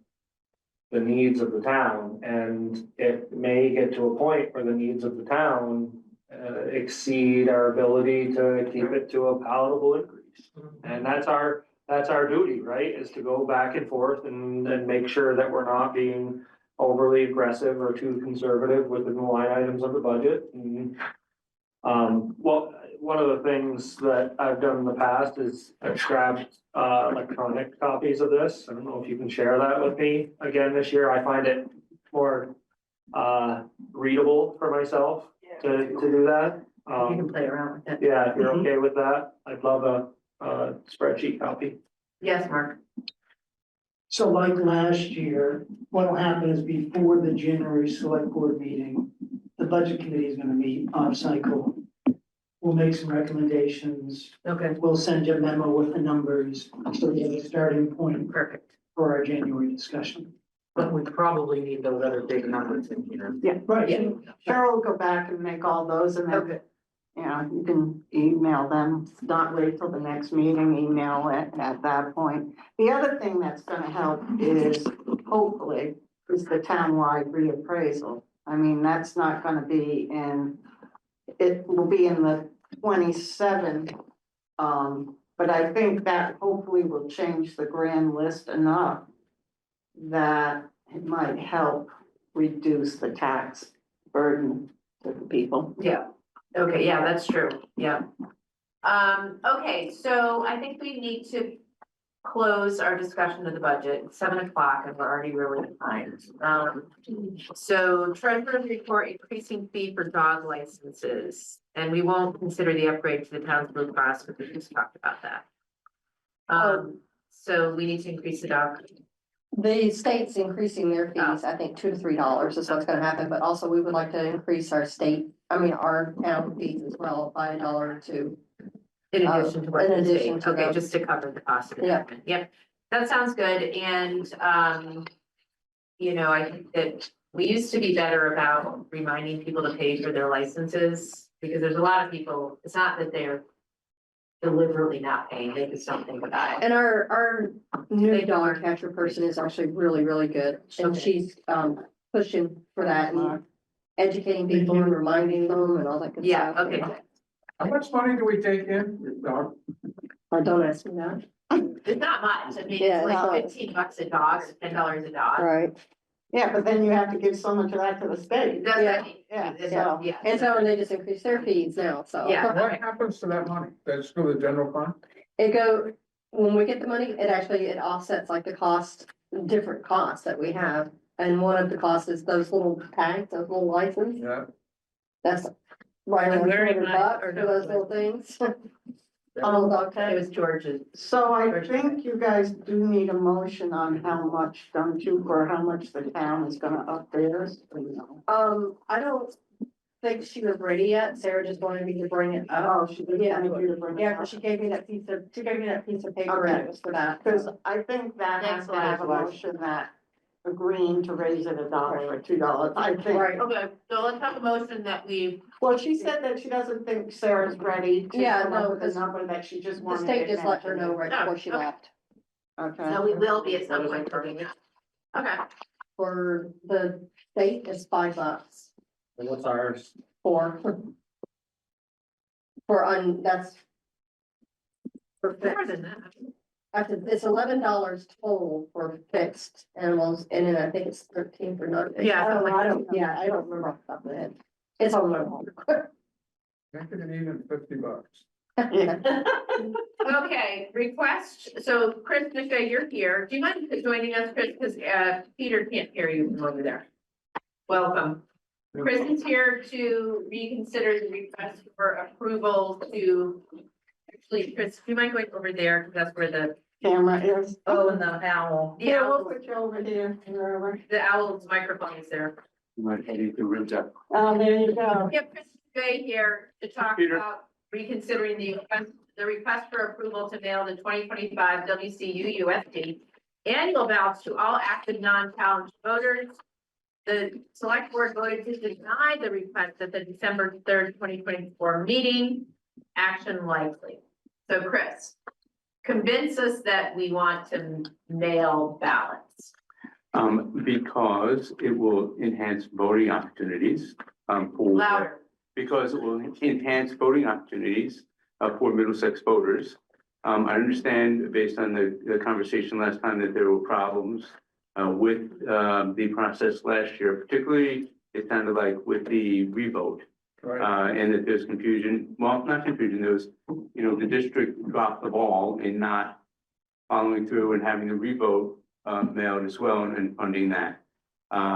the needs of the town, and it may get to a point where the needs of the town exceed our ability to keep it to a palatable increase. And that's our duty, right, is to go back and forth and make sure that we're not being overly aggressive or too conservative within the line items of the budget. And, one of the things that I've done in the past is I've grabbed electronic copies of this. I don't know if you can share that with me again this year. I find it more readable for myself to do that. You can play around with it. Yeah, if you're okay with that, I'd love a spreadsheet copy. Yes, Mark. So like last year, what'll happen is before the January select board meeting, the budget committee is gonna meet off cycle. We'll make some recommendations. Okay, We'll send you a memo with the numbers, so we have a starting point perfect. for our January discussion. But we probably need those other big numbers in here. Right. Yeah. Cheryl will go back and make all those and then, Okay. you can email them, not wait till the next meeting, email it at that point. The other thing that's gonna help is, hopefully, is the townwide reappraisal. I mean, that's not gonna be it will be in the 27. But I think that hopefully will change the grand list enough that it might help reduce the tax burden to the people. Yeah, okay, yeah, that's true, yeah. Okay, so I think we need to close our discussion of the budget. It's 7:00 and we're already really behind. So treasurer's report, increasing fee for dog licenses, and we won't consider the upgrade to the town's Blue Cross, because we just talked about that. So we need to increase the dog. The state's increasing their fees, I think $2 to $3 is what's gonna happen, but also we would like to increase our our town fees as well by $1 or $2. In addition to what in the addition state, to okay, the- just to cover the cost of it. Yeah. Yep, that sounds good, and, I think that we used to be better about reminding people to pay for their licenses, because there's a lot of people, it's not that they're deliberately not paying, they just don't think about it. And our new dog catcher person is actually really, really good, and Okay. she's pushing for that and educating people and reminding them and all that good Yeah, stuff. okay. How much money do we take in? Dog? Don't ask me that. It's not much, I mean, Yeah, it's it's like not. $15 a dog or $10 a dog. Right. Yeah, but then you have to give so much of that to the state. That's what I mean. Yeah, It's- so- yeah. And so they just increased their fees now, so. Yeah. What happens to that money? Does it go to the general fund? When we get the money, it offsets like the cost, different costs that we have. And one of the costs is those little tags, those little licenses. Yeah. That's right around Very $200 much, or for no, those little things. Little dog It tags. was George's. So I think you guys do need a motion on how much, don't you, for how much the town is gonna up theirs, or no? I don't think she was ready yet. Sarah just wanted me to bring it up. Oh, she did, Yeah. thank you to bring it Yeah, up. because she gave me that piece of paper and it was for that. Cause I think that has Next to have a one. motion that agreeing to raise it $1 or $2, I think. Right. Okay, so let's have a motion that we, Well, she said that she doesn't think Sarah's ready to Yeah, come up no, with a because number, that she just The wanted. state it just let her mentioned. know right Oh, before she okay. left. Okay. no, we will be at some point. Okay, For the state, it's $5 And what's ours? for. That's. For more fixed, than that. it's $11 total for fixed animals, and then I think it's 13 for non. Yeah, something like I don't remember off the top of my head. It's on my phone. Make it even $50. Okay, request, so Chris, Michelle, you're here. Do you mind joining us, Chris? Because Peter can't hear you from over there. Welcome. Chris is here to reconsider the request for approval to, actually, Chris, do you mind going over there? Because that's where the, Camera is. Oh, and the owl. the Yeah, we'll owl, put you over here, wherever. the owl's microphone is there. Might need to rinse out. Oh, there you go. We have Chris Gray here to talk Peter. about reconsidering the request for approval to mail the 2025 WCU USD annual ballots to all active non-challenged voters. The select board voted to deny the request at the December 3rd, 2024 meeting. Action likely. So Chris, convince us that we want to mail ballots. Because it will enhance voting opportunities, Louder. because it will enhance voting opportunities, for Middlesex voters. I understand based on the conversation last time that there were problems, with, the process last year, particularly it sounded like with the revote. Right. And that there's confusion, well, not confusion, there was, the district dropped the ball in not following through and having the revote mailed as well and funding that. I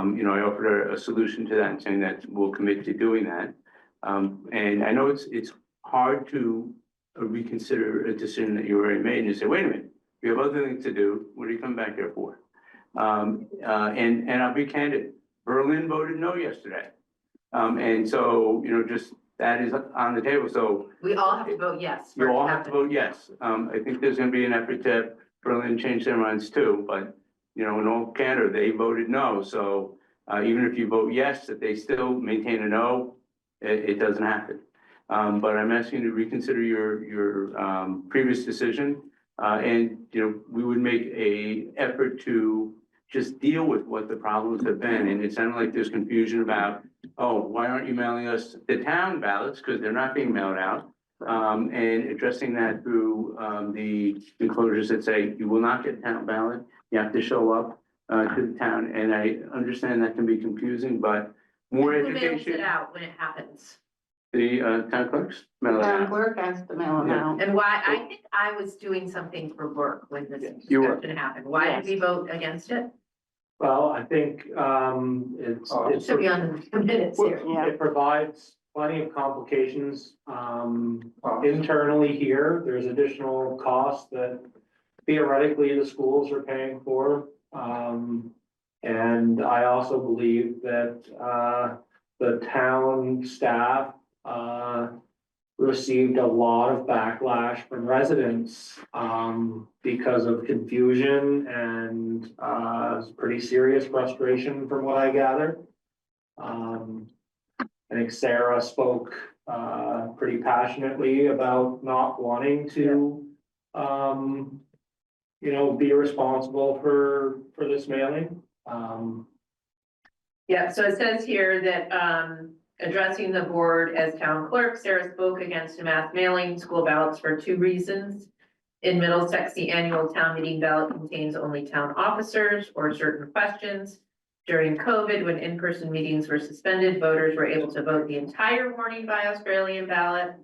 offered a solution to that and saying that we'll commit to doing that. And I know it's hard to reconsider a decision that you already made and you say, wait a minute, you have other things to do. What do you come back here for? And I'll be candid, Berlin voted no yesterday. And so, just that is on the table. So We all have to vote yes. for you it all have to happen. vote yes. I think there's gonna be an effort to Berlin change their minds too, but, in all candor, they voted no. So, even if you vote yes, that they still maintain a no, it doesn't happen. But I'm asking you to reconsider your previous decision. And, we would make a effort to just deal with what the problems have been. And it sounded like there's confusion about, oh, why aren't you mailing us the town ballots? Because they're not being mailed out. And addressing that through the enclosures that say you will not get a town ballot. You have to show up to the town. And I understand that can be confusing, but more Who mails it education. out when it happens? The town clerks mail it Town out. clerk has to mail them Yeah. out. And why, I think I was doing something for work when this You were. discussion happened. Why did we vote against it? Well, I think, it's. Should be on the minutes here. Yeah. It provides plenty of complications, internally here. There's additional costs that theoretically the schools are paying for. And I also believe that, the town staff, received a lot of backlash from residents, because of confusion and, pretty serious frustration from what I gathered. I think Sarah spoke, pretty passionately about not wanting to, be responsible for this mailing. Yeah, so it says here that, Addressing the board as town clerk, Sarah spoke against mass mailing school ballots for 2 reasons. In Middlesex, the annual town meeting ballot contains only town officers or certain questions. During COVID, when in-person meetings were suspended, voters were able to vote the entire morning by Australian ballot.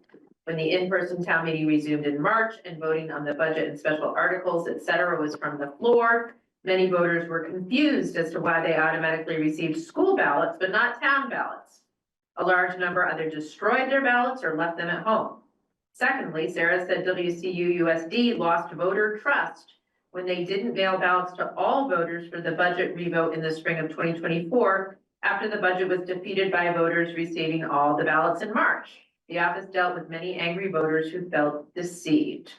When the in-person town meeting resumed in March and voting on the budget and special articles, etc., was from the floor, many voters were confused as to why they automatically received school ballots but not town ballots. A large number either destroyed their ballots or left them at home. Secondly, Sarah said WCU-USD lost voter trust when they didn't mail ballots to all voters for the budget revote in the spring of 2024 after the budget was defeated by voters receiving all the ballots in March. The office dealt with many angry voters who felt deceived.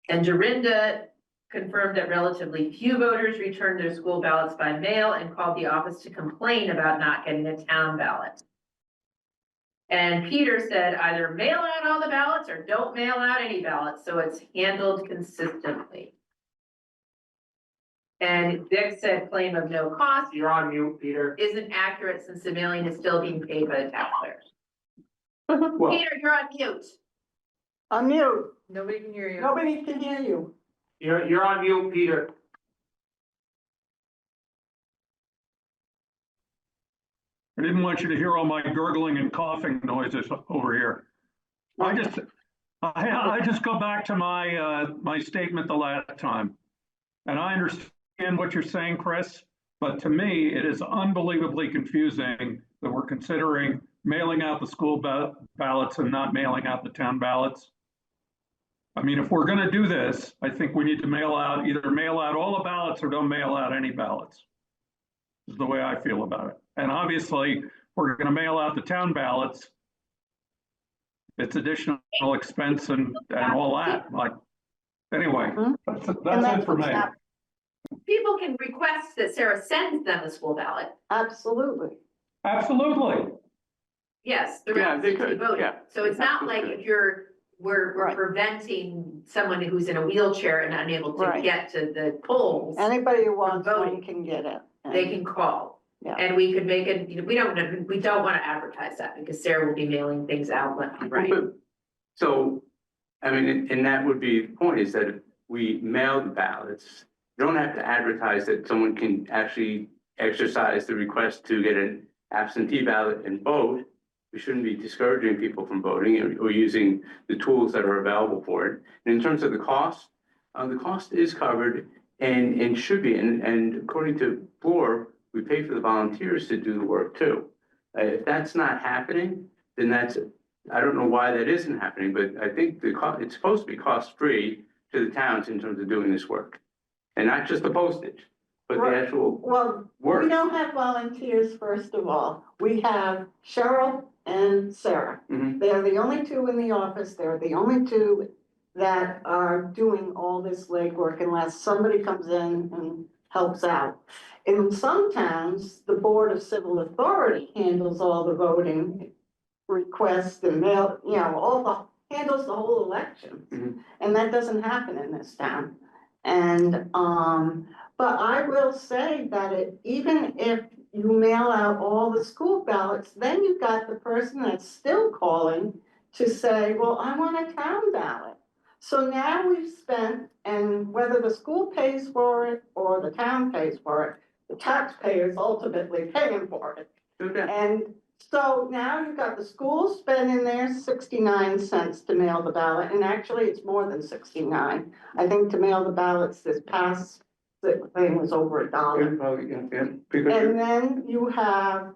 And Dorinda confirmed that relatively few voters returned their school ballots by mail and called the office to complain about not getting a town ballot. And Peter said either mail out all the ballots or don't mail out any ballots, so it's handled consistently. And Dick said claim of no cost You're on mute, Peter. isn't accurate since the mailing is still being paid by the taxpayers. Well, Peter, you're on mute. Unmute, Nobody can hear you. nobody can hear you. you're on mute, Peter. I didn't want you to hear all my gurgling and coughing noises over here. I just go back to my statement the last time. And I understand what you're saying, Chris, but to me, it is unbelievably confusing that we're considering mailing out the school ballots and not mailing out the town ballots. I mean, if we're gonna do this, I think we need to either mail out all the ballots or don't mail out any ballots. Is the way I feel about it. And obviously, we're gonna mail out the town ballots. It's additional expense and all that, but anyway, that's it for me. People can request that Sarah sends them a school ballot. Absolutely. Absolutely. Yes, the Yeah, rest they is could, voting. yeah. So it's not like Absolutely. if we're Right. preventing someone who's in a wheelchair and unable to Right. get to the polls, Anybody who wants voting. one can get it. they can call. Yeah. And we could make it, we don't want to advertise that because Sarah will be mailing things out left and right. But- So, I mean, and that would be the point, is that if we mail the ballots, you don't have to advertise that someone can actually exercise the request to get an absentee ballot and vote. We shouldn't be discouraging people from voting or using the tools that are available for it. And in terms of the cost is covered and should be, and according to Floor, we pay for the volunteers to do the work too. If that's not happening, then I don't know why that isn't happening, but I think it's supposed to be cost-free to the towns in terms of doing this work. And not just the postage, but the Right. actual Well, we work. don't have volunteers, first of all. We have Cheryl and Sarah. Mhm. They're the only two in the office. They're the only two that are doing all this legwork unless somebody comes in and helps out. In some towns, the Board of Civil Authority handles all the voting requests and mail, handles the whole election. Mhm. And that doesn't happen in this town. And, but I will say that even if you mail out all the school ballots, then you've got the person that's still calling to say, well, I want a town ballot. So now we've spent, and whether the school pays for it or the town pays for it, the taxpayers ultimately paying for it. Okay. And so now you've got the school spending their 69 cents to mail the ballot, and actually it's more than 69. I think to mail the ballots this past thing was over $1. Because And then you have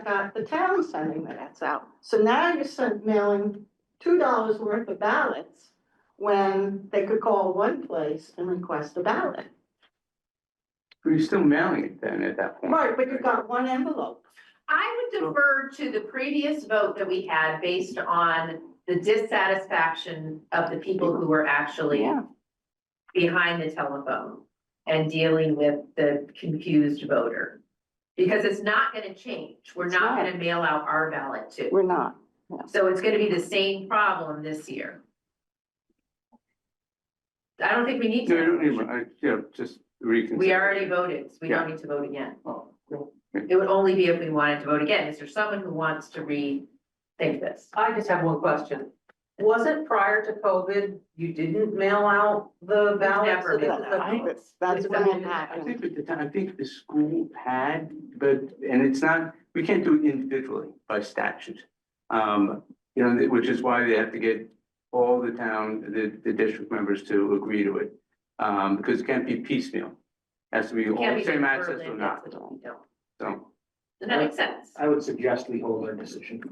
got the town sending that out. So now you're mailing $2 worth of ballots when they could call one place and request a ballot. you're still mailing it then at that point. Right, but you've got one envelope. I would defer to the previous vote that we had based on the dissatisfaction of the people who were actually Yeah. behind the telephone and dealing with the confused voter. Because it's not gonna change. We're It's not not. gonna mail out our ballot too. We're not. So it's gonna be the same problem this year. I don't think we need No, you don't to. need, just reconsider. We already voted, so we don't Yeah. need to vote again. Oh, cool. It would only be if we wanted to vote again. Is there someone who wants to rethink this? I just have one question. Was it prior to COVID, you didn't mail out the ballots? Never So this mailed is out the- ballots. That's Is when that- it I happened. think at the time, I think the school had, but, and it's not, we can't do it individually by statute. Which is why they have to get all the town, the district members to agree to it. Because it can't be piecemeal. Has to be all Can't the be same in access Berlin, or not, that's what we don't. so. Does that make sense? I would suggest we hold our decision.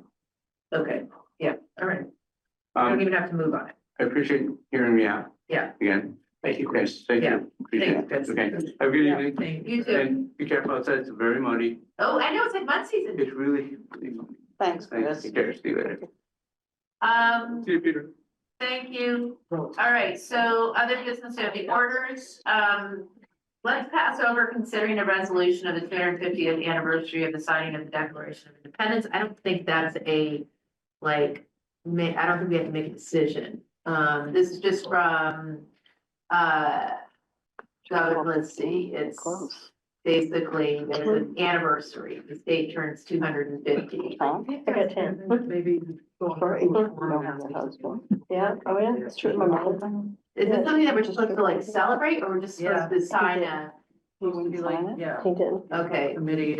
Okay, yeah, all right. We don't Um, even have to move on it. I appreciate hearing me out. Yeah. Again, Thank you, yes, thank Yeah. you, appreciate it, Thanks, okay, Chris. have a good Yeah, evening. thank you too. And be careful outside, it's very muddy, Oh, I know, it's like mud season. it's really muddy. Thanks, Thanks, Chris. take care, see you later. See you, Peter. Thank you. All right, so other business of the orders, let's pass over considering a resolution of the 250th anniversary of the signing of the Declaration of Independence. I don't think that's I don't think we have to make a decision. This is just from, let's see, it's basically, there's an anniversary, the state turns 250. I got 10. Maybe. Yeah, oh yeah, it's true. My mom. Is this something that we're supposed to like celebrate, or we're just supposed to sign a, Yeah. He did. okay. Committee.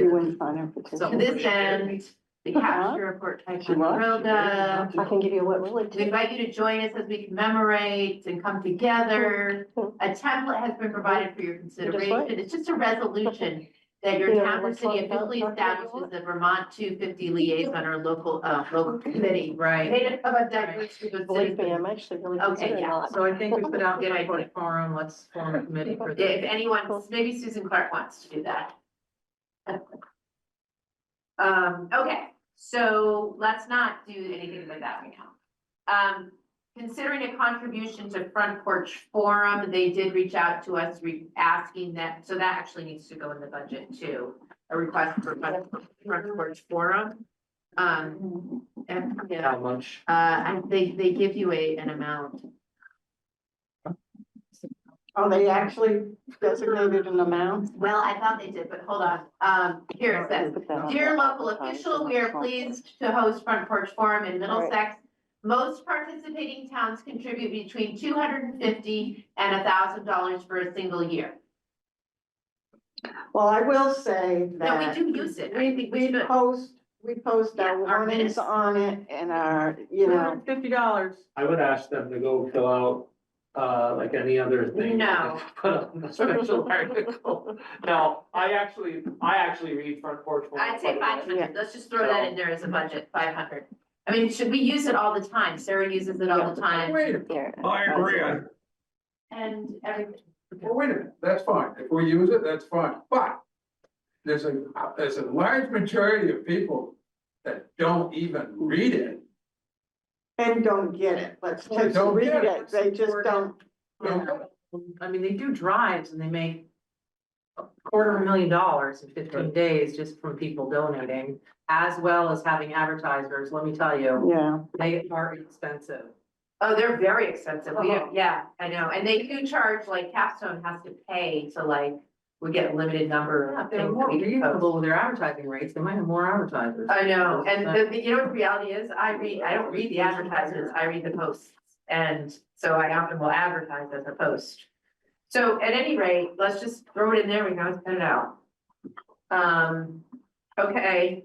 So to this end, the capture report type She what? Ticonderoga. I can give you what really. We invite you to join us as we commemorate and come together. A template has been provided for your consideration. It's just a resolution that your Yeah, town or like city talk about officially talking establishes the Vermont 250 liaison or local committee. Right. Made up of diverse group of Believe me, citizens. I'm actually really Okay, considering yeah. not. So I think we put out Good the idea. public forum, let's form a committee for If this. anyone, maybe Susan Clark wants to do that. Okay, so let's not do anything with that right now. Considering a contribution to Front Porch Forum, they did reach out to us asking that, so that actually needs to go in the budget too. A request for Front Porch Forum. And, yeah, How much? they give you an amount. Oh, they actually designated an amount? Well, I thought they did, but hold on. Here it says, dear local official, we are pleased to host Front Porch Forum in Middlesex. Most participating towns contribute between $250 and $1,000 for a single year. Well, I will say No, we that do use it. I think we should. we post Yeah, our our warnings minutes. on it and our, $50. I would ask them to go fill out, like any other thing. No. Put on the special article. No, I actually read Front Porch. Forum I'd say quite a bit. 500. Let's just throw that in there as a budget, 500. I mean, should we use it all the time? Sarah uses it all the time Wait a minute, I agree. and everything. well, wait a minute, that's fine, if we use it, that's fine, but there's a large majority of people that don't even read it. and don't get it, let's Well, they just don't read get it, they just don't. I mean, they do drives and they make $250,000 in 15 days just from people donating, as well as having advertisers. Let me tell you, Yeah, they are expensive. Oh, they're very expensive. Yeah, I know. And they do charge, like Capstone has to pay to like, we get a limited number Yeah, of they're things more that we can post. reasonable with their advertising rates. They might have more advertisers. I know, and you know what the reality is, I don't read the advertisements, I read the posts, and so I often will advertise as a post. So at any rate, let's just throw it in there, we can always cut it out. Okay.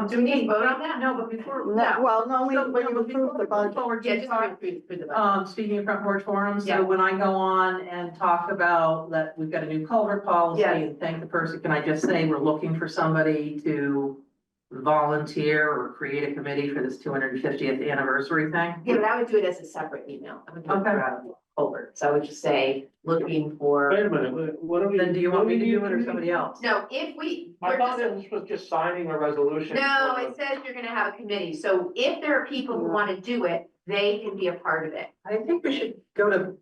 Do we need to vote on that? No, but before. no, well, no, when So, you no, but approve before the we budget. move forward, Yeah, do just talk- for the budget. Speaking of Front Porch Forum, Yeah. so when I go on and talk about that, we've got a new culvert policy Yes. and thank the person, can I just say, we're looking for somebody to volunteer or create a committee for this 250th anniversary thing? Yeah, but I would do it as a separate email, I would do it Okay. throughout over, so I would just say, looking for. Wait a minute, what are we? Then do you want me to do it or what somebody else? No, if we. I we're thought just- it was just signing a resolution. No, for it says you're gonna have a committee, so if there are people who wanna do it, they can be a part of it. I think we should go to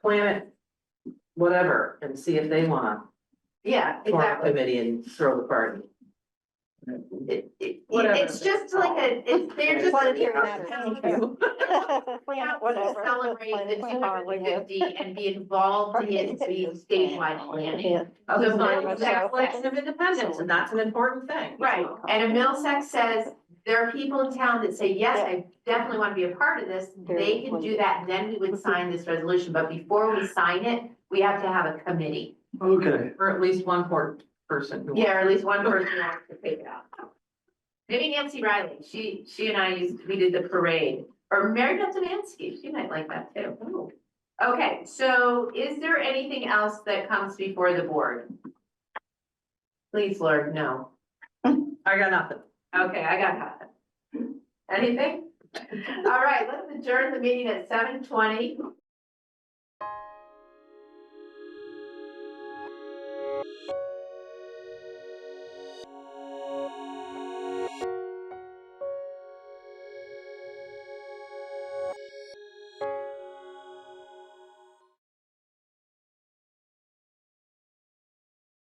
Planet whatever and see if they wanna Yeah, form a exactly. committee and throw the party. It's just like they're just. Wanted to hear that. Yeah, to celebrate the 250 and be involved in the statewide planning. So So it's a Declaration of Independence, and that's an important thing. Right, and if Middlesex says, there are people in town that say, yes, I definitely want to be a part of this, they can do that, and then we would sign this resolution, but before we sign it, we have to have a committee. Okay, Or at least one person. who- Yeah, or at least one person has to take it out. Maybe Nancy Riley, she and I we did the parade, or Mary Beth Demansky, she might like that too. Ooh. Okay, so is there anything else that comes before the board? Please, Lord, no. I got nothing. Okay, I got nothing. Anything? All right, let's adjourn the meeting at 7:20.